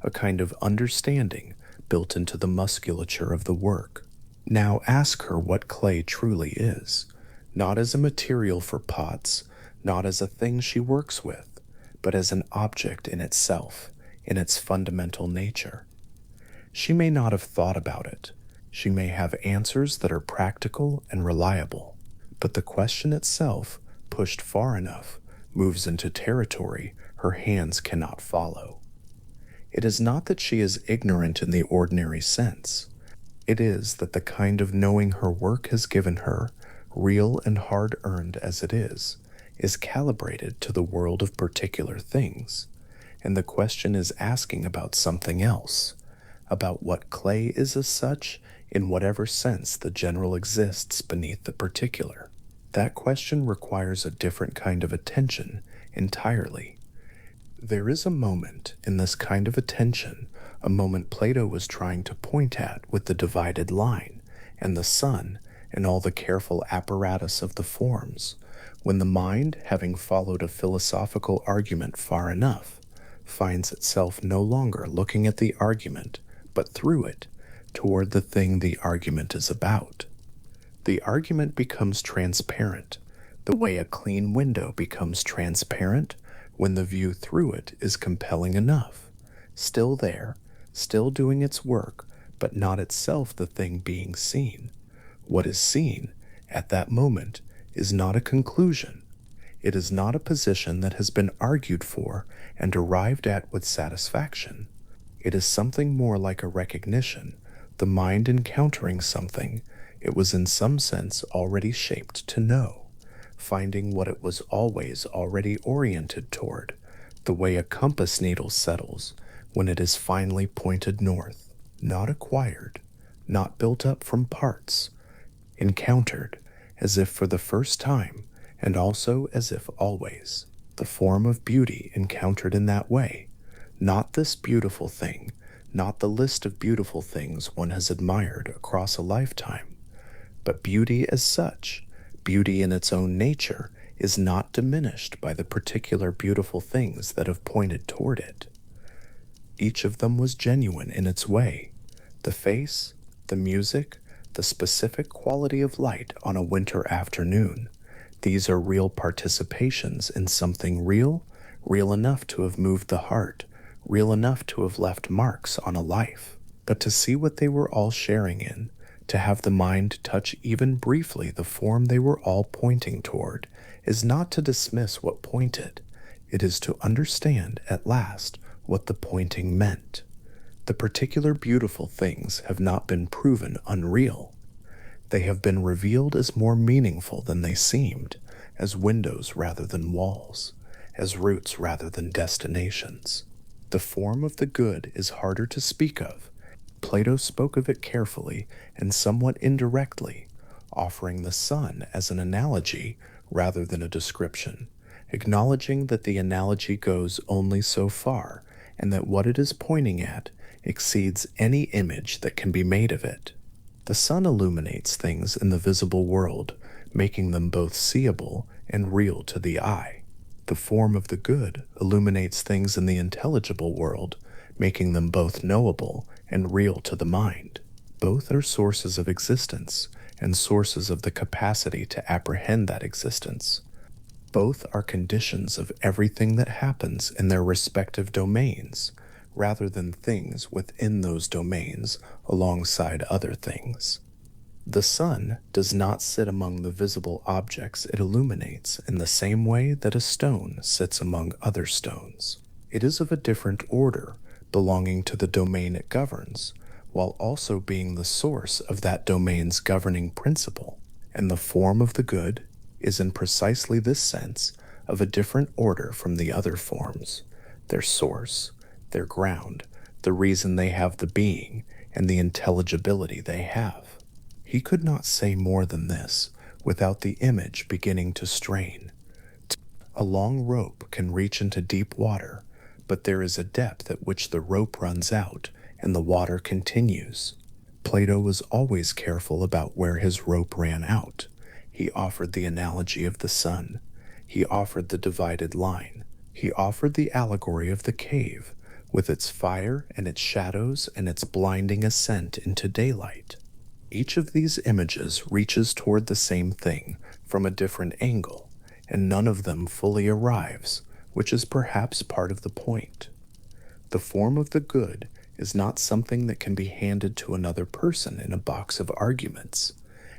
a kind of understanding built into the musculature of the work. Now ask her what clay truly is, not as a material for pots, not as a thing she works with, but as an object in itself, in its fundamental nature. She may not have thought about it. She may have answers that are practical and reliable, but the question itself, pushed far enough, moves into territory her hands cannot follow. It is not that she is ignorant in the ordinary sense. It is that the kind of knowing her work has given her, real and hard-earned as it is calibrated to the world of particular things, and the question is asking about something else, about what clay is as such in whatever sense the general exists beneath the particular. That question requires a different kind of attention entirely. There is a moment in this kind of attention, a moment Plato was trying to point at with the divided line and the sun and all the careful apparatus of the forms, when the mind, having followed a philosophical argument far enough, finds itself no longer looking at the argument, but through it, toward the thing the argument is about. The argument becomes transparent, the way a clean window becomes transparent when the view through it is compelling enough. Still there, still doing its work, but not itself the thing being seen. What is seen, at that moment, is not a conclusion. It is not a position that has been argued for and arrived at with satisfaction. It is something more like a recognition, the mind encountering something it was in some sense already shaped to know, finding what it was always already oriented toward, the way a compass needle settles when it is finally pointed north, not acquired, not built up from parts, encountered as if for the first time and also as if always, the form of beauty encountered in that way, not this beautiful thing, not the list of beautiful things one has admired across a lifetime, but beauty as such, beauty in its own nature, is not diminished by the particular beautiful things that have pointed toward it. Each of them was genuine in its way. The face, the music, the specific quality of light on a winter afternoon. These are real participations in something real, real enough to have moved the heart, real enough to have left marks on a life. But to see what they were all sharing in, to have the mind touch even briefly the form they were all pointing toward, is not to dismiss what pointed. It is to understand at last what the pointing meant. The particular beautiful things have not been proven unreal. They have been revealed as more meaningful than they seemed, as windows rather than walls, as routes rather than destinations. The form of the good is harder to speak of. Plato spoke of it carefully and somewhat indirectly, offering the sun as an analogy rather than a description, acknowledging that the analogy goes only so far and that what it is pointing at exceeds any image that can be made of it. The sun illuminates things in the visible world, making them both seeable and real to the eye. The form of the good illuminates things in the intelligible world, making them both knowable and real to the mind. Both are sources of existence and sources of the capacity to apprehend that existence. Both are conditions of everything that happens in their respective domains, rather than things within those domains alongside other things. The sun does not sit among the visible objects it illuminates in the same way that a stone sits among other stones. It is of a different order, belonging to the domain it governs, while also being the source of that domain's governing principle. And the form of the good is in precisely this sense of a different order from the other forms, their source, their ground, the reason they have the being, and the intelligibility they have. He could not say more than this without the image beginning to strain. A long rope can reach into deep water, but there is a depth at which the rope runs out and the water continues. Plato was always careful about where his rope ran out. He offered the analogy of the sun. He offered the divided line. He offered the allegory of the cave, with its fire and its shadows and its blinding ascent into daylight. Each of these images reaches toward the same thing from a different angle, and none of them fully arrives, which is perhaps part of the point. The form of the good is not something that can be handed to another person in a box of arguments.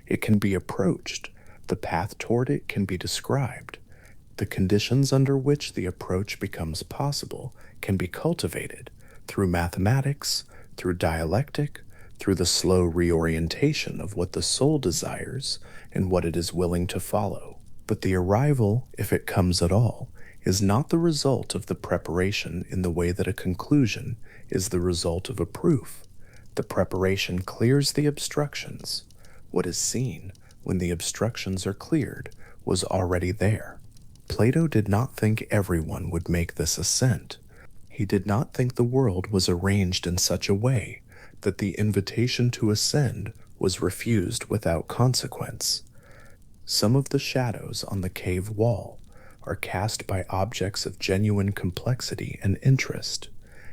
It can be approached. The path toward it can be described. The conditions under which the approach becomes possible can be cultivated through mathematics, through dialectic, through the slow reorientation of what the soul desires and what it is willing to follow. But the arrival, if it comes at all, is not the result of the preparation in the way that a conclusion is the result of a proof. The preparation clears the obstructions. What is seen, when the obstructions are cleared, was already there. Plato did not think everyone would make this ascent. He did not think the world was arranged in such a way that the invitation to ascend was refused without consequence. Some of the shadows on the cave wall are cast by objects of genuine complexity and interest,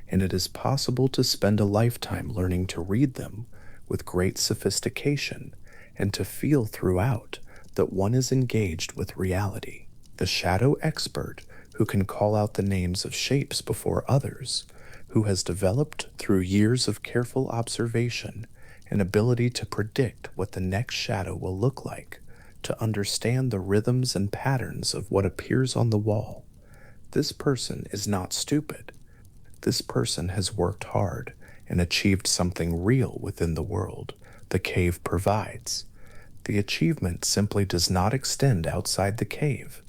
and it is possible to spend a lifetime learning to read them with great sophistication and to feel throughout that one is engaged with reality. The shadow expert, who can call out the names of shapes before others, who has developed through years of careful observation an ability to predict what the next shadow will look like, to understand the rhythms and patterns of what appears on the wall. This person is not stupid. This person has worked hard and achieved something real within the world the cave provides. The achievement simply does not extend outside the cave,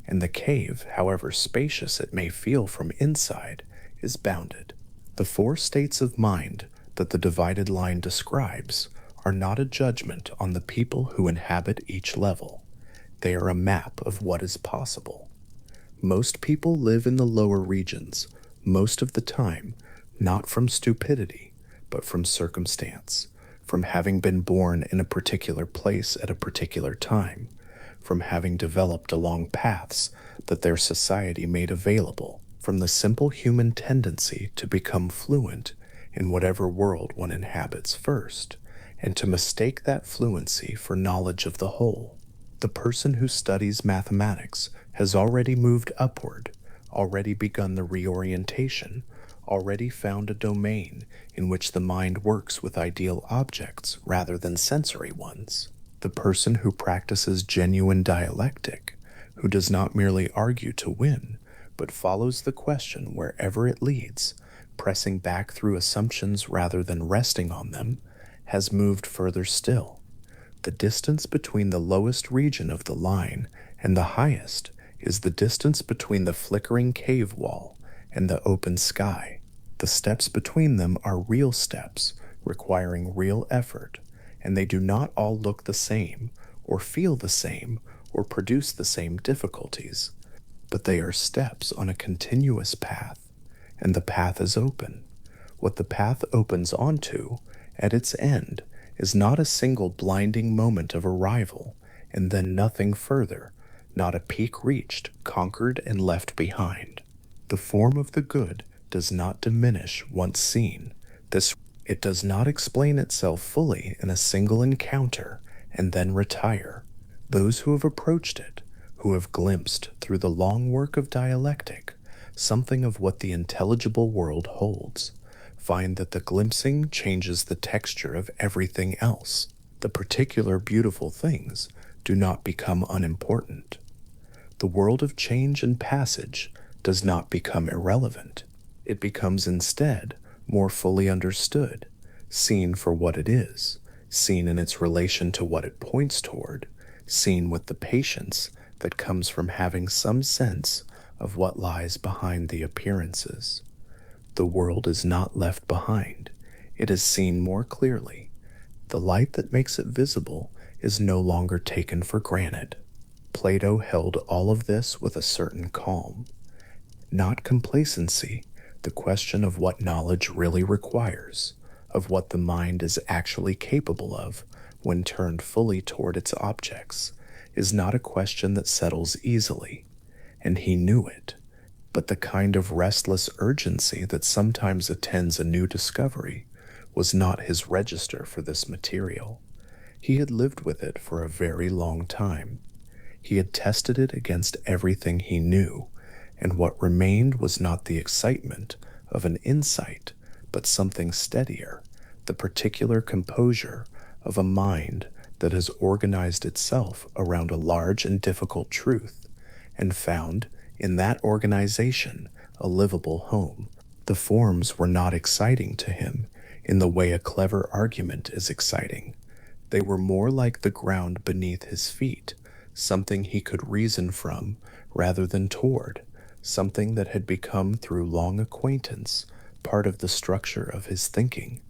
and the cave, however spacious it may feel from inside, is bounded. The four states of mind that the divided line describes are not a judgment on the people who inhabit each level. They are a map of what is possible. Most people live in the lower regions, most of the time, not from stupidity, but from circumstance, from having been born in a particular place at a particular time, from having developed along paths that their society made available, from the simple human tendency to become fluent in whatever world one inhabits first, and to mistake that fluency for knowledge of the whole. The person who studies mathematics has already moved upward, already begun the reorientation, already found a domain in which the mind works with ideal objects rather than sensory ones. The person who practices genuine dialectic, who does not merely argue to win, but follows the question wherever it leads, pressing back through assumptions rather than resting on them, has moved further still. The distance between the lowest region of the line and the highest is the distance between the flickering cave wall and the open sky. The steps between them are real steps, requiring real effort, and they do not all look the same, or feel the same, or produce the same difficulties, but they are steps on a continuous path, and the path is open. What the path opens onto, at its end, is not a single blinding moment of arrival, and then nothing further, not a peak reached, conquered, and left behind. The form of the good does not diminish once seen. It does not explain itself fully in a single encounter and then retire. Those who have approached it, who have glimpsed through the long work of dialectic something of what the intelligible world holds, find that the glimpsing changes the texture of everything else. The particular beautiful things do not become unimportant. The world of change and passage does not become irrelevant. It becomes instead more fully understood, seen for what it is, seen in its relation to what it points toward, seen with the patience that comes from having some sense of what lies behind the appearances. The world is not left behind. It is seen more clearly. The light that makes it visible is no longer taken for granted. Plato held all of this with a certain calm. Not complacency, the question of what knowledge really requires, of what the mind is actually capable of when turned fully toward its objects, is not a question that settles easily, and he knew it. But the kind of restless urgency that sometimes attends a new discovery was not his register for this material. He had lived with it for a very long time. He had tested it against everything he knew, and what remained was not the excitement of an insight, but something steadier, the particular composure of a mind that has organized itself around a large and difficult truth, and found in that organization a livable home. The forms were not exciting to him in the way a clever argument is exciting. They were more like the ground beneath his feet, something he could reason from rather than toward, something that had become through long acquaintance part of the structure of his thinking.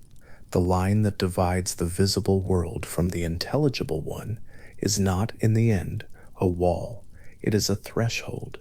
The line that divides the visible world from the intelligible one is not, in the end, a wall. It is a threshold.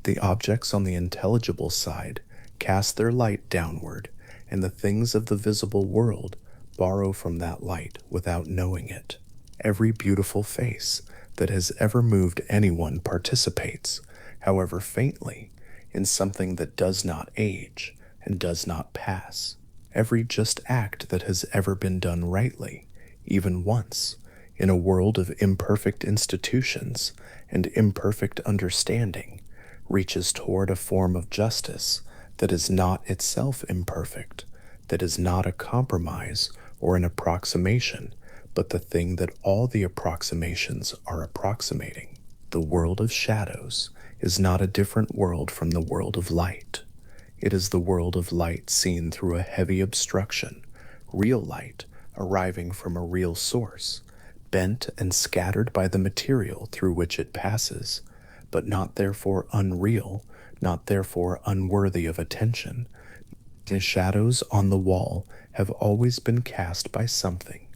The objects on the intelligible side cast their light downward, and the things of the visible world borrow from that light without knowing it. Every beautiful face that has ever moved anyone participates, however faintly, in something that does not age and does not pass. Every just act that has ever been done rightly, even once, In a world of imperfect institutions and imperfect understanding, reaches toward a form of justice that is not itself imperfect, that is not a compromise or an approximation, but the thing that all the approximations are approximating. The world of shadows is not a different world from the world of light. It is the world of light seen through a heavy obstruction, real light arriving from a real source, bent and scattered by the material through which it passes, but not therefore unreal, not therefore unworthy of attention. The shadows on the wall have always been cast by something.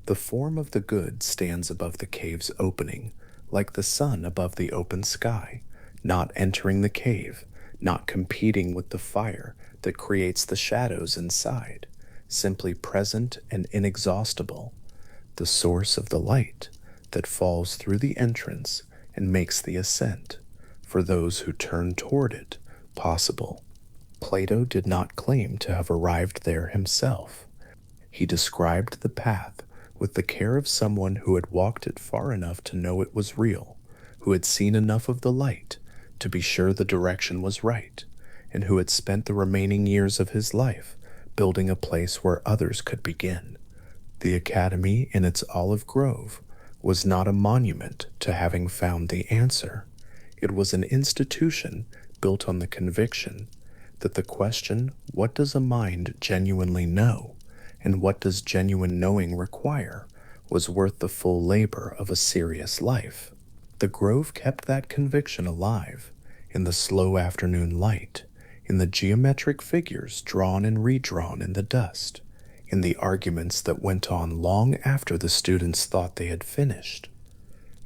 The form of the good stands above the cave's opening, like the sun above the open sky, not entering the cave, not competing with the fire that creates the shadows inside, simply present and inexhaustible, the source of the light that falls through the entrance and makes the ascent, for those who turn toward it, possible. Plato did not claim to have arrived there himself. He described the path with the care of someone who had walked it far enough to know it was real, who had seen enough of the light to be sure the direction was right, and who had spent the remaining years of his life building a place where others could begin. The academy in its olive grove was not a monument to having found the answer. It was an institution built on the conviction that the question, what does a mind genuinely know, and what does genuine knowing require, was worth the full labor of a serious life. The grove kept that conviction alive in the slow afternoon light, in the geometric figures drawn and redrawn in the dust, in the arguments that went on long after the students thought they had finished,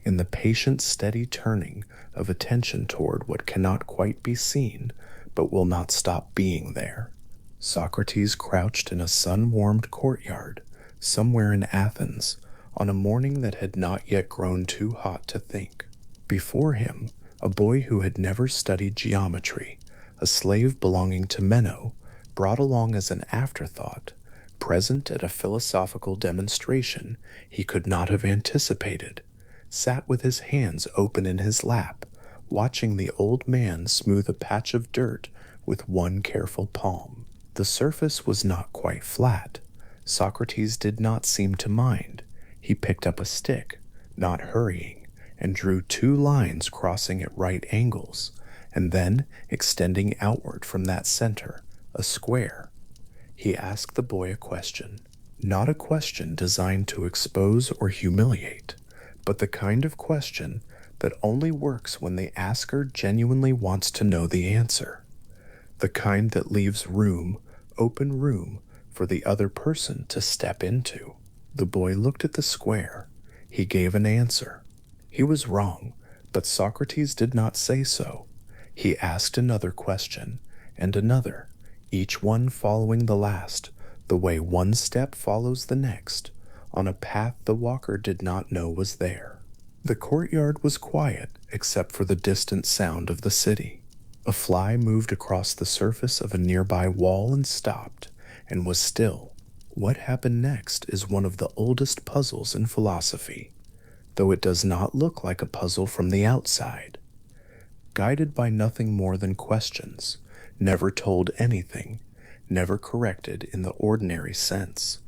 in the patient, steady turning of attention toward what cannot quite be seen but will not stop being there. Socrates crouched in a sun-warmed courtyard somewhere in Athens on a morning that had not yet grown too hot to think. Before him, a boy who had never studied geometry, a slave belonging to Meno, brought along as an afterthought, present at a philosophical demonstration he could not have anticipated, sat with his hands open in his lap, watching the old man smooth a patch of dirt with one careful palm. The surface was not quite flat. Socrates did not seem to mind. He picked up a stick, not hurrying, and drew 2 lines crossing at right angles, and then extending outward from that center, a square. He asked the boy a question, not a question designed to expose or humiliate, but the kind of question that only works when the asker genuinely wants to know the answer, the kind that leaves room, open room, for the other person to step into. The boy looked at the square. He gave an answer. He was wrong, but Socrates did not say so. He asked another question, and another, each one following the last, the way one step follows the next, on a path the walker did not know was there. The courtyard was quiet except for the distant sound of the city. A fly moved across the surface of a nearby wall and stopped, and was still. What happened next is one of the oldest puzzles in philosophy, though it does not look like a puzzle from the outside. Guided by nothing more than questions, never told anything, never corrected in the ordinary sense,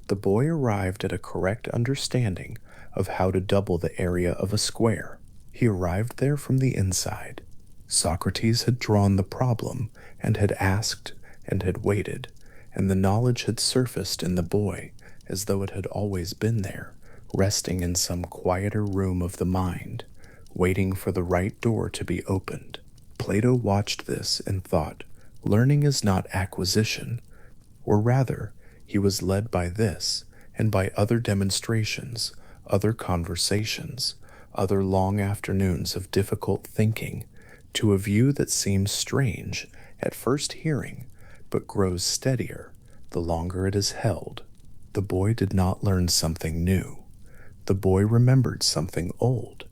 the boy arrived at a correct understanding of how to double the area of a square. He arrived there from the inside. Socrates had drawn the problem, and had asked, and had waited, and the knowledge had surfaced in the boy as though it had always been there, resting in some quieter room of the mind, waiting for the right door to be opened. Plato watched this and thought, learning is not acquisition, or rather, he was led by this, and by other demonstrations, other conversations, other long afternoons of difficult thinking, to a view that seems strange at first hearing, but grows steadier the longer it is held. The boy did not learn something new. The boy remembered something old,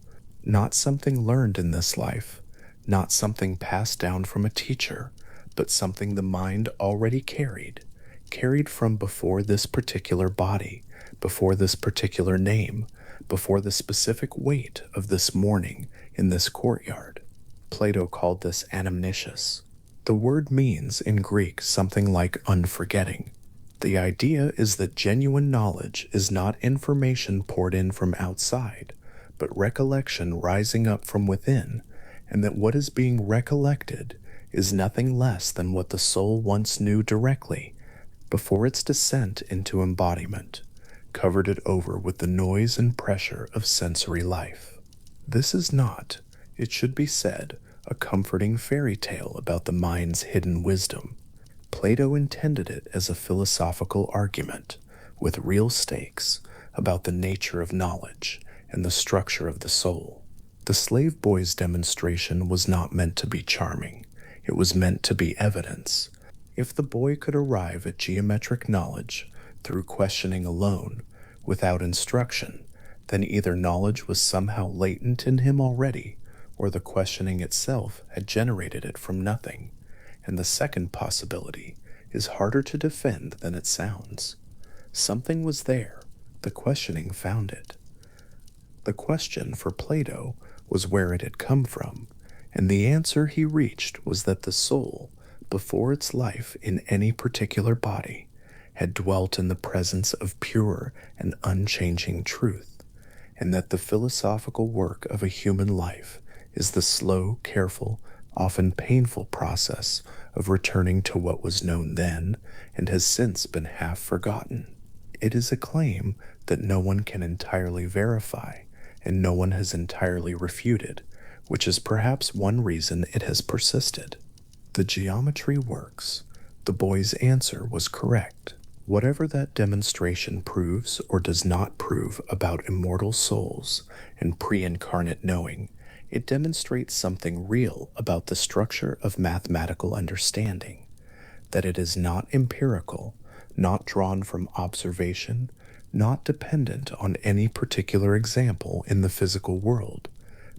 not something learned in this life, not something passed down from a teacher, but something the mind already carried from before this particular body, before this particular name, before the specific weight of this morning in this courtyard. Plato called this anamnesis. The word means in Greek something like unforgetting. The idea is that genuine knowledge is not information poured in from outside, but recollection rising up from within, and that what is being recollected is nothing less than what the soul once knew directly before its descent into embodiment covered it over with the noise and pressure of sensory life. This is not, it should be said, a comforting fairy tale about the mind's hidden wisdom. Plato intended it as a philosophical argument with real stakes about the nature of knowledge and the structure of the soul. The slave boy's demonstration was not meant to be charming. It was meant to be evidence. If the boy could arrive at geometric knowledge through questioning alone, without instruction, then either knowledge was somehow latent in him already, or the questioning itself had generated it from nothing. And the second possibility is harder to defend than it sounds. Something was there. The questioning found it. The question for Plato was where it had come from, and the answer he reached was that the soul, before its life in any particular body, had dwelt in the presence of pure and unchanging truth, and that the philosophical work of a human life is the slow, careful, often painful process of returning to what was known then and has since been half forgotten. It is a claim that no one can entirely verify and no one has entirely refuted, which is perhaps one reason it has persisted. The geometry works. The boy's answer was correct. Whatever that demonstration proves or does not prove about immortal souls and pre-incarnate knowing, it demonstrates something real about the structure of mathematical understanding, that it is not empirical, not drawn from observation, not dependent on any particular example in the physical world,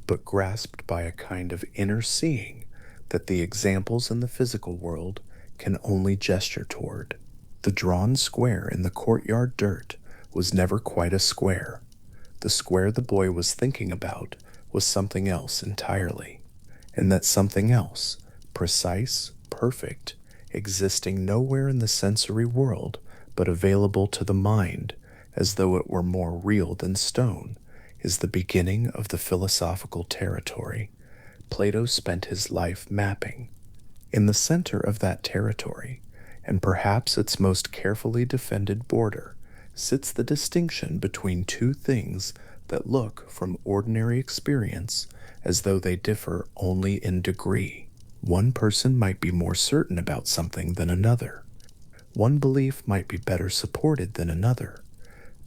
but grasped by a kind of inner seeing that the examples in the physical world can only gesture toward. The drawn square in the courtyard dirt was never quite a square. The square the boy was thinking about was something else entirely, and that something else, precise, perfect, existing nowhere in the sensory world but available to the mind as though it were more real than stone, is the beginning of the philosophical territory Plato spent his life mapping. In the center of that territory, and perhaps its most carefully defended border, sits the distinction between two things that look from ordinary experience as though they differ only in degree. One person might be more certain about something than another. One belief might be better supported than another.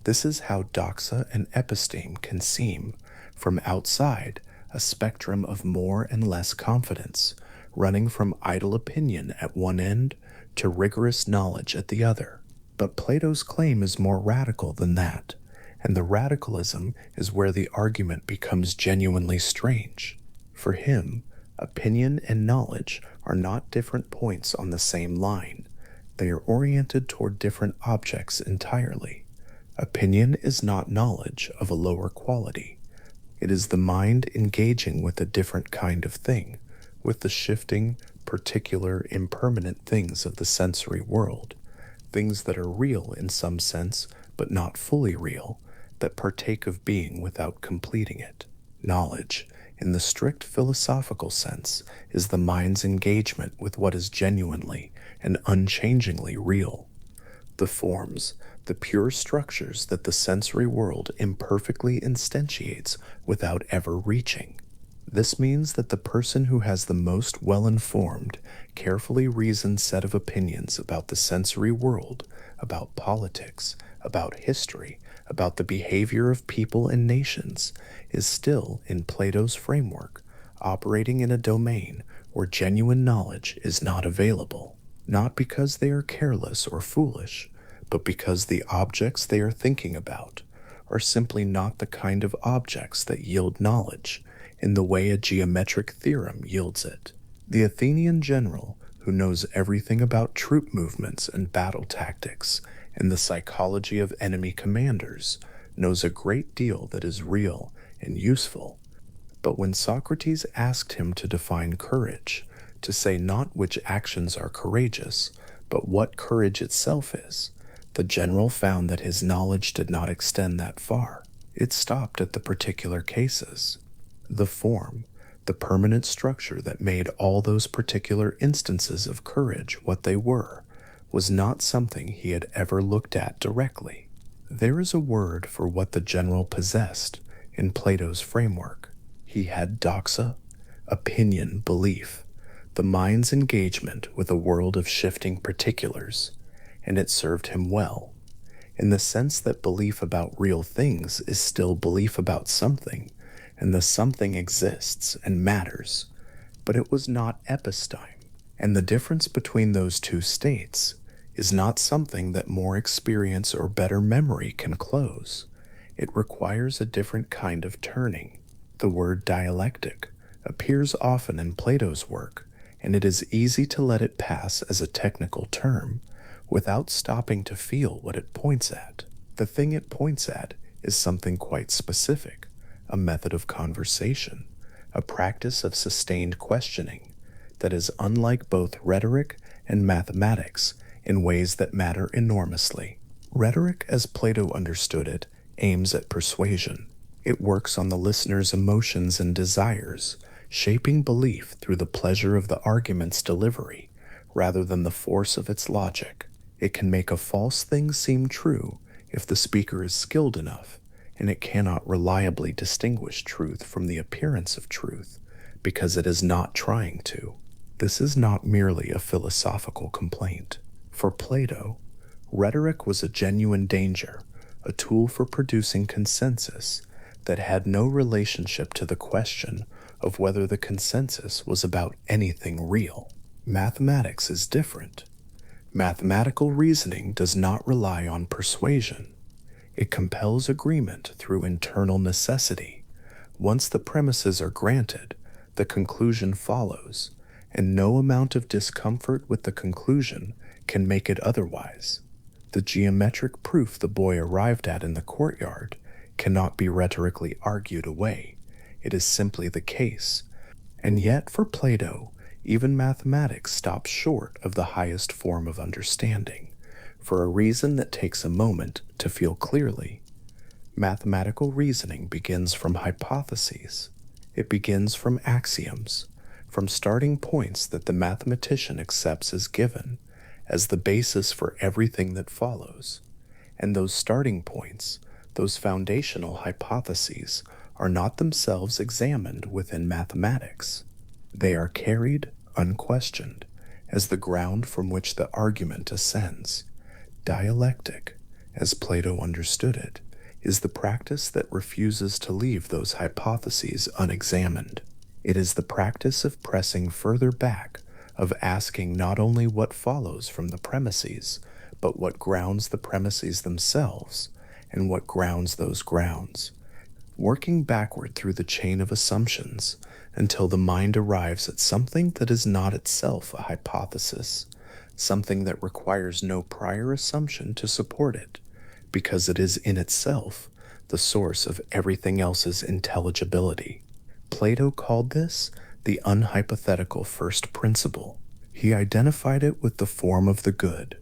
This is how doxa and episteme can seem, from outside, a spectrum of more and less confidence, running from idle opinion at one end to rigorous knowledge at the other. But Plato's claim is more radical than that, and the radicalism is where the argument becomes genuinely strange. For him, opinion and knowledge are not different points on the same line. They are oriented toward different objects entirely. Opinion is not knowledge of a lower quality. It is the mind engaging with a different kind of thing, with the shifting, particular, impermanent things of the sensory world, things that are real in some sense, but not fully real, that partake of being without completing it. Knowledge, in the strict philosophical sense, is the mind's engagement with what is genuinely and unchangingly real. The forms, the pure structures that the sensory world imperfectly instantiates without ever reaching. This means that the person who has the most well-informed, carefully reasoned set of opinions about the sensory world, about politics, about history, about the behavior of people and nations, is still, in Plato's framework, operating in a domain where genuine knowledge is not available, not because they are careless or foolish, but because the objects they are thinking about are simply not the kind of objects that yield knowledge in the way a geometric theorem yields it. The Athenian general, who knows everything about troop movements and battle tactics and the psychology of enemy commanders, knows a great deal that is real and useful. But when Socrates asked him to define courage, to say not which actions are courageous, but what courage itself is, the general found that his knowledge did not extend that far. It stopped at the particular cases. The form, the permanent structure that made all those particular instances of courage what they were, was not something he had ever looked at directly. There is a word for what the general possessed in Plato's framework. He had doxa, opinion, belief, the mind's engagement with a world of shifting particulars, and it served him well, in the sense that belief about real things is still belief about something, and the something exists and matters, but it was not episteme, and the difference between those two states is not something that more experience or better memory can close. It requires a different kind of turning. The word dialectic appears often in Plato's work, and it is easy to let it pass as a technical term without stopping to feel what it points at. The thing it points at is something quite specific, a method of conversation, a practice of sustained questioning that is unlike both rhetoric and mathematics in ways that matter enormously. Rhetoric, as Plato understood it, aims at persuasion. It works on the listener's emotions and desires, shaping belief through the pleasure of the argument's delivery rather than the force of its logic. It can make a false thing seem true if the speaker is skilled enough, and it cannot reliably distinguish truth from the appearance of truth because it is not trying to. This is not merely a philosophical complaint. For Plato, rhetoric was a genuine danger, a tool for producing consensus that had no relationship to the question of whether the consensus was about anything real. Mathematics is different. Mathematical reasoning does not rely on persuasion. It compels agreement through internal necessity. Once the premises are granted, the conclusion follows, and no amount of discomfort with the conclusion can make it otherwise. The geometric proof the boy arrived at in the courtyard cannot be rhetorically argued away. It is simply the case. And yet for Plato, even mathematics stops short of the highest form of understanding, for a reason that takes a moment to feel clearly. Mathematical reasoning begins from hypotheses. It begins from axioms, from starting points that the mathematician accepts as given, as the basis for everything that follows. And those starting points, those foundational hypotheses, are not themselves examined within mathematics. They are carried, unquestioned, as the ground from which the argument ascends. Dialectic, as Plato understood it, is the practice that refuses to leave those hypotheses unexamined. It is the practice of pressing further back, of asking not only what follows from the premises, but what grounds the premises themselves, and what grounds those grounds, working backward through the chain of assumptions until the mind arrives at something that is not itself a hypothesis, something that requires no prior assumption to support it, because it is in itself the source of everything else's intelligibility. Plato called this the unhypothetical first principle. He identified it with the form of the good,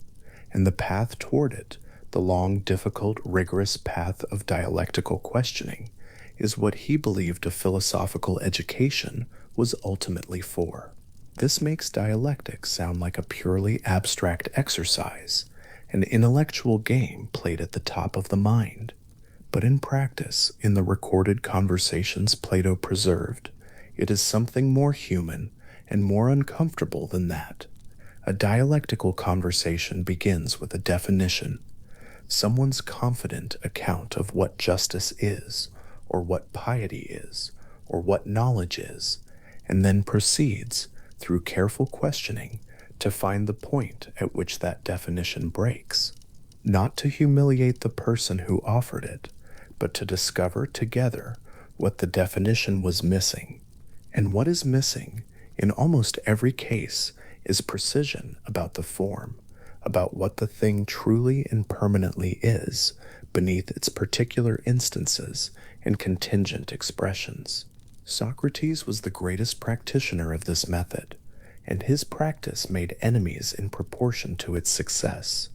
and the path toward it, the long, difficult, rigorous path of dialectical questioning, is what he believed a philosophical education was ultimately for. This makes dialectics sound like a purely abstract exercise, an intellectual game played at the top of the mind. But in practice, in the recorded conversations Plato preserved, it is something more human and more uncomfortable than that. A dialectical conversation begins with a definition, someone's confident account of what justice is, or what piety is, or what knowledge is, and then proceeds, through careful questioning, to find the point at which that definition breaks, not to humiliate the person who offered it, but to discover together what the definition was missing. And what is missing, in almost every case, is precision about the form, about what the thing truly and permanently is, beneath its particular instances and contingent expressions. Socrates was the greatest practitioner of this method, and his practice made enemies in proportion to its success.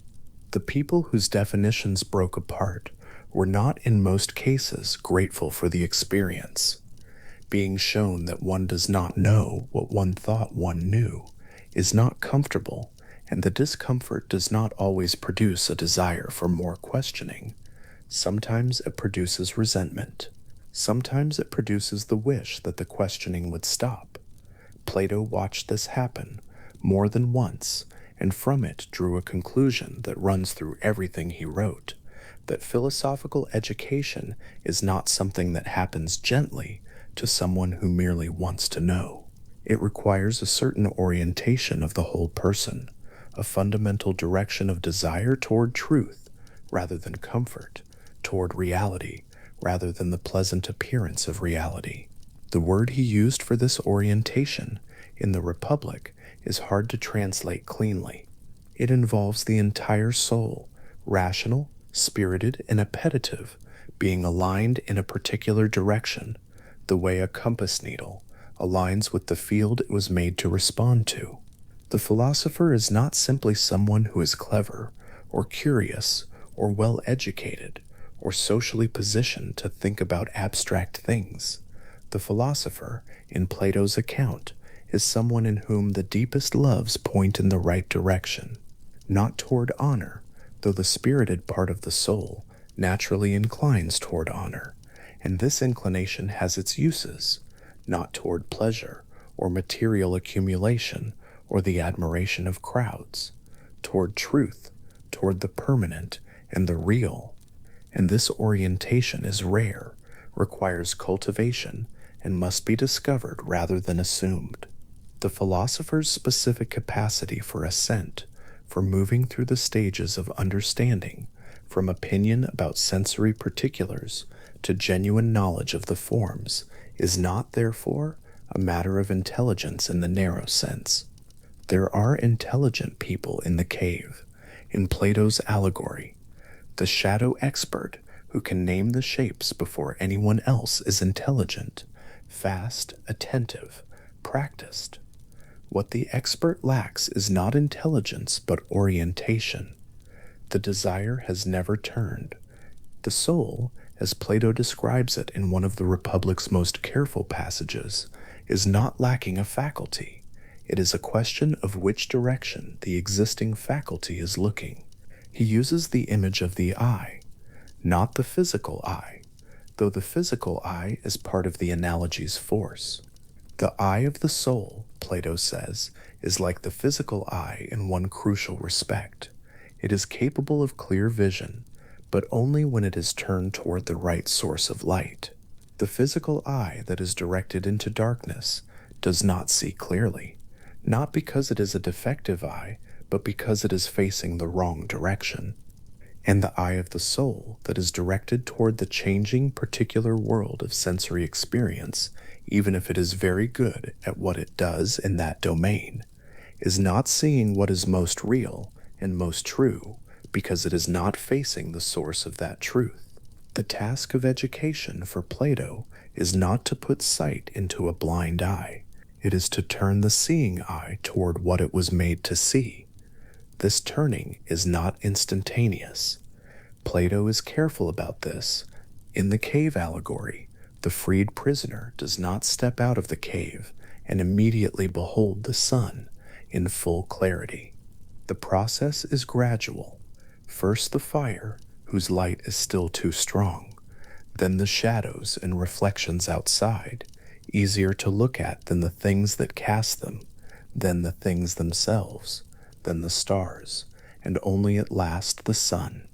The people whose definitions broke apart were not in most cases grateful for the experience. Being shown that one does not know what one thought one knew is not comfortable, and the discomfort does not always produce a desire for more questioning. Sometimes it produces resentment. Sometimes it produces the wish that the questioning would stop. Plato watched this happen more than once, and from it drew a conclusion that runs through everything he wrote, that philosophical education is not something that happens gently to someone who merely wants to know. It requires a certain orientation of the whole person, a fundamental direction of desire toward truth rather than comfort, toward reality rather than the pleasant appearance of reality. The word he used for this orientation in the Republic is hard to translate cleanly. It involves the entire soul, rational, spirited, and appetitive, being aligned in a particular direction, the way a compass needle aligns with the field it was made to respond to. The philosopher is not simply someone who is clever, or curious, or well educated, or socially positioned to think about abstract things. The philosopher, in Plato's account, is someone in whom the deepest loves point in the right direction, not toward honor, though the spirited part of the soul naturally inclines toward honor, and this inclination has its uses, not toward pleasure or material accumulation or the admiration of crowds, toward truth, toward the permanent and the real. And this orientation is rare, requires cultivation, and must be discovered rather than assumed. The philosopher's specific capacity for ascent, for moving through the stages of understanding, from opinion about sensory particulars to genuine knowledge of the forms, is not, therefore, a matter of intelligence in the narrow sense. There are intelligent people in the cave, in Plato's allegory. The shadow expert who can name the shapes before anyone else is intelligent, fast, attentive, practiced. What the expert lacks is not intelligence but orientation. The desire has never turned. The soul, as Plato describes it in one of the Republic's most careful passages, is not lacking a faculty. It is a question of which direction the existing faculty is looking. He uses the image of the eye, not the physical eye, though the physical eye is part of the analogy's force. The eye of the soul, Plato says, is like the physical eye in one crucial respect. It is capable of clear vision, but only when it is turned toward the right source of light. The physical eye that is directed into darkness does not see clearly, not because it is a defective eye, but because it is facing the wrong direction. And the eye of the soul that is directed toward the changing particular world of sensory experience, even if it is very good at what it does in that domain, is not seeing what is most real and most true because it is not facing the source of that truth. The task of education for Plato is not to put sight into a blind eye. It is to turn the seeing eye toward what it was made to see. This turning is not instantaneous. Plato is careful about this. In the cave allegory, the freed prisoner does not step out of the cave and immediately behold the sun in full clarity. The process is gradual. First the fire, whose light is still too strong, then the shadows and reflections outside, easier to look at than the things that cast them, then the things themselves, then the stars, and only at last the sun.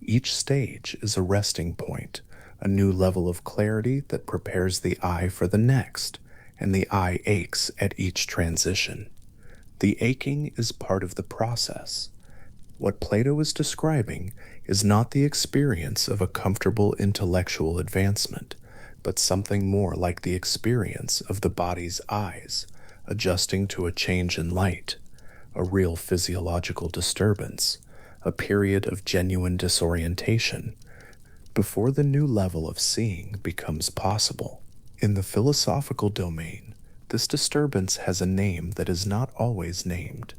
Each stage is a resting point, a new level of clarity that prepares the eye for the next, and the eye aches at each transition. The aching is part of the process. What Plato is describing is not the experience of a comfortable intellectual advancement, but something more like the experience of the body's eyes adjusting to a change in light, a real physiological disturbance, a period of genuine disorientation, before the new level of seeing becomes possible. In the philosophical domain, this disturbance has a name that is not always named: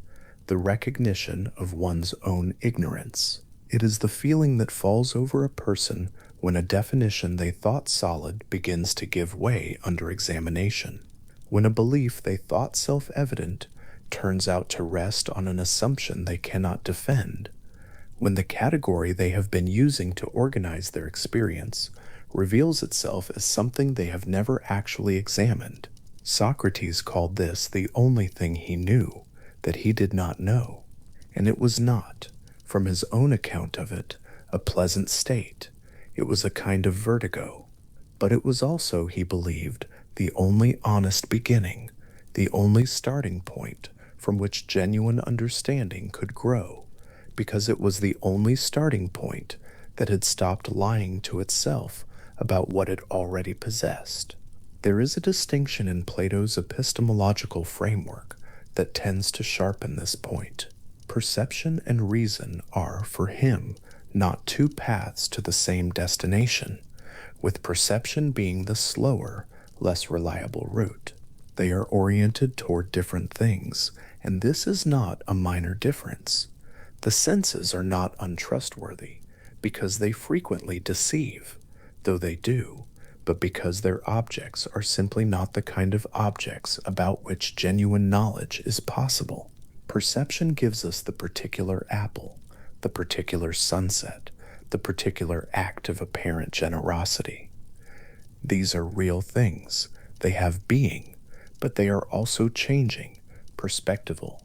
the recognition of one's own ignorance. It is the feeling that falls over a person when a definition they thought solid begins to give way under examination, when a belief they thought self-evident turns out to rest on an assumption they cannot defend, when the category they have been using to organize their experience reveals itself as something they have never actually examined. Socrates called this the only thing he knew that he did not know, and it was not, from his own account of it, a pleasant state. It was a kind of vertigo, but it was also, he believed, the only honest beginning, the only starting point from which genuine understanding could grow, because it was the only starting point that had stopped lying to itself about what it already possessed. There is a distinction in Plato's epistemological framework that tends to sharpen this point. Perception and reason are, for him, not two paths to the same destination, with perception being the slower, less reliable route. They are oriented toward different things, and this is not a minor difference. The senses are not untrustworthy, because they frequently deceive, though they do, but because their objects are simply not the kind of objects about which genuine knowledge is possible. Perception gives us the particular apple, the particular sunset, the particular act of apparent generosity. These are real things. They have being, but they are also changing, perspectival,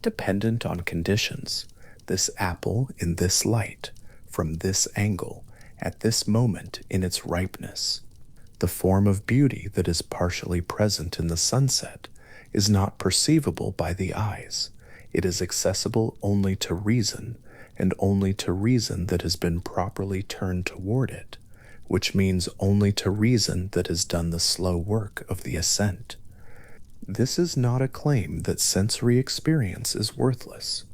dependent on conditions. This apple in this light, from this angle, at this moment in its ripeness. The form of beauty that is partially present in the sunset is not perceivable by the eyes. It is accessible only to reason, and only to reason that has been properly turned toward it, which means only to reason that has done the slow work of the ascent. This is not a claim that sensory experience is worthless.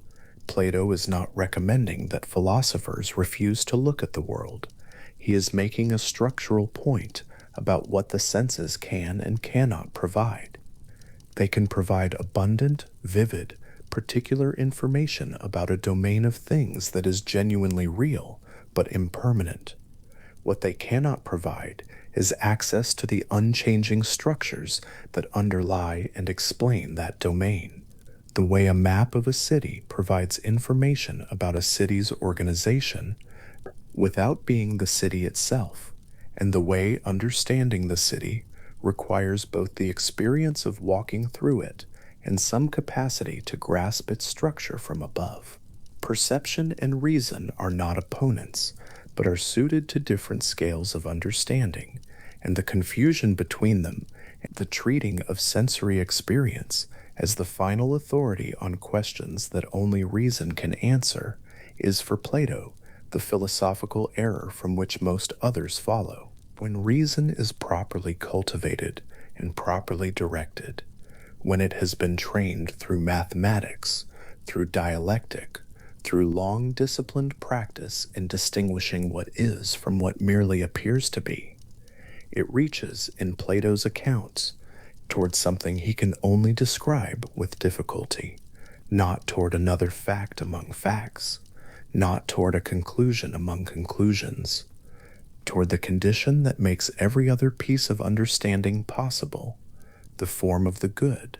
Plato is not recommending that philosophers refuse to look at the world. He is making a structural point about what the senses can and cannot provide. They can provide abundant, vivid, particular information about a domain of things that is genuinely real, but impermanent. What they cannot provide is access to the unchanging structures that underlie and explain that domain. The way a map of a city provides information about a city's organization without being the city itself, and the way understanding the city requires both the experience of walking through it and some capacity to grasp its structure from above. Perception and reason are not opponents, but are suited to different scales of understanding, and the confusion between them and the treating of sensory experience as the final authority on questions that only reason can answer is, for Plato, the philosophical error from which most others follow. When reason is properly cultivated and properly directed, when it has been trained through mathematics, through dialectic, through long disciplined practice in distinguishing what is from what merely appears to be, it reaches, in Plato's accounts, toward something he can only describe with difficulty, not toward another fact among facts, not toward a conclusion among conclusions, toward the condition that makes every other piece of understanding possible, the form of the good,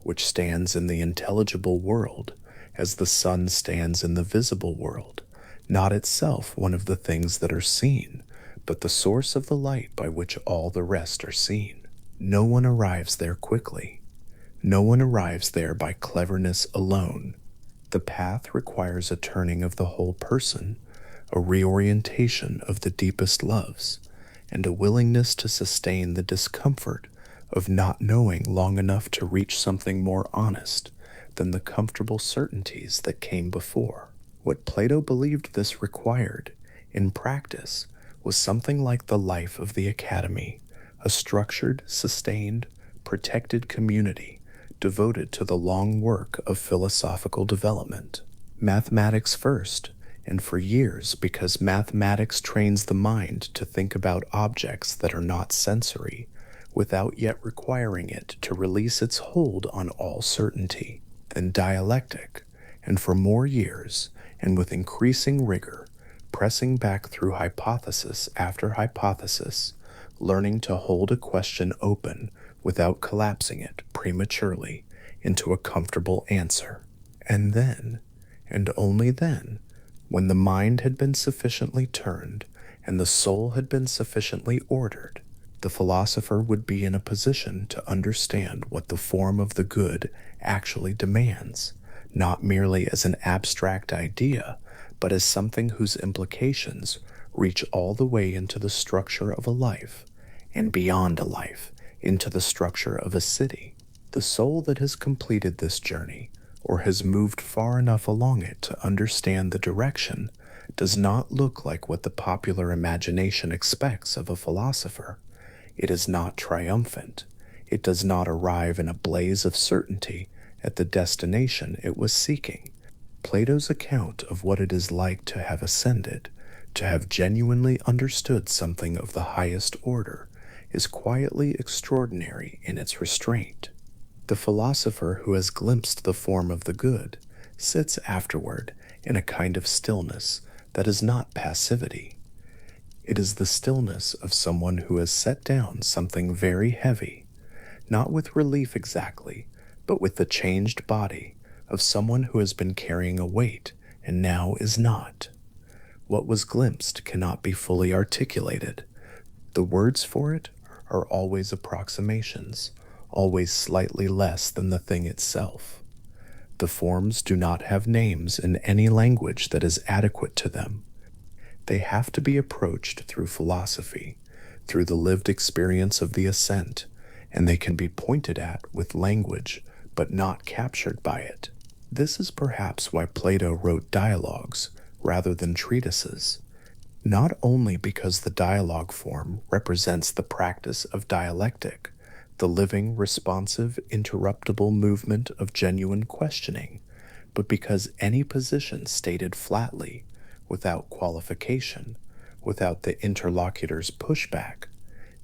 which stands in the intelligible world as the sun stands in the visible world, not itself one of the things that are seen, but the source of the light by which all the rest are seen. No one arrives there quickly. No one arrives there by cleverness alone. The path requires a turning of the whole person, a reorientation of the deepest loves, and a willingness to sustain the discomfort of not knowing long enough to reach something more honest than the comfortable certainties that came before. What Plato believed this required, in practice, was something like the life of the academy, a structured, sustained, protected community devoted to the long work of philosophical development. Mathematics first, and for years because mathematics trains the mind to think about objects that are not sensory, without yet requiring it to release its hold on all certainty. Then dialectic, and for more years, and with increasing rigor, pressing back through hypothesis after hypothesis, learning to hold a question open without collapsing it prematurely into a comfortable answer. And then, and only then, when the mind had been sufficiently turned and the soul had been sufficiently ordered, the philosopher would be in a position to understand what the form of the good actually demands, not merely as an abstract idea, but as something whose implications reach all the way into the structure of a life, and beyond a life, into the structure of a city. The soul that has completed this journey, or has moved far enough along it to understand the direction, does not look like what the popular imagination expects of a philosopher. It is not triumphant. It does not arrive in a blaze of certainty at the destination it was seeking. Plato's account of what it is like to have ascended, to have genuinely understood something of the highest order, is quietly extraordinary in its restraint. The philosopher who has glimpsed the form of the good sits afterward in a kind of stillness that is not passivity. It is the stillness of someone who has set down something very heavy, not with relief exactly, but with the changed body of someone who has been carrying a weight and now is not. What was glimpsed cannot be fully articulated. The words for it are always approximations, always slightly less than the thing itself. The forms do not have names in any language that is adequate to them. They have to be approached through philosophy, through the lived experience of the ascent, and they can be pointed at with language, but not captured by it. This is perhaps why Plato wrote dialogues rather than treatises, not only because the dialogue form represents the practice of dialectic, the living, responsive, interruptible movement of genuine questioning, but because any position stated flatly, without qualification, without the interlocutor's pushback,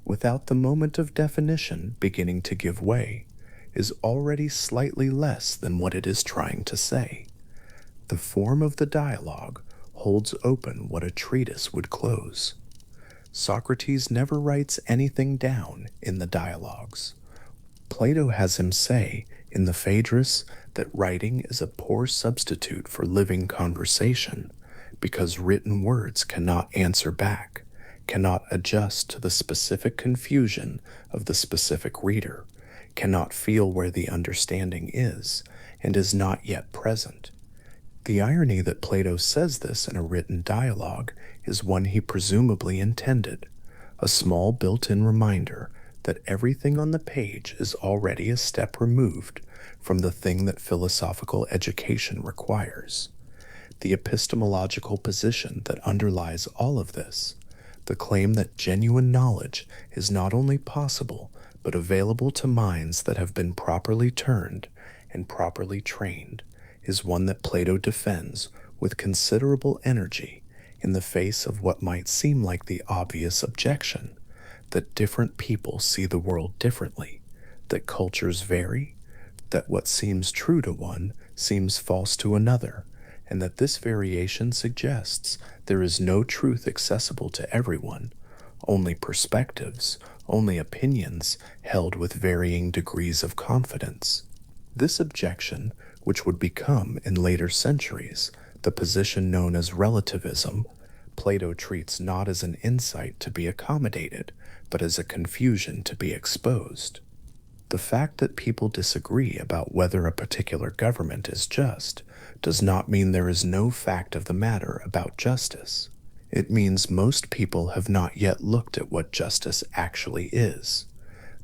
without the moment of definition beginning to give way, is already slightly less than what it is trying to say. The form of the dialogue holds open what a treatise would close. Socrates never writes anything down in the dialogues. Plato has him say in the Phaedrus that writing is a poor substitute for living conversation, because written words cannot answer back, cannot adjust to the specific confusion of the specific reader, cannot feel where the understanding is, and is not yet present. The irony that Plato says this in a written dialogue is one he presumably intended, a small built-in reminder that everything on the page is already a step removed from the thing that philosophical education requires. The epistemological position that underlies all of this, the claim that genuine knowledge is not only possible, but available to minds that have been properly turned and properly trained, is one that Plato defends with considerable energy in the face of what might seem like the obvious objection, that different people see the world differently, that cultures vary, that what seems true to one seems false to another, and that this variation suggests there is no truth accessible to everyone, only perspectives, only opinions held with varying degrees of confidence. This objection, which would become in later centuries the position known as relativism, Plato treats not as an insight to be accommodated, but as a confusion to be exposed. The fact that people disagree about whether a particular government is just does not mean there is no fact of the matter about justice. It means most people have not yet looked at what justice actually is.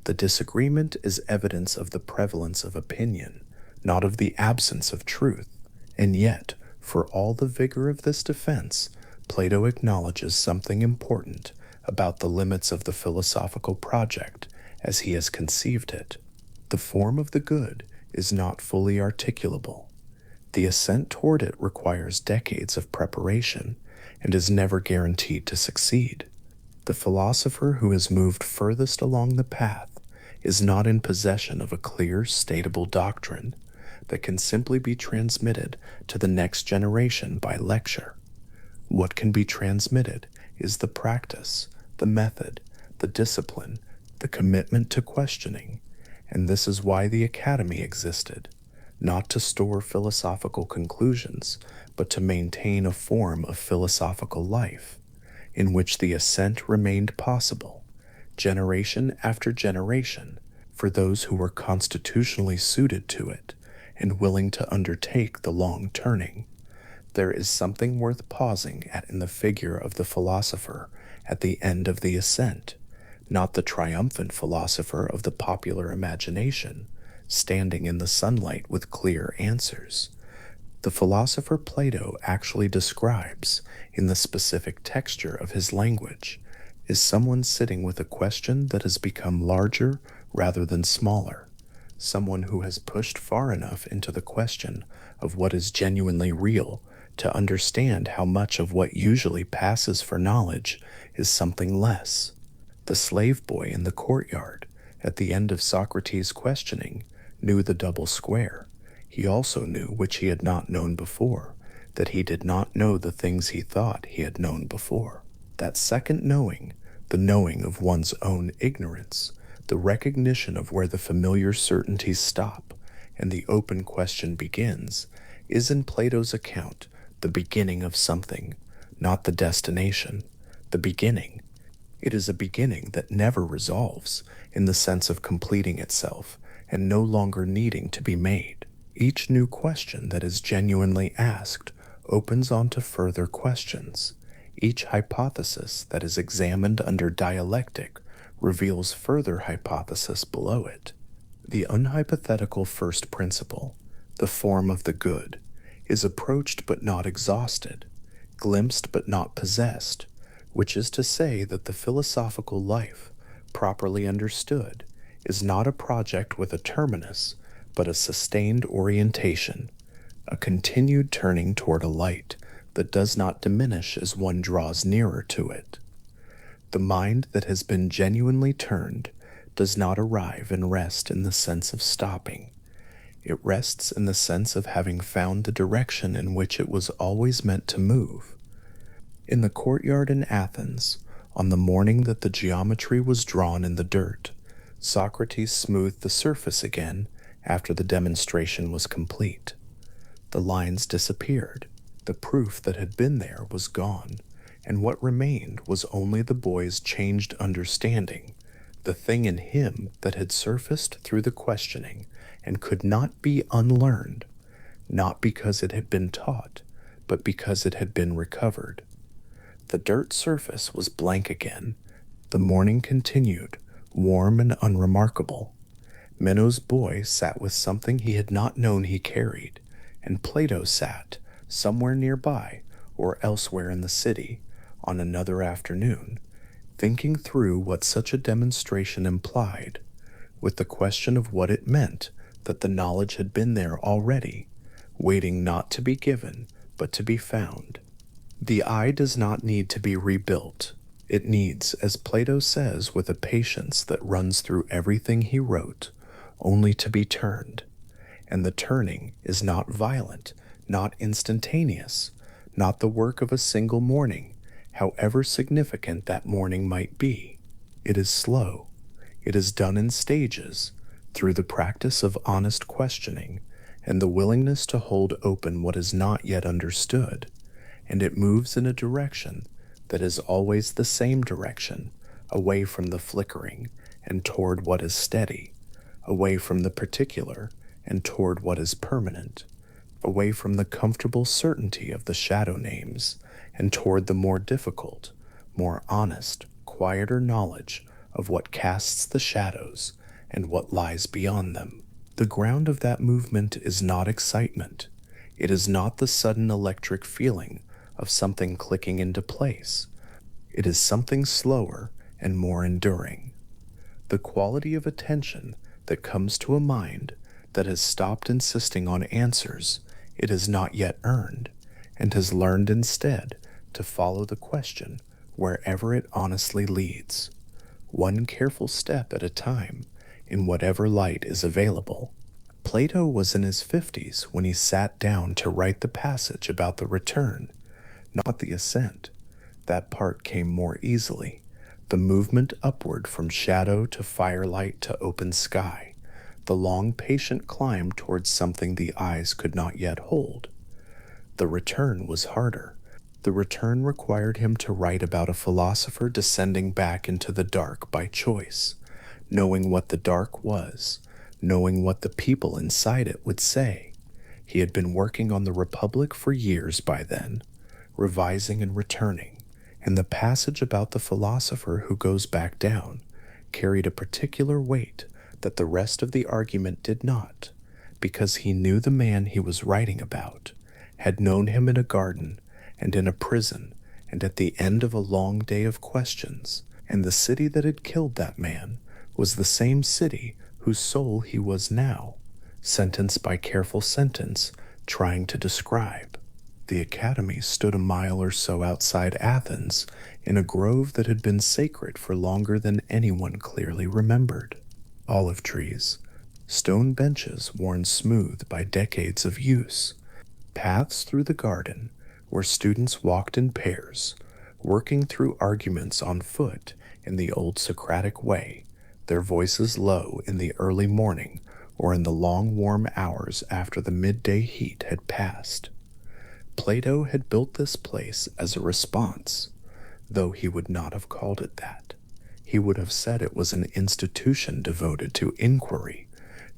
The disagreement is evidence of the prevalence of opinion, not of the absence of truth. And yet, for all the vigor of this defense, Plato acknowledges something important about the limits of the philosophical project as he has conceived it. The form of the good is not fully articulable. The ascent toward it requires decades of preparation and is never guaranteed to succeed. The philosopher who has moved furthest along the path is not in possession of a clear, stateable doctrine that can simply be transmitted to the next generation by lecture. What can be transmitted is the practice, the method, the discipline, the commitment to questioning, and this is why the academy existed, not to store philosophical conclusions, but to maintain a form of philosophical life in which the ascent remained possible, generation after generation, for those who were constitutionally suited to it and willing to undertake the long turning. There is something worth pausing at in the figure of the philosopher at the end of the ascent, not the triumphant philosopher of the popular imagination, standing in the sunlight with clear answers. The philosopher Plato actually describes, in the specific texture of his language, is someone sitting with a question that has become larger rather than smaller, someone who has pushed far enough into the question of what is genuinely real to understand how much of what usually passes for knowledge is something less. The slave boy in the courtyard, at the end of Socrates' questioning, knew the double square. He also knew, which he had not known before, that he did not know the things he thought he had known before. That second knowing, the knowing of one's own ignorance, the recognition of where the familiar certainties stop and the open question begins, is in Plato's account the beginning of something, not the destination, the beginning. It is a beginning that never resolves, in the sense of completing itself and no longer needing to be made. Each new question that is genuinely asked opens onto further questions. Each hypothesis that is examined under dialectic reveals further hypothesis below it. The unhypothetical first principle, the form of the good, is approached but not exhausted, glimpsed but not possessed, which is to say that the philosophical life, properly understood, is not a project with a terminus, but a sustained orientation, a continued turning toward a light that does not diminish as one draws nearer to it. The mind that has been genuinely turned does not arrive and rest in the sense of stopping. It rests in the sense of having found the direction in which it was always meant to move. In the courtyard in Athens, on the morning that the geometry was drawn in the dirt, Socrates smoothed the surface again after the demonstration was complete. The lines disappeared, the proof that had been there was gone, and what remained was only the boy's changed understanding, the thing in him that had surfaced through the questioning and could not be unlearned, not because it had been taught, but because it had been recovered. The dirt surface was blank again. The morning continued, warm and unremarkable. Meno's boy sat with something he had not known he carried, and Plato sat, somewhere nearby or elsewhere in the city, on another afternoon, thinking through what such a demonstration implied, with the question of what it meant that the knowledge had been there already, waiting not to be given, but to be found. The eye does not need to be rebuilt. It needs, as Plato says with a patience that runs through everything he wrote, only to be turned. And the turning is not violent, not instantaneous, not the work of a single morning, however significant that morning might be. It is slow. It is done in stages, through the practice of honest questioning and the willingness to hold open what is not yet understood, and it moves in a direction that is always the same direction, away from the flickering and toward what is steady, away from the particular and toward what is permanent, away from the comfortable certainty of the shadow names and toward the more difficult, more honest, quieter knowledge of what casts the shadows and what lies beyond them. The ground of that movement is not excitement. It is not the sudden electric feeling of something clicking into place. It is something slower and more enduring. The quality of attention that comes to a mind that has stopped insisting on answers it has not yet earned, and has learned instead to follow the question wherever it honestly leads, one careful step at a time, in whatever light is available. Plato was in his 50s when he sat down to write the passage about the return, not the ascent. That part came more easily, the movement upward from shadow to firelight to open sky, the long patient climb towards something the eyes could not yet hold. The return was harder. The return required him to write about a philosopher descending back into the dark by choice, knowing what the dark was, knowing what the people inside it would say. He had been working on the Republic for years by then, revising and returning, and the passage about the philosopher who goes back down carried a particular weight that the rest of the argument did not, because he knew the man he was writing about, had known him in a garden and in a prison and at the end of a long day of questions, and the city that had killed that man was the same city whose soul he was now, sentence by careful sentence, trying to describe. The academy stood a mile or so outside Athens in a grove that had been sacred for longer than anyone clearly remembered. Olive trees, stone benches worn smooth by decades of use, paths through the garden where students walked in pairs, working through arguments on foot in the old Socratic way, their voices low in the early morning or in the long warm hours after the midday heat had passed. Plato had built this place as a response, though he would not have called it that. He would have said it was an institution devoted to inquiry,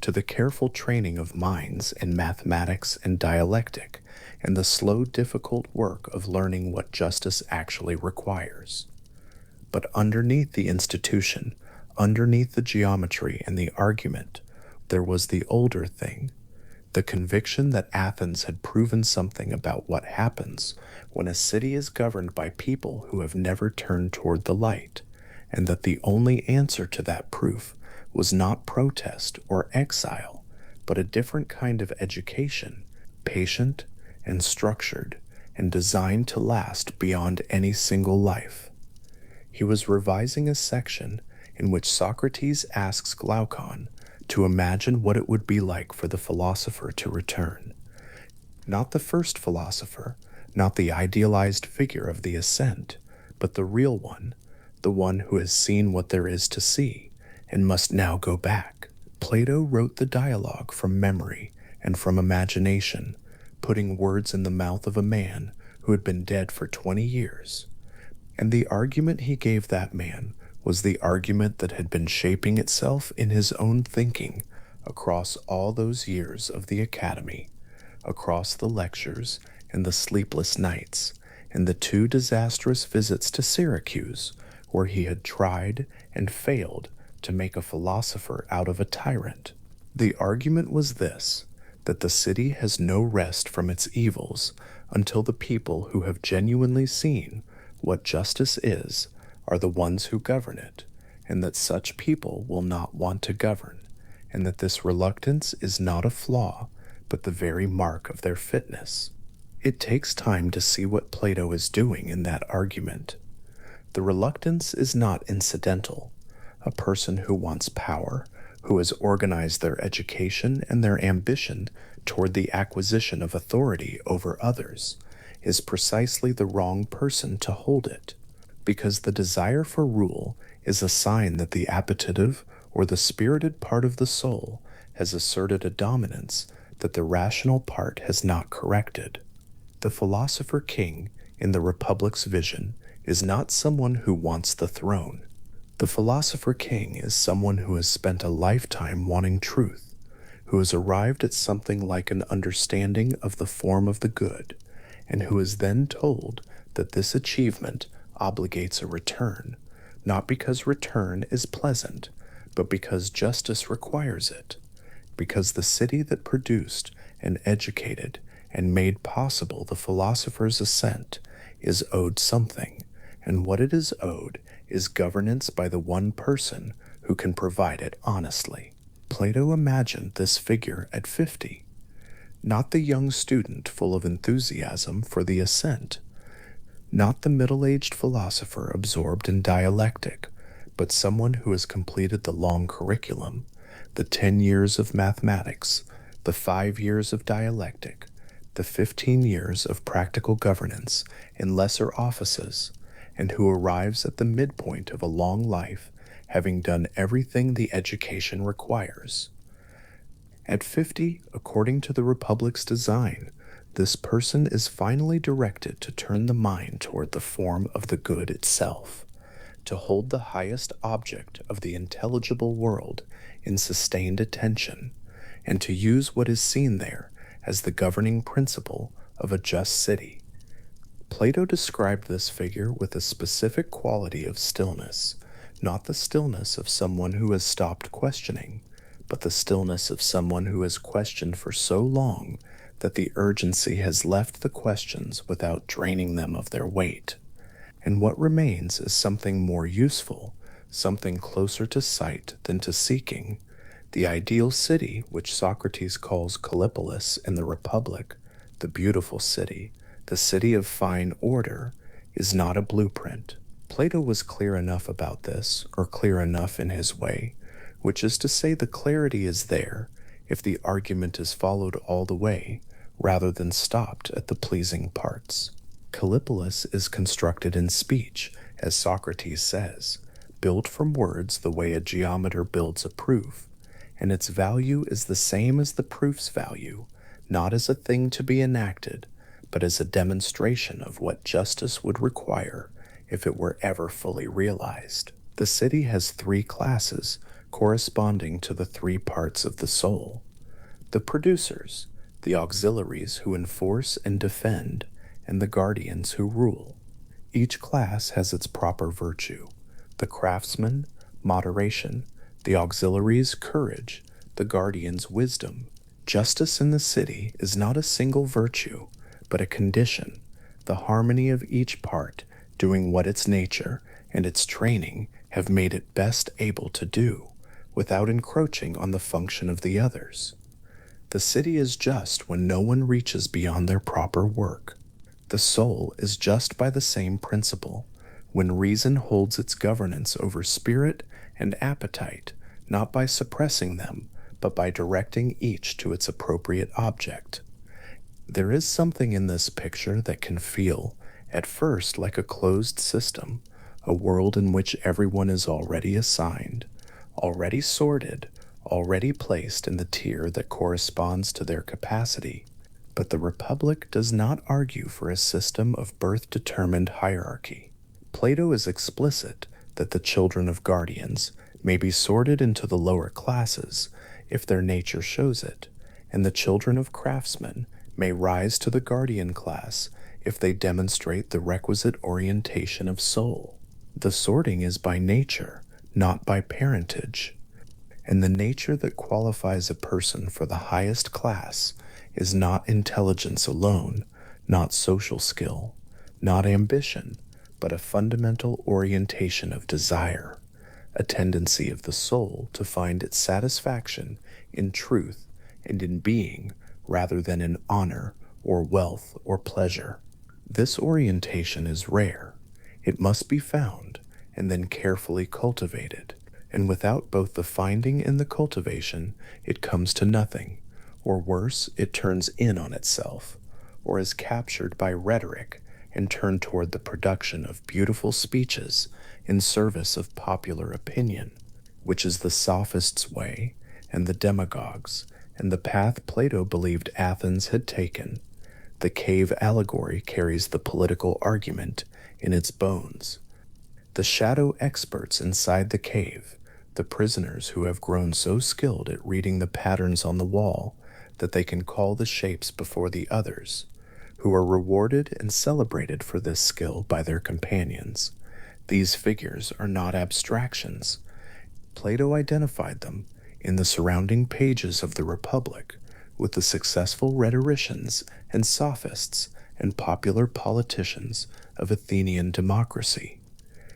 to the careful training of minds in mathematics and dialectic, and the slow, difficult work of learning what justice actually requires. But underneath the institution, underneath the geometry and the argument, there was the older thing, the conviction that Athens had proven something about what happens when a city is governed by people who have never turned toward the light, and that the only answer to that proof was not protest or exile, but a different kind of education, patient and structured and designed to last beyond any single life. He was revising a section in which Socrates asks Glaucon to imagine what it would be like for the philosopher to return. Not the first philosopher, not the idealized figure of the ascent, but the real one, the one who has seen what there is to see and must now go back. Plato wrote the dialogue from memory and from imagination, putting words in the mouth of a man who had been dead for 20 years. And the argument he gave that man was the argument that had been shaping itself in his own thinking across all those years of the academy, across the lectures and the sleepless nights, and the 2 disastrous visits to Syracuse, where he had tried and failed to make a philosopher out of a tyrant. The argument was this, that the city has no rest from its evils until the people who have genuinely seen what justice is are the ones who govern it, and that such people will not want to govern, and that this reluctance is not a flaw, but the very mark of their fitness. It takes time to see what Plato is doing in that argument. The reluctance is not incidental. A person who wants power, who has organized their education and their ambition toward the acquisition of authority over others, is precisely the wrong person to hold it, because the desire for rule is a sign that the appetitive or the spirited part of the soul has asserted a dominance that the rational part has not corrected. The philosopher king in the Republic's vision is not someone who wants the throne. The philosopher king is someone who has spent a lifetime wanting truth, who has arrived at something like an understanding of the form of the good, and who is then told that this achievement obligates a return, not because return is pleasant, but because justice requires it, because the city that produced and educated and made possible the philosopher's ascent is owed something, and what it is owed is governance by the one person who can provide it honestly. Plato imagined this figure at 50. not the young student full of enthusiasm for the ascent, not the middle-aged philosopher absorbed in dialectic, but someone who has completed the long curriculum, the 10 years of mathematics, the 5 years of dialectic, the 15 years of practical governance in lesser offices, and who arrives at the midpoint of a long life, having done everything the education requires. At 50, according to the Republic's design, this person is finally directed to turn the mind toward the form of the good itself, to hold the highest object of the intelligible world in sustained attention, and to use what is seen there as the governing principle of a just city. Plato described this figure with a specific quality of stillness, not the stillness of someone who has stopped questioning, but the stillness of someone who has questioned for so long that the urgency has left the questions without draining them of their weight. And what remains is something more useful, something closer to sight than to seeking. The ideal city, which Socrates calls Callipolis in the Republic, the beautiful city, the city of fine order, is not a blueprint. Plato was clear enough about this, or clear enough in his way, which is to say the clarity is there if the argument is followed all the way, rather than stopped at the pleasing parts. Callipolis is constructed in speech, as Socrates says, built from words the way a geometer builds a proof, and its value is the same as the proof's value, not as a thing to be enacted, but as a demonstration of what justice would require if it were ever fully realized. The city has 3 classes corresponding to the 3 parts of the soul: the producers, the auxiliaries who enforce and defend, and the guardians who rule. Each class has its proper virtue: the craftsman, moderation; the auxiliaries, courage; the guardians, wisdom. Justice in the city is not a single virtue, but a condition, the harmony of each part doing what its nature and its training have made it best able to do, without encroaching on the function of the others. The city is just when no one reaches beyond their proper work. The soul is just by the same principle, when reason holds its governance over spirit and appetite, not by suppressing them, but by directing each to its appropriate object. There is something in this picture that can feel, at first, like a closed system, a world in which everyone is already assigned, already sorted, already placed in the tier that corresponds to their capacity. But the Republic does not argue for a system of birth-determined hierarchy. Plato is explicit that the children of guardians may be sorted into the lower classes if their nature shows it, and the children of craftsmen may rise to the guardian class if they demonstrate the requisite orientation of soul. The sorting is by nature, not by parentage, and the nature that qualifies a person for the highest class is not intelligence alone, not social skill, not ambition, but a fundamental orientation of desire, a tendency of the soul to find its satisfaction in truth and in being rather than in honor or wealth or pleasure. This orientation is rare. It must be found and then carefully cultivated, and without both the finding and the cultivation, it comes to nothing, or worse, it turns in on itself, or is captured by rhetoric and turned toward the production of beautiful speeches in service of popular opinion, which is the sophist's way and the demagogue's, and the path Plato believed Athens had taken. The cave allegory carries the political argument in its bones. The shadow experts inside the cave, the prisoners who have grown so skilled at reading the patterns on the wall that they can call the shapes before the others, who are rewarded and celebrated for this skill by their companions. These figures are not abstractions. Plato identified them in the surrounding pages of the Republic with the successful rhetoricians and sophists and popular politicians of Athenian democracy,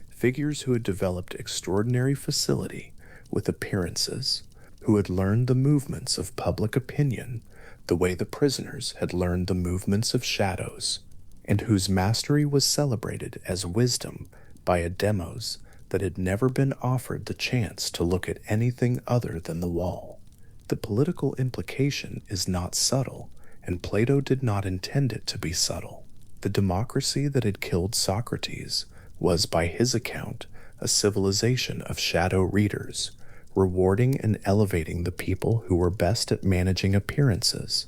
figures who had developed extraordinary facility with appearances, who had learned the movements of public opinion, the way the prisoners had learned the movements of shadows, and whose mastery was celebrated as wisdom by a demos that had never been offered the chance to look at anything other than the wall. The political implication is not subtle, and Plato did not intend it to be subtle. The democracy that had killed Socrates was, by his account, a civilization of shadow readers, rewarding and elevating the people who were best at managing appearances,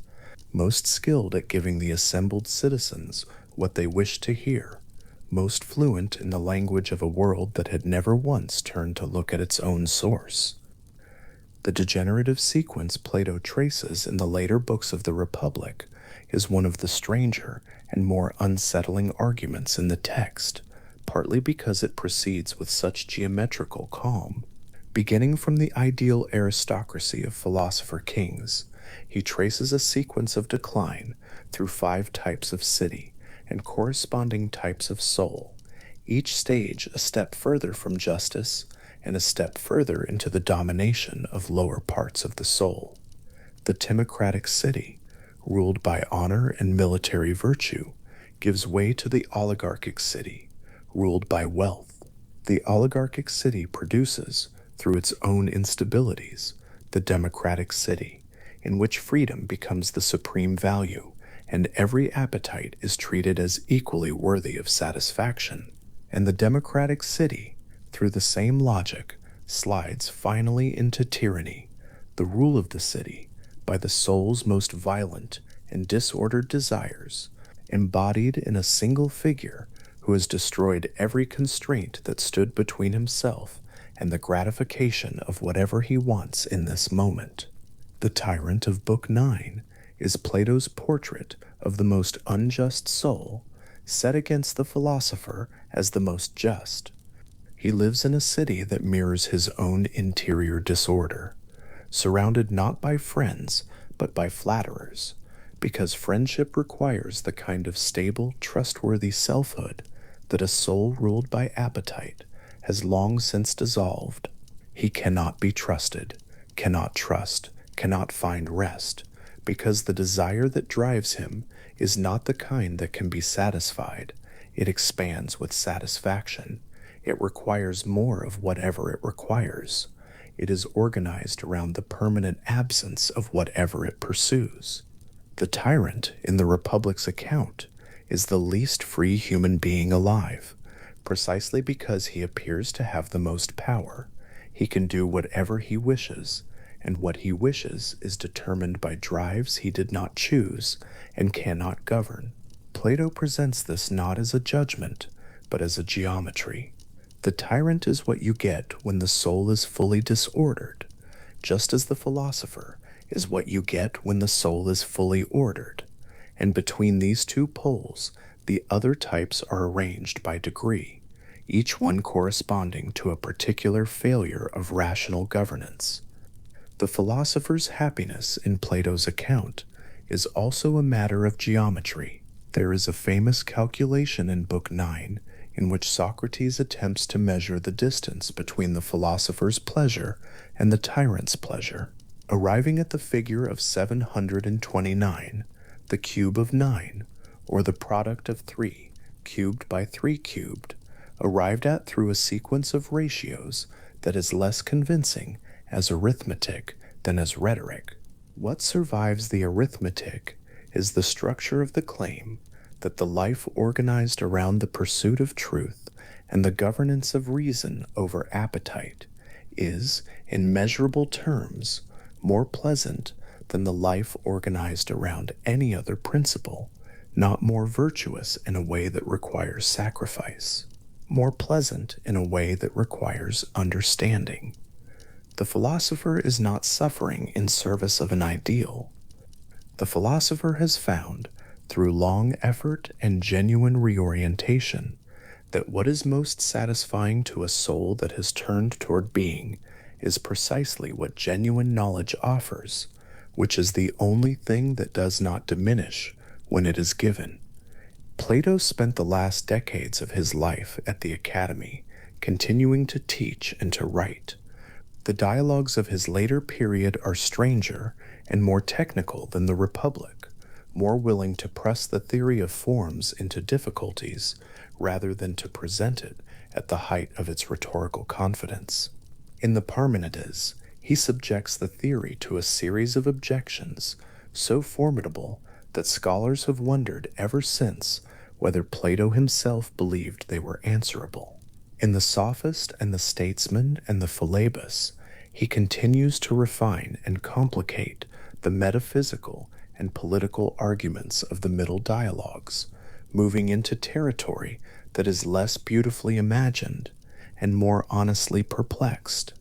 most skilled at giving the assembled citizens what they wished to hear, most fluent in the language of a world that had never once turned to look at its own source. The degenerative sequence Plato traces in the later books of the Republic is one of the stranger and more unsettling arguments in the text, partly because it proceeds with such geometrical calm. Beginning from the ideal aristocracy of philosopher kings, he traces a sequence of decline through 5 types of city and corresponding types of soul, each stage a step further from justice and a step further into the domination of lower parts of the soul. The timocratic city, ruled by honor and military virtue, gives way to the oligarchic city, ruled by wealth. The oligarchic city produces, through its own instabilities, the democratic city, in which freedom becomes the supreme value, and every appetite is treated as equally worthy of satisfaction. And the democratic city, through the same logic, slides finally into tyranny, the rule of the city, by the soul's most violent and disordered desires, embodied in a single figure who has destroyed every constraint that stood between himself and the gratification of whatever he wants in this moment. The tyrant of Book 9 is Plato's portrait of the most unjust soul, set against the philosopher as the most just. He lives in a city that mirrors his own interior disorder, surrounded not by friends, but by flatterers, because friendship requires the kind of stable, trustworthy selfhood that a soul ruled by appetite has long since dissolved. He cannot be trusted, cannot trust, cannot find rest, because the desire that drives him is not the kind that can be satisfied. It expands with satisfaction. It requires more of whatever it requires. It is organized around the permanent absence of whatever it pursues. The tyrant in the Republic's account is the least free human being alive, precisely because he appears to have the most power. He can do whatever he wishes, and what he wishes is determined by drives he did not choose and cannot govern. Plato presents this not as a judgment, but as a geometry. The tyrant is what you get when the soul is fully disordered, just as the philosopher is what you get when the soul is fully ordered. And between these two poles, the other types are arranged by degree, each one corresponding to a particular failure of rational governance. The philosopher's happiness in Plato's account is also a matter of geometry. There is a famous calculation in Book 9 in which Socrates attempts to measure the distance between the philosopher's pleasure and the tyrant's pleasure. Arriving at the figure of 729, the cube of 9, or the product of 3 cubed by 3 cubed, arrived at through a sequence of ratios that is less convincing as arithmetic than as rhetoric. What survives the arithmetic is the structure of the claim that the life organized around the pursuit of truth and the governance of reason over appetite is, in measurable terms, more pleasant than the life organized around any other principle, not more virtuous in a way that requires sacrifice, more pleasant in a way that requires understanding. The philosopher is not suffering in service of an ideal. The philosopher has found, through long effort and genuine reorientation, that what is most satisfying to a soul that has turned toward being is precisely what genuine knowledge offers, which is the only thing that does not diminish when it is given. Plato spent the last decades of his life at the academy, continuing to teach and to write. The dialogues of his later period are stranger and more technical than the Republic, more willing to press the theory of forms into difficulties rather than to present it at the height of its rhetorical confidence. In the Parmenides, he subjects the theory to a series of objections so formidable that scholars have wondered ever since whether Plato himself believed they were answerable. In the Sophist and the Statesman and the Philebus, he continues to refine and complicate the metaphysical and political arguments of the Middle Dialogues, moving into territory that is less beautifully imagined and more honestly perplexed.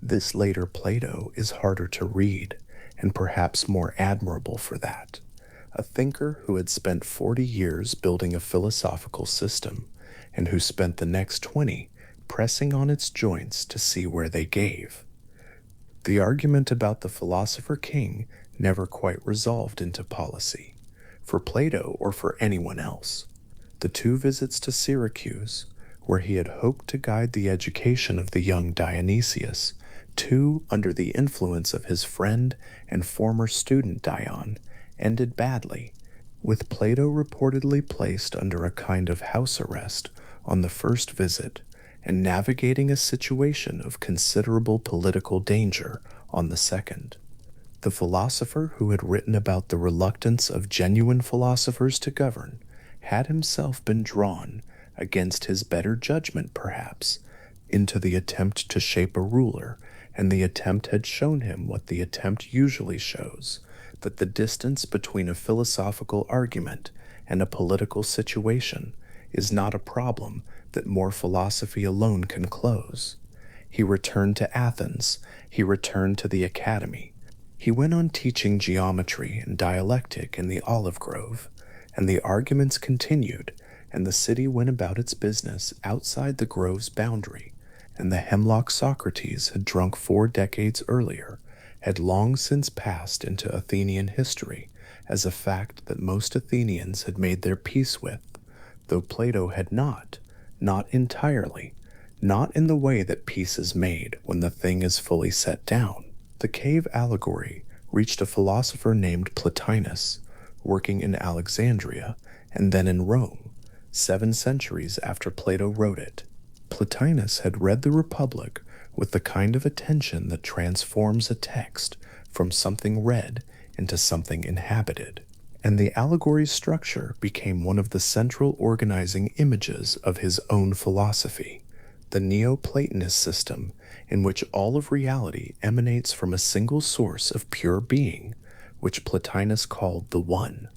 This later Plato is harder to read, and perhaps more admirable for that. A thinker who had spent 40 years building a philosophical system, and who spent the next 20 pressing on its joints to see where they gave. The argument about the philosopher king never quite resolved into policy, for Plato or for anyone else. The 2 visits to Syracuse, where he had hoped to guide the education of the young Dionysius, 2 under the influence of his friend and former student Dion, ended badly, with Plato reportedly placed under a kind of house arrest on the first visit, and navigating a situation of considerable political danger on the second. The philosopher who had written about the reluctance of genuine philosophers to govern had himself been drawn, against his better judgment perhaps, into the attempt to shape a ruler, and the attempt had shown him what the attempt usually shows, that the distance between a philosophical argument and a political situation is not a problem that more philosophy alone can close. He returned to Athens, he returned to the academy. He went on teaching geometry and dialectic in the olive grove, and the arguments continued, and the city went about its business outside the grove's boundary, and the hemlock Socrates had drunk 4 decades earlier had long since passed into Athenian history as a fact that most Athenians had made their peace with, though Plato had not entirely, not in the way that peace is made when the thing is fully set down. The cave allegory reached a philosopher named Plotinus, working in Alexandria and then in Rome, 7 centuries after Plato wrote it. Plotinus had read the Republic with the kind of attention that transforms a text from something read into something inhabited, and the allegory's structure became one of the central organizing images of his own philosophy, the Neoplatonist system in which all of reality emanates from a single source of pure being, which Plotinus called the One,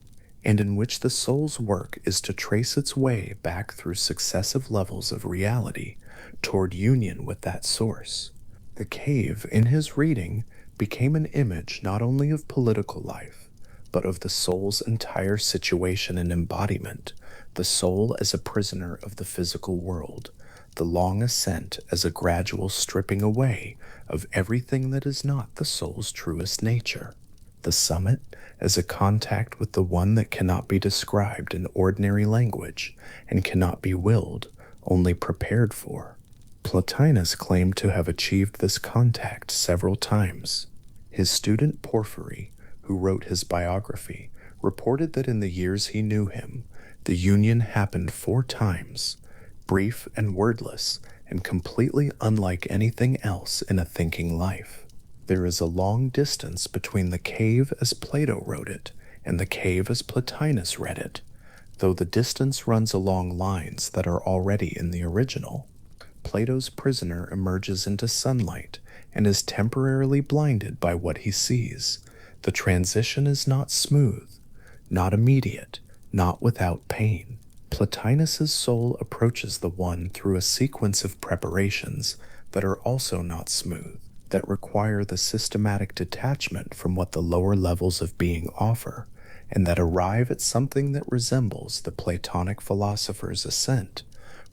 and in which the soul's work is to trace its way back through successive levels of reality toward union with that source. The cave, in his reading, became an image not only of political life, but of the soul's entire situation and embodiment, the soul as a prisoner of the physical world, the long ascent as a gradual stripping away of everything that is not the soul's truest nature, the summit as a contact with the one that cannot be described in ordinary language and cannot be willed, only prepared for. Plotinus claimed to have achieved this contact several times. His student Porphyry, who wrote his biography, reported that in the years he knew him, the union happened 4 times, brief and wordless, and completely unlike anything else in a thinking life. There is a long distance between the cave as Plato wrote it and the cave as Plotinus read it, though the distance runs along lines that are already in the original. Plato's prisoner emerges into sunlight and is temporarily blinded by what he sees. The transition is not smooth, not immediate, not without pain. Plotinus's soul approaches the One through a sequence of preparations that are also not smooth, that require the systematic detachment from what the lower levels of being offer, and that arrive at something that resembles the Platonic philosopher's ascent,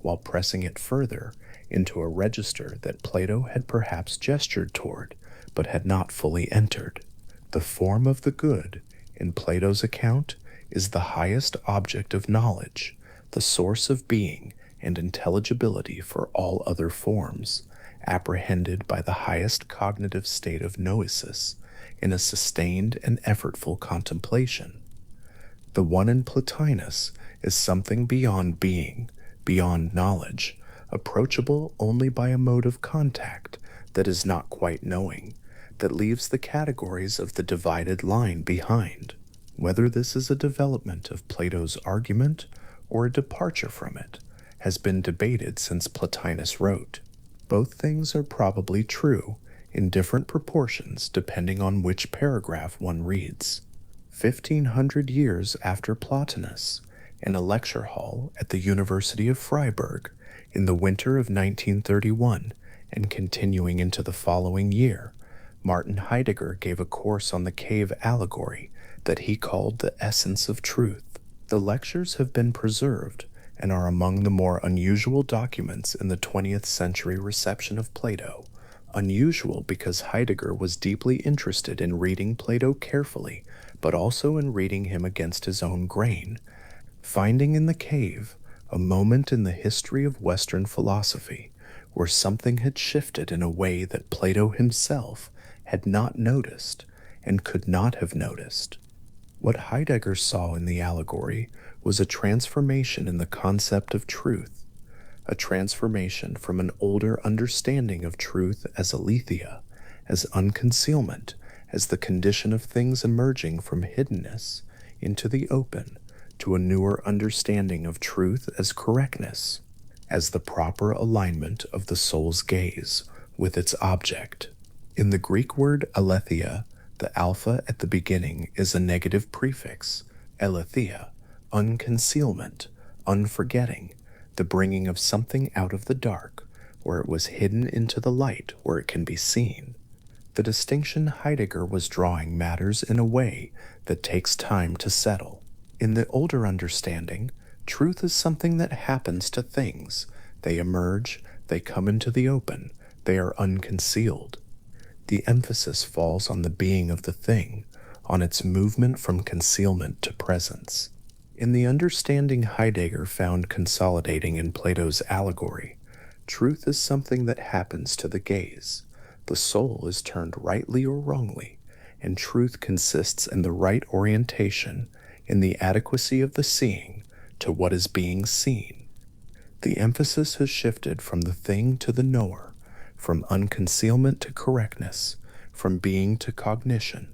while pressing it further into a register that Plato had perhaps gestured toward, but had not fully entered. The form of the good, in Plato's account, is the highest object of knowledge, the source of being and intelligibility for all other forms, apprehended by the highest cognitive state of noesis in a sustained and effortful contemplation. The one in Plotinus is something beyond being, beyond knowledge, approachable only by a mode of contact that is not quite knowing, that leaves the categories of the divided line behind. Whether this is a development of Plato's argument or a departure from it has been debated since Plotinus wrote. Both things are probably true in different proportions depending on which paragraph one reads. 1,500 years after Plotinus, in a lecture hall at the University of Freiburg in the winter of 1931 and continuing into the following year, Martin Heidegger gave a course on the cave allegory that he called the essence of truth. The lectures have been preserved and are among the more unusual documents in the 20th century reception of Plato. Unusual because Heidegger was deeply interested in reading Plato carefully, but also in reading him against his own grain, finding in the cave a moment in the history of Western philosophy where something had shifted in a way that Plato himself had not noticed and could not have noticed. What Heidegger saw in the allegory was a transformation in the concept of truth, a transformation from an older understanding of truth as aletheia, as unconcealment, as the condition of things emerging from hiddenness into the open, to a newer understanding of truth as correctness, as the proper alignment of the soul's gaze with its object. In the Greek word aletheia, the alpha at the beginning is a negative prefix, aletheia, unconcealment, unforgetting, the bringing of something out of the dark, where it was hidden into the light where it can be seen. The distinction Heidegger was drawing matters in a way that takes time to settle. In the older understanding, truth is something that happens to things. They emerge, they come into the open, they are unconcealed. The emphasis falls on the being of the thing, on its movement from concealment to presence. In the understanding Heidegger found consolidating in Plato's allegory, truth is something that happens to the gaze. The soul is turned rightly or wrongly, and truth consists in the right orientation, in the adequacy of the seeing to what is being seen. The emphasis has shifted from the thing to the knower, from unconcealment to correctness, from being to cognition.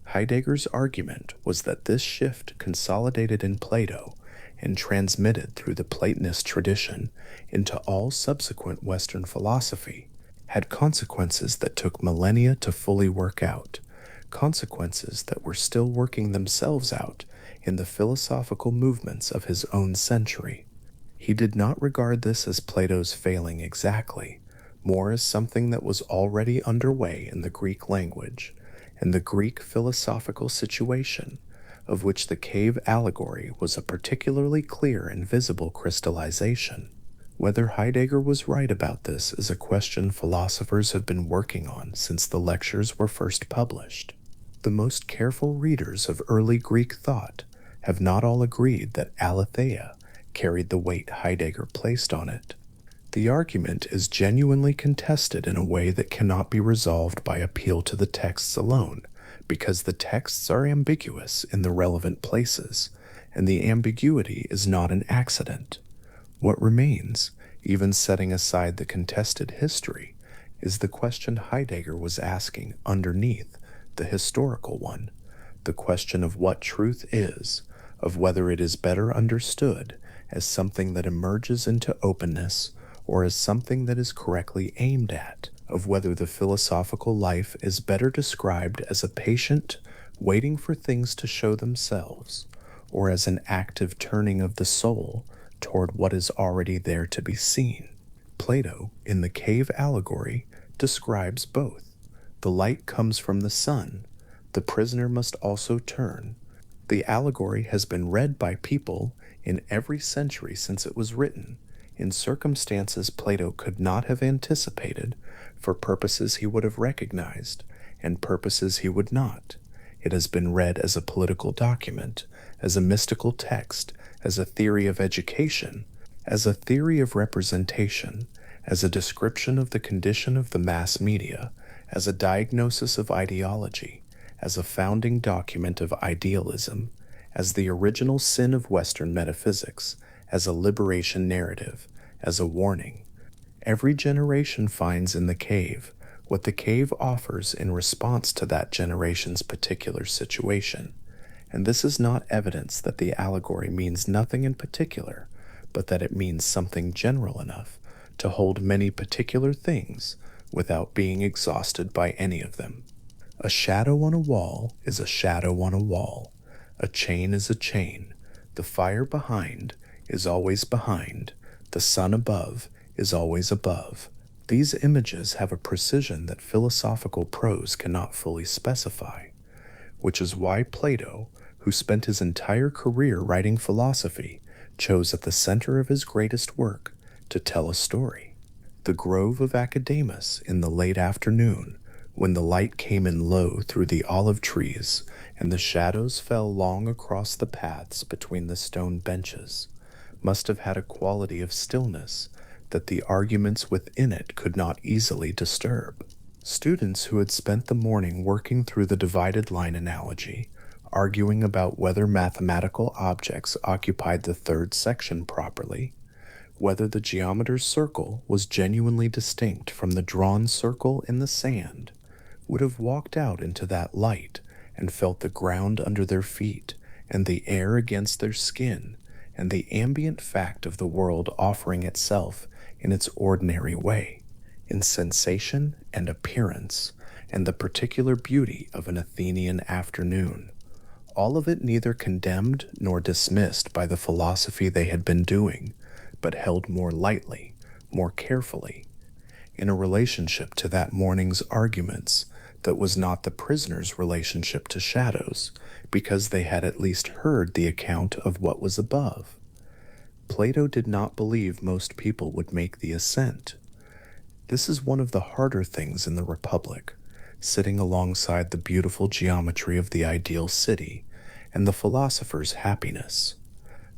Heidegger's argument was that this shift consolidated in Plato and transmitted through the Platonist tradition into all subsequent Western philosophy had consequences that took millennia to fully work out, consequences that were still working themselves out in the philosophical movements of his own century. He did not regard this as Plato's failing exactly, more as something that was already underway in the Greek language and the Greek philosophical situation, of which the cave allegory was a particularly clear and visible crystallization. Whether Heidegger was right about this is a question philosophers have been working on since the lectures were first published. The most careful readers of early Greek thought have not all agreed that aletheia carried the weight Heidegger placed on it. The argument is genuinely contested in a way that cannot be resolved by appeal to the texts alone, because the texts are ambiguous in the relevant places, and the ambiguity is not an accident. What remains, even setting aside the contested history, is the question Heidegger was asking underneath the historical one, the question of what truth is, of whether it is better understood as something that emerges into openness or as something that is correctly aimed at, of whether the philosophical life is better described as a patient waiting for things to show themselves, or as an active turning of the soul toward what is already there to be seen. Plato, in the cave allegory, describes both. The light comes from the sun. The prisoner must also turn. The allegory has been read by people in every century since it was written, in circumstances Plato could not have anticipated, for purposes he would have recognized, and purposes he would not. It has been read as a political document, as a mystical text, as a theory of education, as a theory of representation, as a description of the condition of the mass media, as a diagnosis of ideology, as a founding document of idealism, as the original sin of Western metaphysics, as a liberation narrative, as a warning. Every generation finds in the cave what the cave offers in response to that generation's particular situation. And this is not evidence that the allegory means nothing in particular, but that it means something general enough to hold many particular things without being exhausted by any of them. A shadow on a wall is a shadow on a wall. A chain is a chain. The fire behind is always behind. The sun above is always above. These images have a precision that philosophical prose cannot fully specify, which is why Plato, who spent his entire career writing philosophy, chose at the center of his greatest work to tell a story. The grove of Academus in the late afternoon, when the light came in low through the olive trees and the shadows fell long across the paths between the stone benches, must have had a quality of stillness that the arguments within it could not easily disturb. Students who had spent the morning working through the divided line analogy, arguing about whether mathematical objects occupied the third section properly, whether the geometer's circle was genuinely distinct from the drawn circle in the sand, would have walked out into that light and felt the ground under their feet and the air against their skin and the ambient fact of the world offering itself in its ordinary way, in sensation and appearance, and the particular beauty of an Athenian afternoon, all of it neither condemned nor dismissed by the philosophy they had been doing, but held more lightly, more carefully, in a relationship to that morning's arguments that was not the prisoner's relationship to shadows, because they had at least heard the account of what was above. Plato did not believe most people would make the ascent. This is one of the harder things in the Republic, sitting alongside the beautiful geometry of the ideal city and the philosopher's happiness.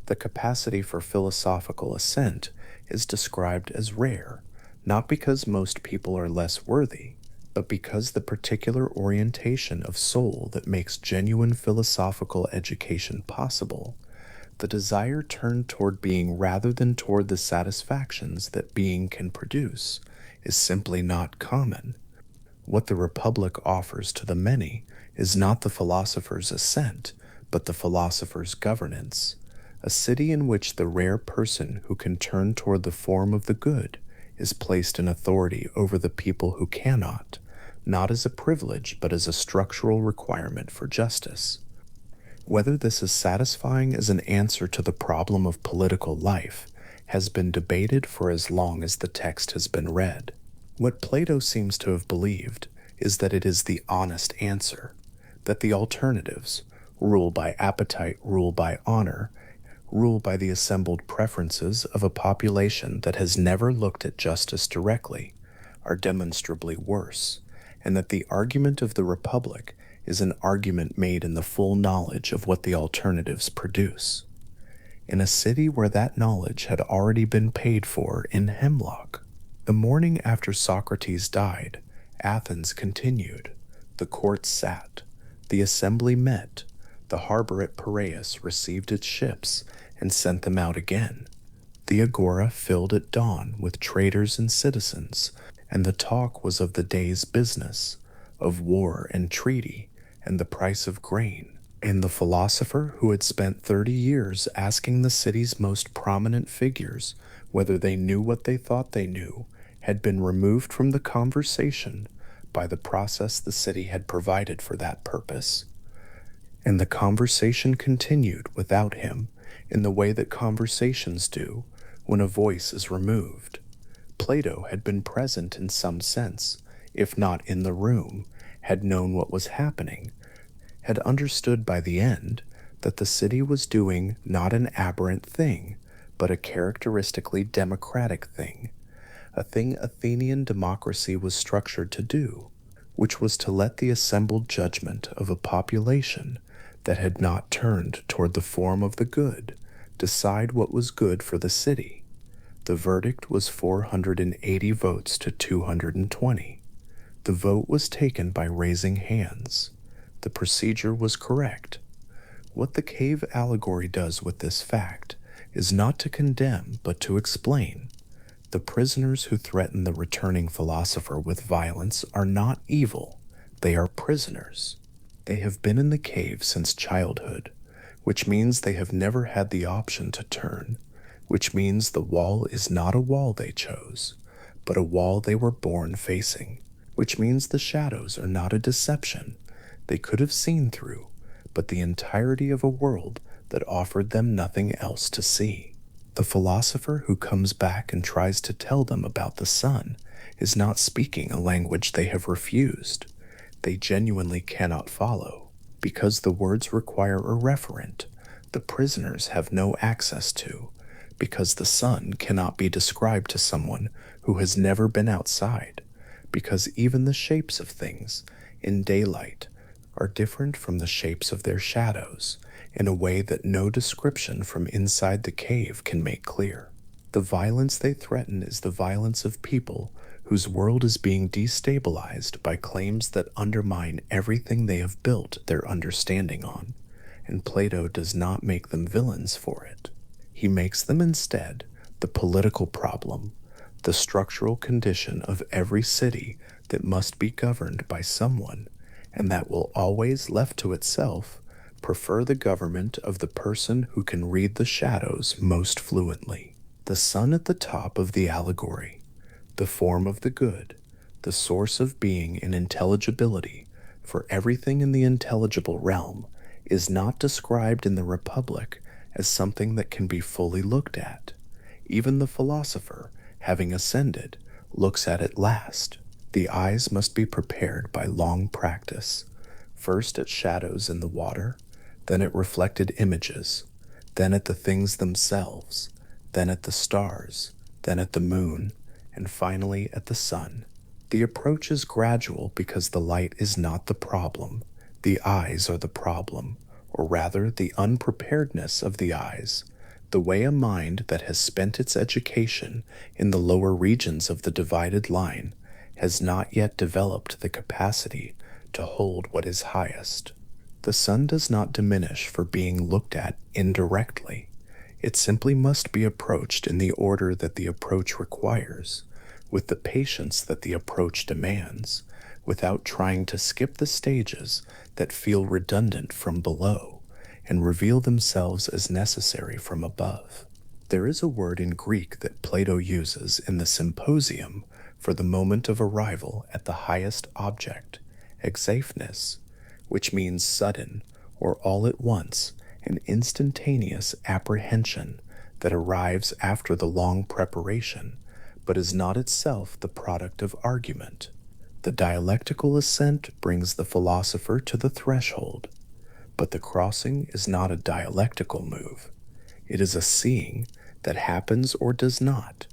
The capacity for philosophical assent is described as rare, not because most people are less worthy, but because the particular orientation of soul that makes genuine philosophical education possible, the desire turned toward being rather than toward the satisfactions that being can produce, is simply not common. What the Republic offers to the many is not the philosopher's ascent, but the philosopher's governance, a city in which the rare person who can turn toward the form of the good is placed in authority over the people who cannot, not as a privilege but as a structural requirement for justice. Whether this is satisfying as an answer to the problem of political life has been debated for as long as the text has been read. What Plato seems to have believed is that it is the honest answer, that the alternatives, rule by appetite, rule by honor, rule by the assembled preferences of a population that has never looked at justice directly, are demonstrably worse, and that the argument of the Republic is an argument made in the full knowledge of what the alternatives produce. In a city where that knowledge had already been paid for in hemlock. The morning after Socrates died, Athens continued. The court sat. The assembly met. The harbor at Piraeus received its ships and sent them out again. The agora filled at dawn with traders and citizens, and the talk was of the day's business, of war and treaty, and the price of grain. And the philosopher who had spent 30 years asking the city's most prominent figures whether they knew what they thought they knew had been removed from the conversation by the process the city had provided for that purpose. And the conversation continued without him in the way that conversations do when a voice is removed. Plato had been present in some sense, if not in the room, had known what was happening, had understood by the end that the city was doing not an aberrant thing, but a characteristically democratic thing, a thing Athenian democracy was structured to do, which was to let the assembled judgment of a population that had not turned toward the form of the good decide what was good for the city. The verdict was 480 votes to 220. The vote was taken by raising hands. The procedure was correct. What the cave allegory does with this fact is not to condemn, but to explain. The prisoners who threaten the returning philosopher with violence are not evil. They are prisoners. They have been in the cave since childhood, which means they have never had the option to turn, which means the wall is not a wall they chose, but a wall they were born facing, which means the shadows are not a deception they could have seen through, but the entirety of a world that offered them nothing else to see. The philosopher who comes back and tries to tell them about the sun is not speaking a language they have refused. They genuinely cannot follow, because the words require a referent the prisoners have no access to, because the sun cannot be described to someone who has never been outside, because even the shapes of things in daylight are different from the shapes of their shadows in a way that no description from inside the cave can make clear. The violence they threaten is the violence of people whose world is being destabilized by claims that undermine everything they have built their understanding on, and Plato does not make them villains for it. He makes them instead the political problem, the structural condition of every city that must be governed by someone, and that will always, left to itself, prefer the government of the person who can read the shadows most fluently. The sun at the top of the allegory, the form of the good, the source of being and intelligibility for everything in the intelligible realm, is not described in the Republic as something that can be fully looked at. Even the philosopher, having ascended, looks at it last. The eyes must be prepared by long practice, first at shadows in the water, then at reflected images, then at the things themselves, then at the stars, then at the moon, and finally at the sun. The approach is gradual because the light is not the problem. The eyes are the problem, or rather the unpreparedness of the eyes, the way a mind that has spent its education in the lower regions of the divided line has not yet developed the capacity to hold what is highest. The sun does not diminish for being looked at indirectly. It simply must be approached in the order that the approach requires, with the patience that the approach demands, without trying to skip the stages that feel redundant from below and reveal themselves as necessary from above. There is a word in Greek that Plato uses in the Symposium for the moment of arrival at the highest object, exaphnus, which means sudden or all at once, an instantaneous apprehension that arrives after the long preparation, but is not itself the product of argument. The dialectical ascent brings the philosopher to the threshold, but the crossing is not a dialectical move. It is a seeing that happens or does not,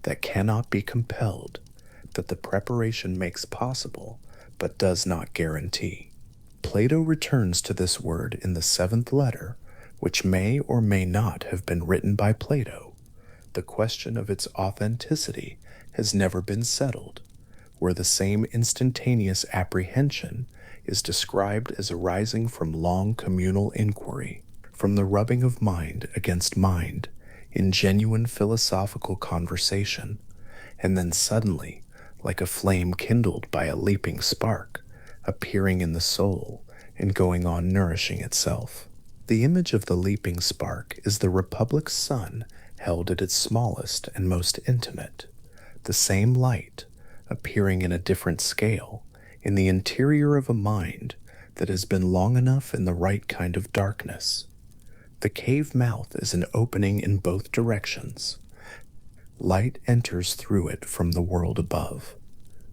that cannot be compelled, that the preparation makes possible, but does not guarantee. Plato returns to this word in the 7th letter, which may or may not have been written by Plato. The question of its authenticity has never been settled, where the same instantaneous apprehension is described as arising from long communal inquiry, from the rubbing of mind against mind in genuine philosophical conversation, and then suddenly, like a flame kindled by a leaping spark, appearing in the soul and going on nourishing itself. The image of the leaping spark is the Republic's sun held at its smallest and most intimate, the same light, appearing in a different scale, in the interior of a mind that has been long enough in the right kind of darkness. The cave mouth is an opening in both directions. Light enters through it from the world above.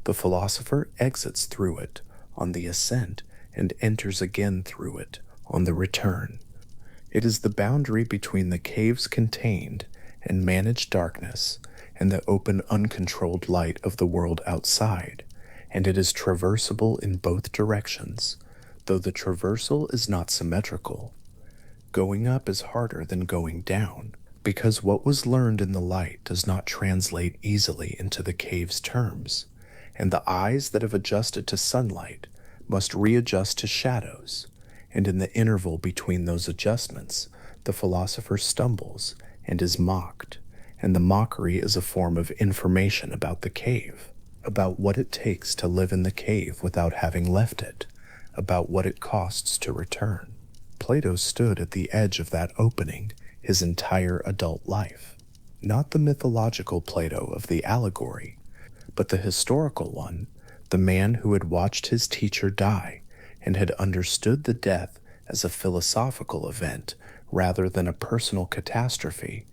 The philosopher exits through it on the ascent and enters again through it on the return. It is the boundary between the cave's contained and managed darkness and the open, uncontrolled light of the world outside, and it is traversable in both directions, though the traversal is not symmetrical. Going up is harder than going down, because what was learned in the light does not translate easily into the cave's terms, and the eyes that have adjusted to sunlight must readjust to shadows, and in the interval between those adjustments, the philosopher stumbles and is mocked, and the mockery is a form of information about the cave, about what it takes to live in the cave without having left it, about what it costs to return. Plato stood at the edge of that opening his entire adult life. Not the mythological Plato of the allegory, but the historical one, the man who had watched his teacher die and had understood the death as a philosophical event rather than a personal catastrophe,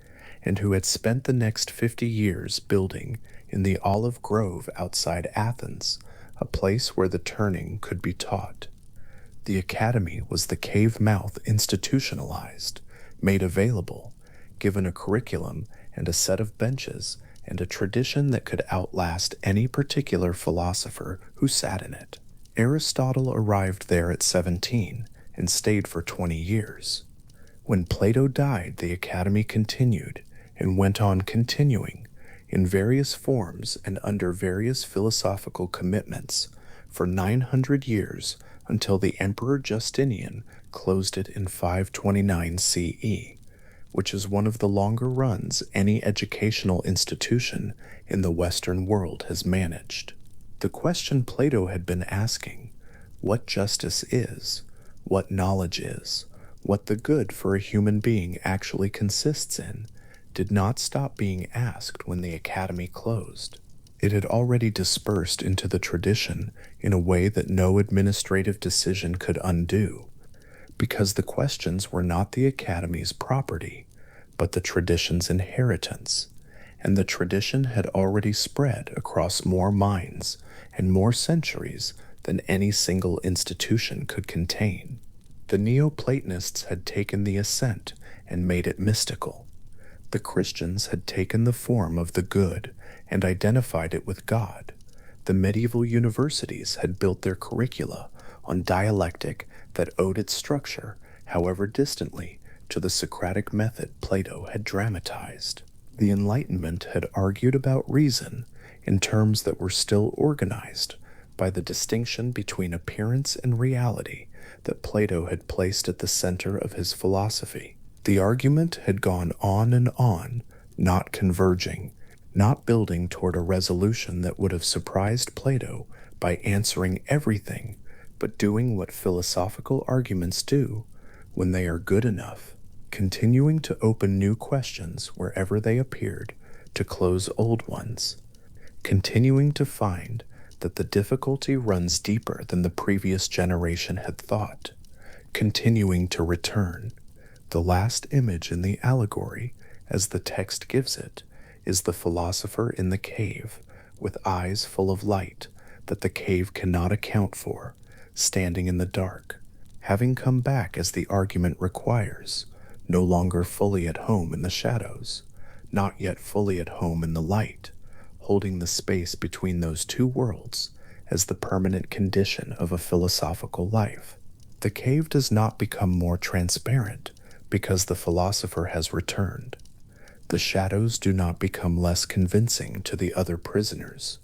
and who had spent the next 50 years building in the olive grove outside Athens, a place where the turning could be taught. The academy was the cave mouth institutionalized, made available, given a curriculum and a set of benches and a tradition that could outlast any particular philosopher who sat in it. Aristotle arrived there at 17 and stayed for 20 years. When Plato died, the academy continued and went on continuing in various forms and under various philosophical commitments for 900 years until the Emperor Justinian closed it in 529 CE, which is one of the longer runs any educational institution in the Western world has managed. The question Plato had been asking, what justice is, what knowledge is, what the good for a human being actually consists in, did not stop being asked when the academy closed. It had already dispersed into the tradition in a way that no administrative decision could undo, because the questions were not the academy's property, but the tradition's inheritance, and the tradition had already spread across more minds and more centuries than any single institution could contain. The Neoplatonists had taken the ascent and made it mystical. The Christians had taken the form of the good and identified it with God. The medieval universities had built their curricula on dialectic that owed its structure, however distantly, to the Socratic method Plato had dramatized. The Enlightenment had argued about reason in terms that were still organized by the distinction between appearance and reality that Plato had placed at the center of his philosophy. The argument had gone on and on, not converging, not building toward a resolution that would have surprised Plato by answering everything, but doing what philosophical arguments do when they are good enough, continuing to open new questions wherever they appeared, to close old ones, continuing to find that the difficulty runs deeper than the previous generation had thought, continuing to return. The last image in the allegory, as the text gives it, is the philosopher in the cave, with eyes full of light that the cave cannot account for, standing in the dark, having come back as the argument requires, no longer fully at home in the shadows, not yet fully at home in the light, holding the space between those two worlds as the permanent condition of a philosophical life. The cave does not become more transparent because the philosopher has returned. The shadows do not become less convincing to the other prisoners